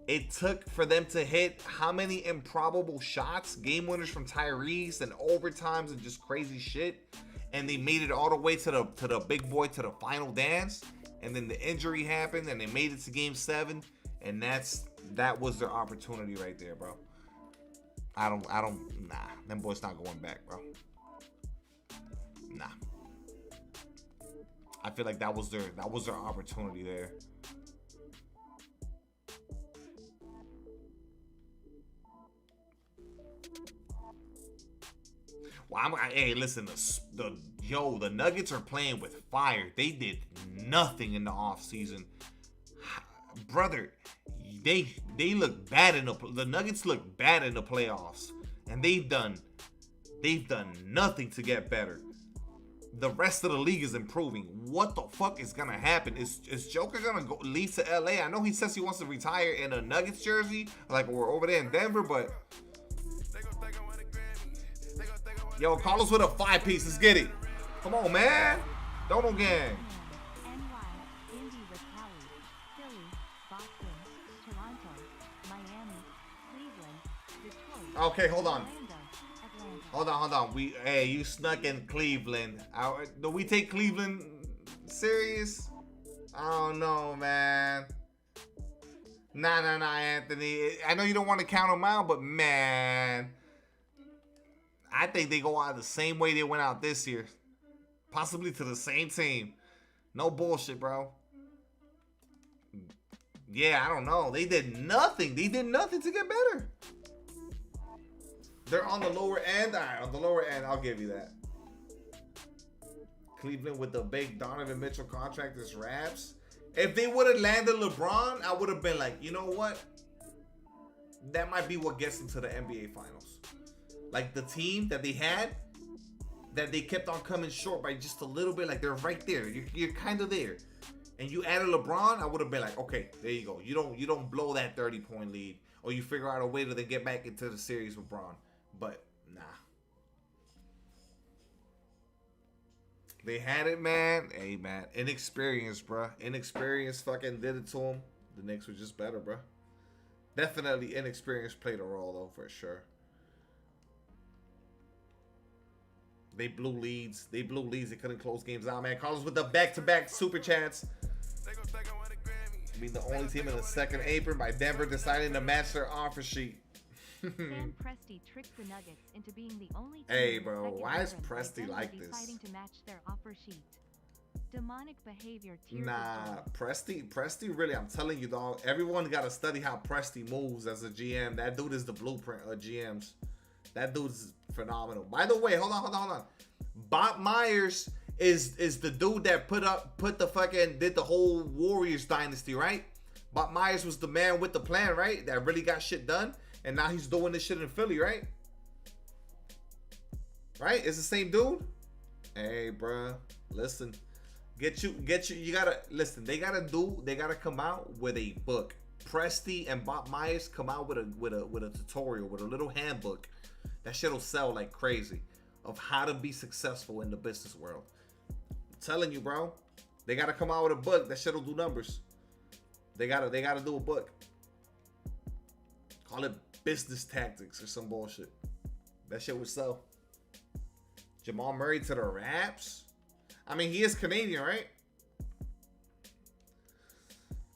It took for them to hit how many improbable shots, game winners from Tyrese and overtimes and just crazy shit, and they made it all the way to the big boy, to the final dance, and then the injury happened and they made it to game 7, and that was their opportunity right there, bro. Nah, them boys not going back, bro. Nah. I feel like that was their opportunity there. Well, hey, listen, the Nuggets are playing with fire. They did nothing in the offseason. Brother, they look bad the Nuggets look bad in the playoffs, and they've done nothing to get better. The rest of the league is improving. What the fuck is gonna happen? Is Joker gonna leave to LA? I know he says he wants to retire in a Nuggets jersey, like we're over there in Denver, but yo, Carlos with a 5-piece. Let's get it. Come on, man. Dono gang. NY, Indy with Cali, Philly, Boston, Toronto, Miami, Cleveland, Detroit. Okay, hold on. Atlanta. Hold on. Hey, you snuck in Cleveland. Do we take Cleveland serious? I don't know, man. Nah, Anthony. I know you don't want to count them out, but man, I think they go out the same way they went out this year. Possibly to the same team. No bullshit, bro. Yeah, I don't know. They did nothing. They did nothing to get better. They're on the lower end. All right, on the lower end, I'll give you that. Cleveland with the big Donovan Mitchell contract is raps. If they would have landed LeBron, I would have been like, you know what? That might be what gets them to the NBA Finals. Like the team that they had, that they kept on coming short by just a little bit. Like they're right there. You're kind of there. And you added LeBron, I would have been like, okay, there you go. You don't blow that 30-point lead, or you figure out a way to then get back into the series with LeBron. But nah. They had it, man. Hey, man. Inexperience, bro. Inexperience fucking did it to them. The Knicks were just better, bro. Definitely inexperience played a role, though, for sure. They blew leads. They couldn't close games out, man. Carlos with the back-to-back super chats. Being the only team in the second apron by Denver deciding to match their offer sheet. Sam Presti tricked the Nuggets into being the only team Hey, in the bro, second why is apron by Presti Denver like this? deciding to match their offer sheet. Demonic behavior. Tears Nah, of joy. Presti really, I'm telling you, dog. Everyone got to study how Presti moves as a GM. That dude is the blueprint of GMs. That dude's phenomenal. By the way, hold on. Bob Myers is the dude that did the whole Warriors dynasty, right? Bob Myers was the man with the plan, right? That really got shit done. And now he's doing this shit in Philly, right? Right? It's the same dude? Hey, bruh. Listen. You gotta listen. They gotta come out with a book. Presti and Bob Myers come out with a tutorial, with a little handbook, that shit'll sell like crazy of how to be successful in the business world. I'm telling you, bro. They gotta come out with a book. That shit'll do numbers. They gotta do a book. Call it business tactics or some bullshit. That shit would sell. Jamal Murray to the Raps? I mean, he is Canadian, right?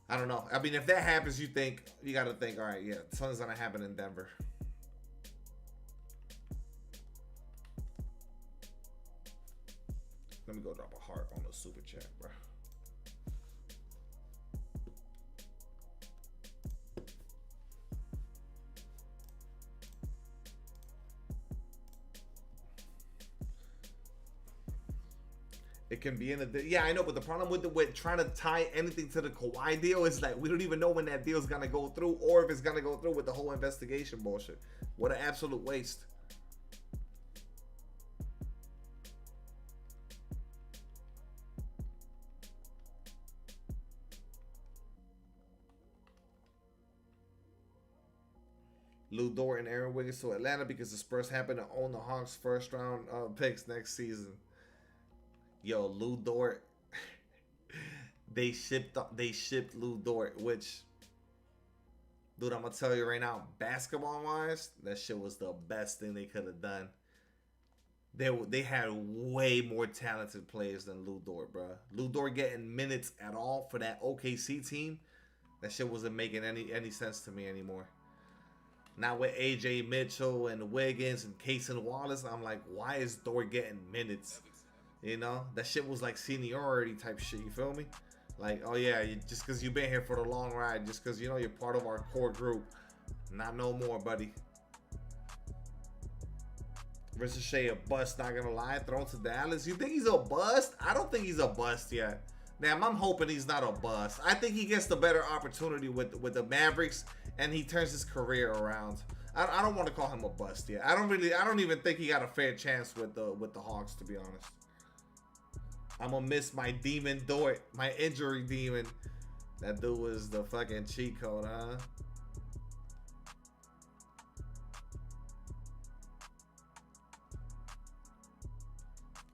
I don't know. I mean, if that happens, you gotta think, all right, yeah, something's gonna happen in Denver. Let me go drop a heart on the super chat, bro. It can be in a, yeah, I know, but the problem with trying to tie anything to the Kawhi deal is like we don't even know when that deal's gonna go through or if it's gonna go through with the whole investigation bullshit. What an absolute waste. Lou Dort and Aaron Wiggins to Atlanta because the Spurs happen to own the Hawks' first round picks next season. Yo, Lou Dort, they shipped Lou Dort, which, dude, I'm gonna tell you right now, basketball wise, that shit was the best thing they could have done. They had way more talented players than Lou Dort, bro. Lou Dort getting minutes at all for that OKC team, that shit wasn't making any sense to me anymore. Now with AJ Mitchell and Wiggins and Cason Wallace, I'm like, why is Dort getting minutes? You know, that shit was like seniority type shit. You feel me? Like, oh yeah, just because you've been here for the long ride, just because, you know, you're part of our core group. Not no more, buddy. Ricochet a bust, not gonna lie. Thrown to Dallas. You think he's a bust? I don't think he's a bust yet. Damn, I'm hoping he's not a bust. I think he gets the better opportunity with the Mavericks, and he turns his career around. I don't want to call him a bust yet. I don't even think he got a fair chance with the Hawks, to be honest. I'm gonna miss my demon Dort, my injury demon. That dude was the fucking cheat code, huh?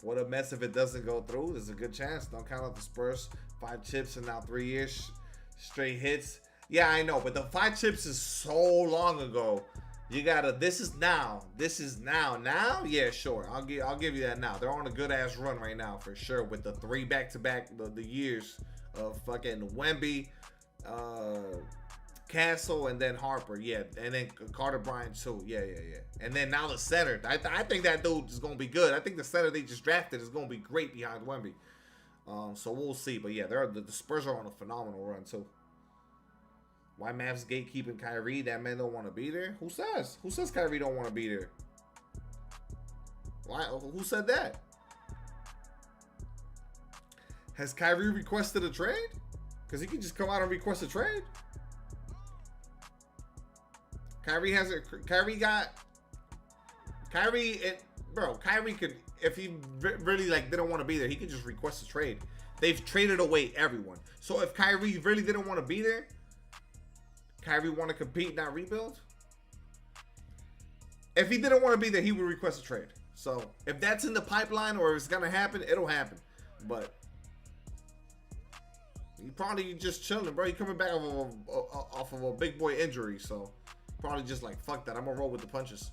What a mess if it doesn't go through. There's a good chance. Don't count out the Spurs. 5 chips in now 3 years. Straight hits. Yeah, I know, but the 5 chips is so long ago. You gotta, this is now. Now? Yeah, sure. I'll give you that now. They're on a good ass run right now for sure with the 3 back-to-back the years of fucking Wemby, Castle, and then Harper. Yeah, and then Carter Bryant too. Yeah. And then now the center. I think that dude is gonna be good. I think the center they just drafted is gonna be great behind Wemby. So we'll see. But yeah, the Spurs are on a phenomenal run too. Why Mavs gatekeeping Kyrie? That man don't want to be there? Who says? Who says Kyrie don't want to be there? Why? Who said that? Has Kyrie requested a trade? Because he can just come out and request a trade. Kyrie could, if he really like didn't want to be there, he could just request a trade. They've traded away everyone. So if Kyrie really didn't want to be there, Kyrie want to compete, not rebuild? If he didn't want to be there, he would request a trade. So if that's in the pipeline or it's gonna happen, it'll happen. But he probably just chilling, bro. He coming back off of a big boy injury, so probably just like, fuck that. I'm gonna roll with the punches.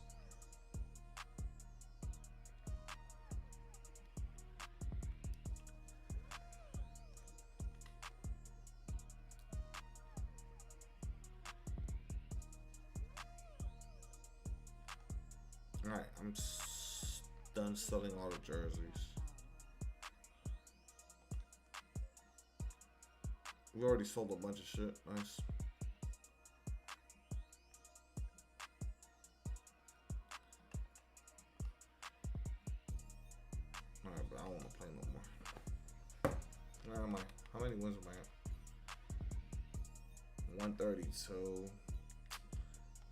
Alright, I'm done selling all the jerseys. We already sold a bunch of shit. Nice. Alright, but I don't want to play no more. Where am I? How many wins am I at? 132.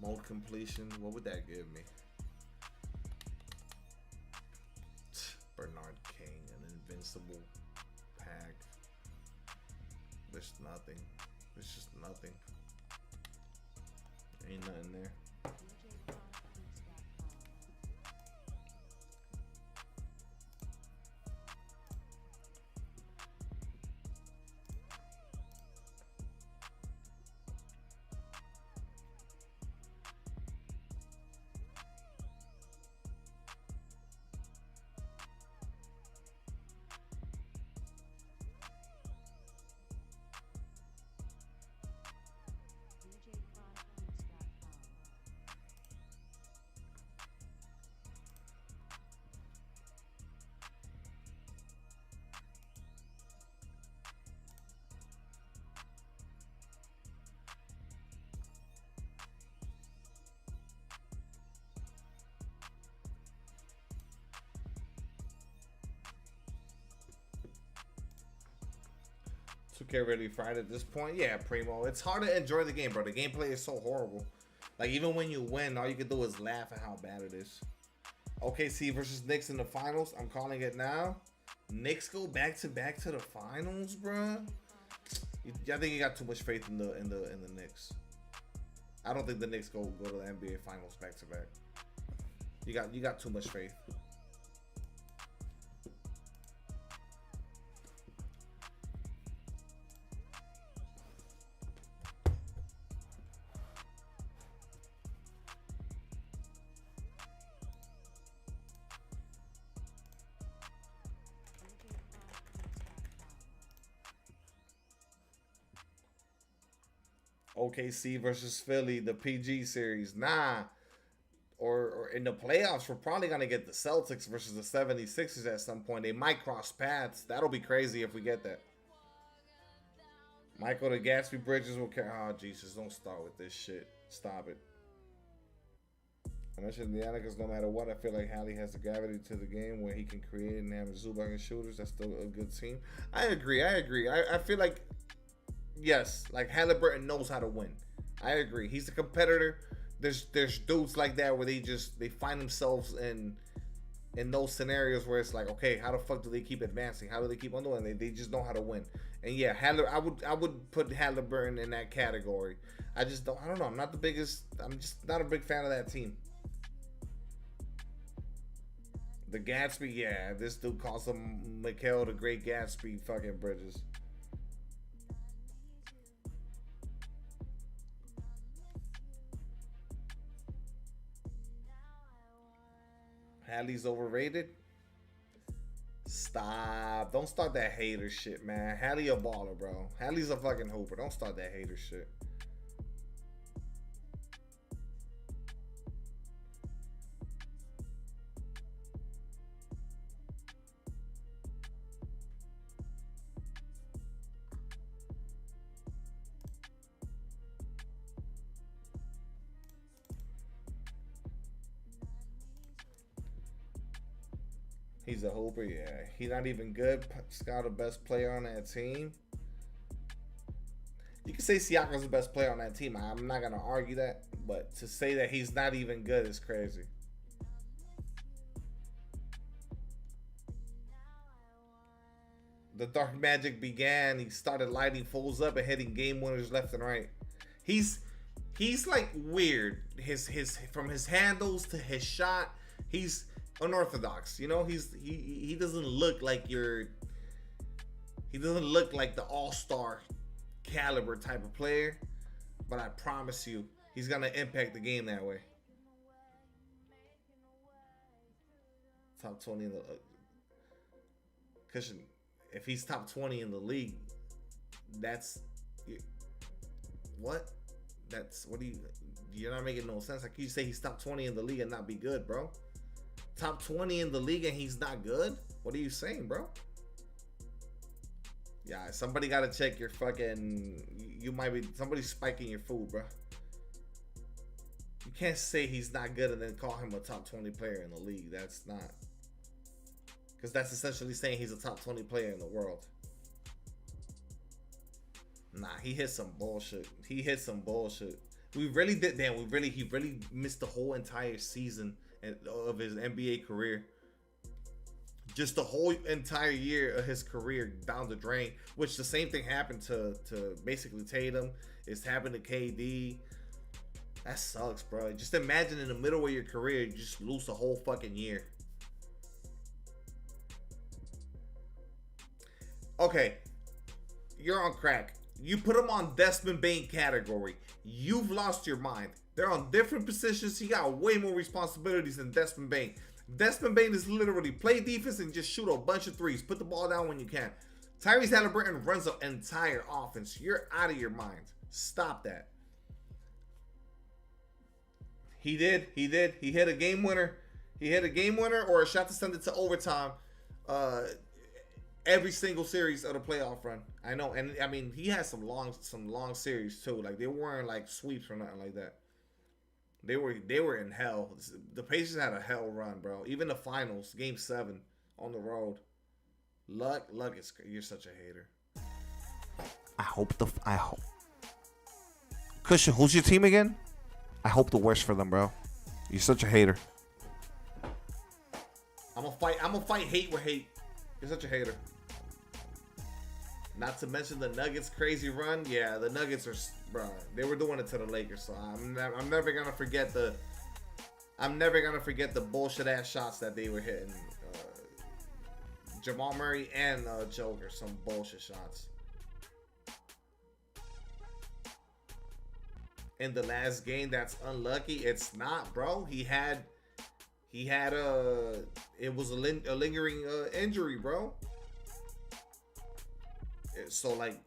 Mode completion. What would that give me? Bernard King, an invincible pack. There's nothing. There's just nothing. Ain't nothing there. Get ready Friday at this point. Yeah, Primo. It's hard to enjoy the game, bro. The gameplay is so horrible. Like, even when you win, all you can do is laugh at how bad it is. OKC versus Knicks in the finals. I'm calling it now. Knicks go back to the finals, bro. I think you got too much faith in the Knicks. I don't think the Knicks go to the NBA finals back to back. You got too much faith. OKC versus Philly, the PG series. Nah. Or in the playoffs, we're probably going to get the Celtics versus the 76ers at some point. They might cross paths. That'll be crazy if we get that. Michael, the Gatsby Bridges will carry. Oh, Jesus. Don't start with this shit. Stop it. I mentioned the Yannick, no matter what, I feel like Hallie has the gravity to the game where he can create and have Zubac and shooters. That's still a good team. I agree. I feel like, yes, like Halliburton knows how to win. I agree. He's a competitor. There's dudes like that where they find themselves in those scenarios where it's like, okay, how the fuck do they keep advancing? How do they keep on doing it? They just know how to win. And yeah, I would put Halliburton in that category. I don't know. I'm just not a big fan of that team. The Gatsby, yeah, this dude calls him Mikhail the Great Gatsby fucking Bridges. Hallie's overrated? Stop. Don't start that hater shit, man. Hallie a baller, bro. Hallie's a fucking hooper. Don't start that hater shit. He's a hooper, yeah. He's not even good. Scott, the best player on that team. You can say Siakam's the best player on that team. I'm not going to argue that. But to say that he's not even good is crazy. The dark magic began. He started lighting fools up and hitting game winners left and right. He's like weird. His from his handles to his shot, he's unorthodox, you know. He doesn't look like the all-star caliber type of player, but I promise you he's gonna impact the game that way. Top 20 in the cushion. If he's top 20 in the league, that's what you're not making no sense. Like, you say he's top 20 in the league and not be good, bro. Top 20 in the league and he's not good? What are you saying, bro? Yeah, somebody got to check your fucking... You might be... Somebody's spiking your food, bro. You can't say he's not good and then call him a top 20 player in the league. That's not... Because that's essentially saying he's a top 20 player in the world. Nah, he hit some bullshit. He really missed the whole entire season of his NBA career. Just the whole entire year of his career down the drain, which the same thing happened to basically Tatum. It's happened to KD. That sucks, bro. Just imagine in the middle of your career, you just lose a whole fucking year. Okay, you're on crack. You put him on Desmond Bain category. You've lost your mind. They're on different positions. He got way more responsibilities than Desmond Bain. Desmond Bain is literally play defense and just shoot a bunch of threes. Put the ball down when you can. Tyrese Halliburton runs the entire offense. You're out of your mind. Stop that. He did. He hit a game winner. He hit a game winner or a shot to send it to overtime. Every single series of the playoff run. I know, and I mean he had some long series too. Like they weren't like sweeps or nothing like that. They were in hell. The Pacers had a hell run, bro. Even the finals, Game 7 on the road. Luck is you're such a hater. I hope. Cushion, who's your team again? I hope the worst for them, bro. You're such a hater. I'm gonna fight hate with hate. You're such a hater. Not to mention the Nuggets' crazy run. Yeah, the Nuggets are, bro. They were doing it to the Lakers, so I'm never gonna forget the bullshit ass shots that they were hitting. Jamal Murray and Joker, some bullshit shots. In the last game, that's unlucky. It's not, bro. He had it was a lingering injury, bro. So like,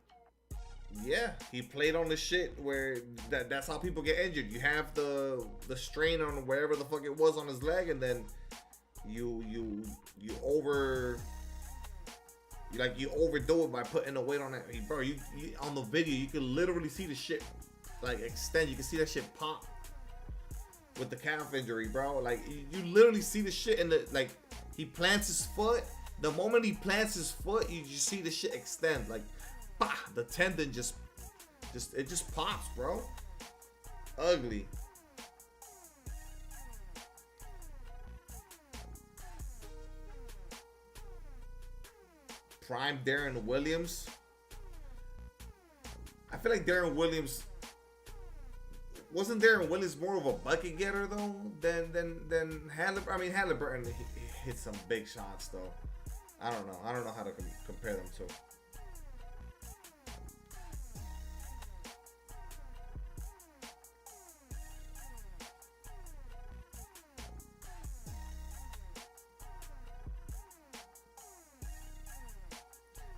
yeah, he played on the shit where that's how people get injured. You have the strain on wherever the fuck it was on his leg, and then you overdo it by putting the weight on that. Bro, you on the video you can literally see the shit like extend. You can see that shit pop with the calf injury, bro. Like you literally see the shit in the like he plants his foot. The moment he plants his foot, you just see the shit extend. Like, bah, the tendon just pops, bro. Ugly. Prime Darren Williams. I feel like Darren Williams wasn't Darren Williams more of a bucket getter though than Halliburton. I mean Halliburton he hit some big shots though. I don't know how to compare them to.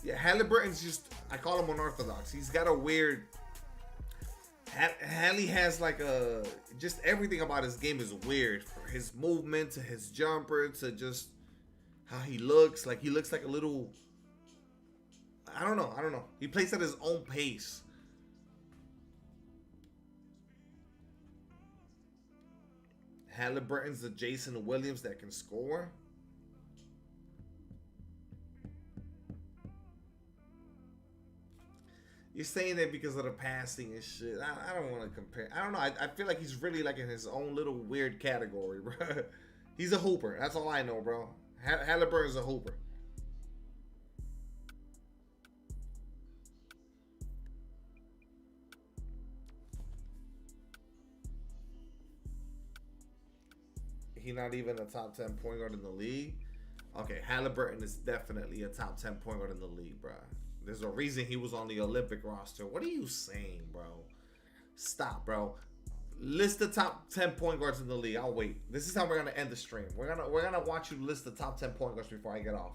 Yeah, Halliburton's just, I call him unorthodox. He's got a weird, Hallie has like just everything about his game is weird. From his movement to his jumper to just how he looks. Like he looks like a little, I don't know. He plays at his own pace. Halliburton's the Jason Williams that can score. You're saying that because of the passing and shit. I don't want to compare. I don't know. I feel like he's really like in his own little weird category, bro. He's a hooper. That's all I know, bro. Halliburton's a hooper. He's not even a top 10 point guard in the league. Okay, Halliburton is definitely a top 10 point guard in the league, bro. There's a reason he was on the Olympic roster. What are you saying, bro? Stop, bro. List the top 10 point guards in the league. I'll wait. This is how we're gonna end the stream. We're gonna watch you list the top 10 point guards before I get off.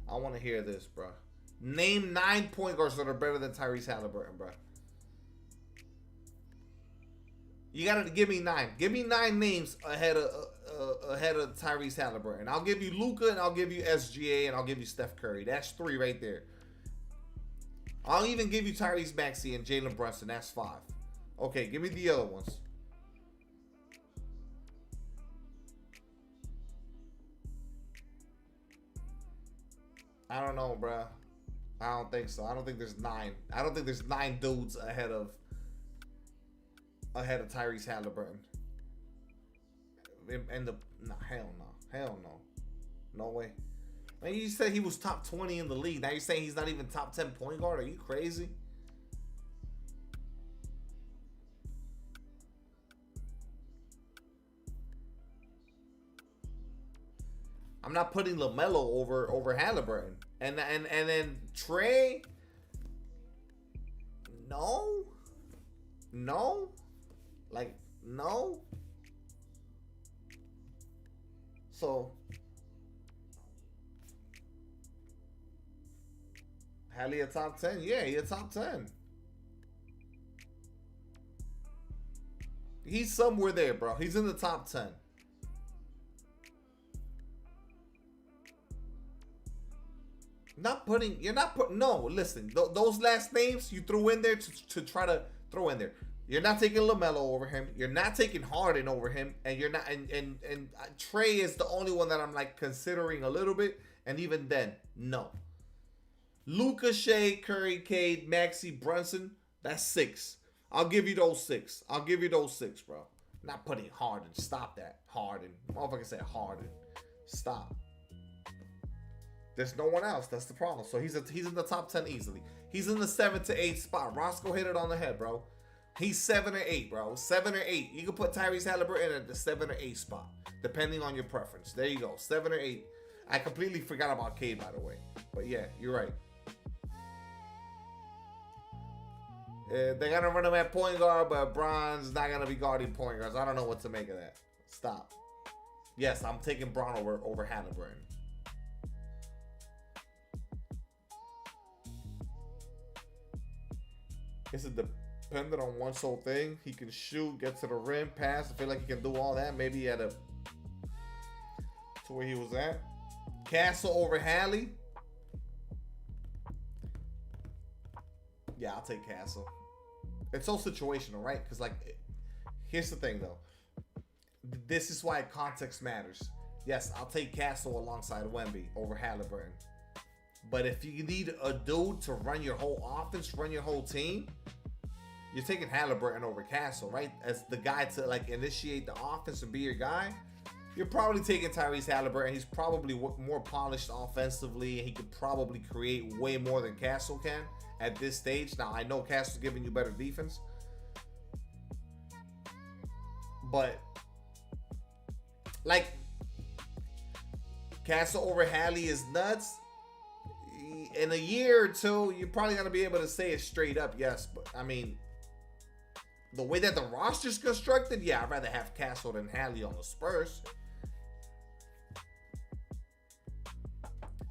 I want to hear this, bro. Name 9 point guards that are better than Tyrese Halliburton, bro. You gotta give me 9. Give me 9 names ahead of Tyrese Halliburton. I'll give you Luka and I'll give you SGA and I'll give you Steph Curry. That's 3 right there. I'll even give you Tyrese Maxey and Jalen Brunson. That's 5. Okay, give me the other ones. I don't know, bro. I don't think so. I don't think there's 9. I don't think there's 9 dudes ahead of Tyrese Halliburton. And hell no. No way. Man, you said he was top 20 in the league. Now you're saying he's not even top 10 point guard? Are you crazy? I'm not putting LaMelo over Halliburton. And then Trey. No. Like, no. So Hallie a top 10? Yeah, he a top 10. He's somewhere there, bro. He's in the top 10. No, listen. Those last names you threw in there to try to throw in there. You're not taking LaMelo over him. You're not taking Harden over him. And you're not, and Trey is the only one that I'm like considering a little bit. And even then, no. Luka, Shea, Curry, Cade, Maxey, Brunson, that's 6. I'll give you those 6. Bro. Not putting Harden. Stop that. Harden. Motherfucker said Harden. Stop. There's no one else. That's the problem. So he's in the top 10 easily. He's in the 7 to 8 spot. Roscoe hit it on the head, bro. He's 7 or 8, bro. 7 or 8. You can put Tyrese Halliburton at the 7 or 8 spot, depending on your preference. There you go. 7 or 8. I completely forgot about Cade, by the way. But yeah, you're right. They're going to run him at point guard, but Bron's not going to be guarding point guards. I don't know what to make of that. Stop. Yes, I'm taking Bron over Halliburton. Is it dependent on one sole thing? He can shoot, get to the rim, pass. I feel like he can do all that. Maybe at to where he was at. Castle over Hallie. Yeah, I'll take Castle. It's so situational, right? Because, like, here's the thing, though. This is why context matters. Yes, I'll take Castle alongside Wemby over Halliburton. But if you need a dude to run your whole offense, run your whole team, you're taking Halliburton over Castle, right? As the guy to, like, initiate the offense and be your guy. You're probably taking Tyrese Halliburton. He's probably more polished offensively, and he could probably create way more than Castle can at this stage. Now, I know Castle's giving you better defense, but like, Castle over Hallie is nuts. In a year or two, you're probably going to be able to say it straight up, yes. But, I mean, the way that the roster's constructed, yeah, I'd rather have Castle than Hallie on the Spurs.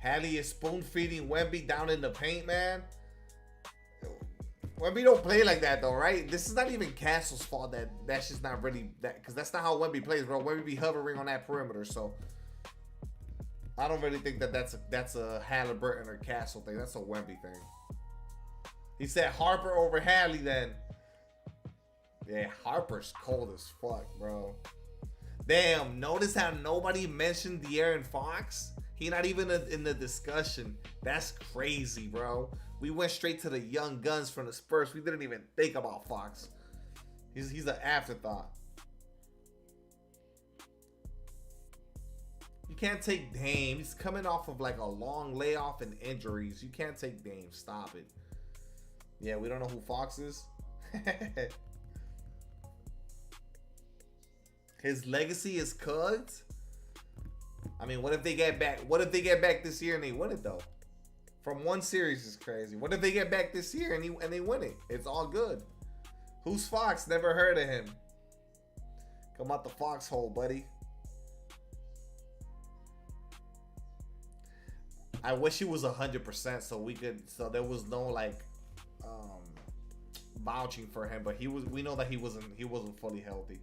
Hallie is spoon-feeding Wemby down in the paint, man. Wemby don't play like that, though, right? This is not even Castle's fault that's just not really that, because that's not how Wemby plays, bro. Wemby be hovering on that perimeter, so I don't really think that's a Halliburton or Castle thing. That's a Wemby thing. He said Harper over Hallie then. Yeah, Harper's cold as fuck, bro. Damn, notice how nobody mentioned De'Aaron Fox? He not even in the discussion. That's crazy, bro. We went straight to the young guns from the Spurs. We didn't even think about Fox. He's an afterthought. You can't take Dame. He's coming off of like a long layoff and injuries. You can't take Dame. Stop it. Yeah, we don't know who Fox is. His legacy is cooked. I mean, what if they get back? What if they get back this year and they win it though? From one series is crazy. What if they get back this year and they win it? It's all good. Who's Fox? Never heard of him. Come out the foxhole, buddy. I wish he was 100% so there was no like vouching for him, but we know that he wasn't fully healthy.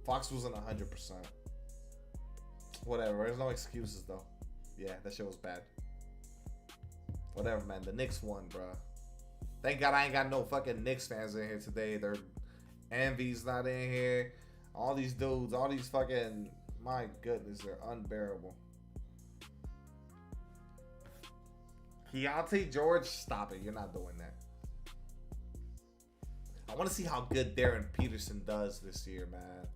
Fox wasn't 100%. Whatever, there's no excuses though. Yeah, that shit was bad. Whatever, man. The Knicks won, bro. Thank God I ain't got no fucking Knicks fans in here today. Their Envy's not in here. All these dudes, all these fucking, my goodness, they're unbearable. Keontae George, stop it. You're not doing that. I want to see how good Darren Peterson does this year, man.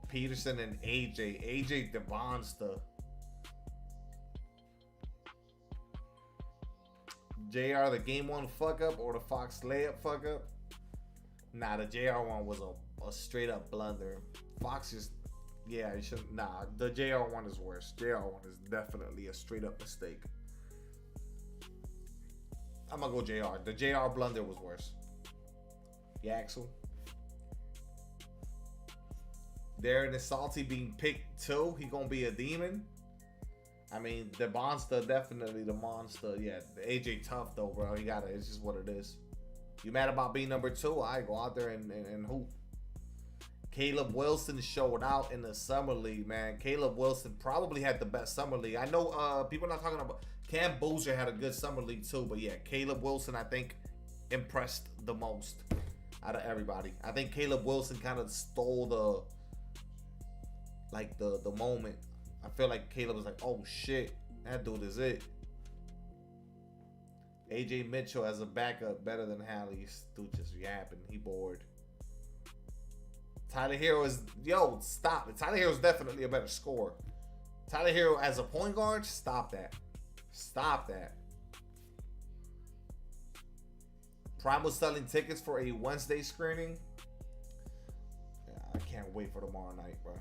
Peterson and AJ Devonsta. JR, the game one fuck up or the Fox layup fuck up? Nah, the JR one was a straight up blunder. Fox just Yeah, you should. Nah, the JR one is worse. JR one is definitely a straight up mistake. I'm gonna go JR. The JR blunder was worse. Yeah, Axel. Darren is salty being picked too. He gonna be a demon. I mean, the monster, definitely the monster. Yeah, the AJ tough though, bro. You gotta. It's just what it is. You mad about being number 2? I go out there and hoop. Caleb Wilson showed out in the summer league, man. Caleb Wilson probably had the best summer league. I know people are not talking about Cam Boozer had a good summer league too, but yeah, Caleb Wilson I think impressed the most out of everybody. I think Caleb Wilson kind of stole the moment. I feel like Caleb was like, oh shit, that dude is it. AJ Mitchell as a backup better than Hallie. Dude just yapping. He bored. Tyler Hero is, stop it. Tyler Hero is definitely a better scorer. Tyler Hero as a point guard, stop that. Stop that. Prime was selling tickets for a Wednesday screening. Yeah, I can't wait for tomorrow night, bro.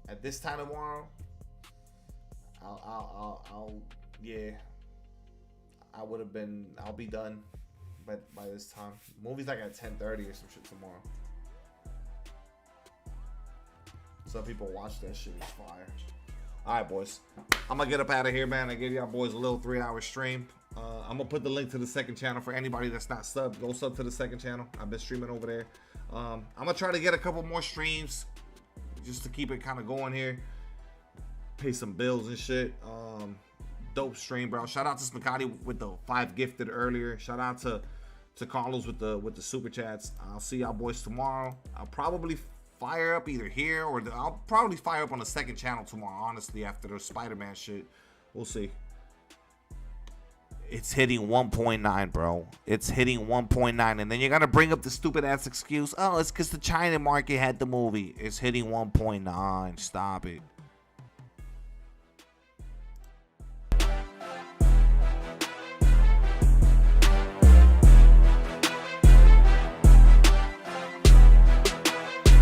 At this time tomorrow, I'll be done by this time. The movie's like at 10:30 or some shit tomorrow. Some people watch that shit. It's fire. All right, boys. I'm going to get up out of here, man. I gave y'all boys a little 3-hour stream. I'm going to put the link to the second channel for anybody that's not subbed. Go sub to the second channel. I've been streaming over there. I'm going to try to get a couple more streams just to keep it kind of going here. Pay some bills and shit. Dope stream, bro. Shout out to Smikati with the 5 gifted earlier. Shout out to Carlos with the super chats. I'll see y'all boys tomorrow. I'll probably fire up either here or I'll probably fire up on the second channel tomorrow, honestly, after the Spider-Man shit. We'll see. It's hitting 1.9, bro. It's hitting 1.9. And then you're going to bring up the stupid ass excuse. Oh, it's because the China market had the movie. It's hitting 1.9. Stop it.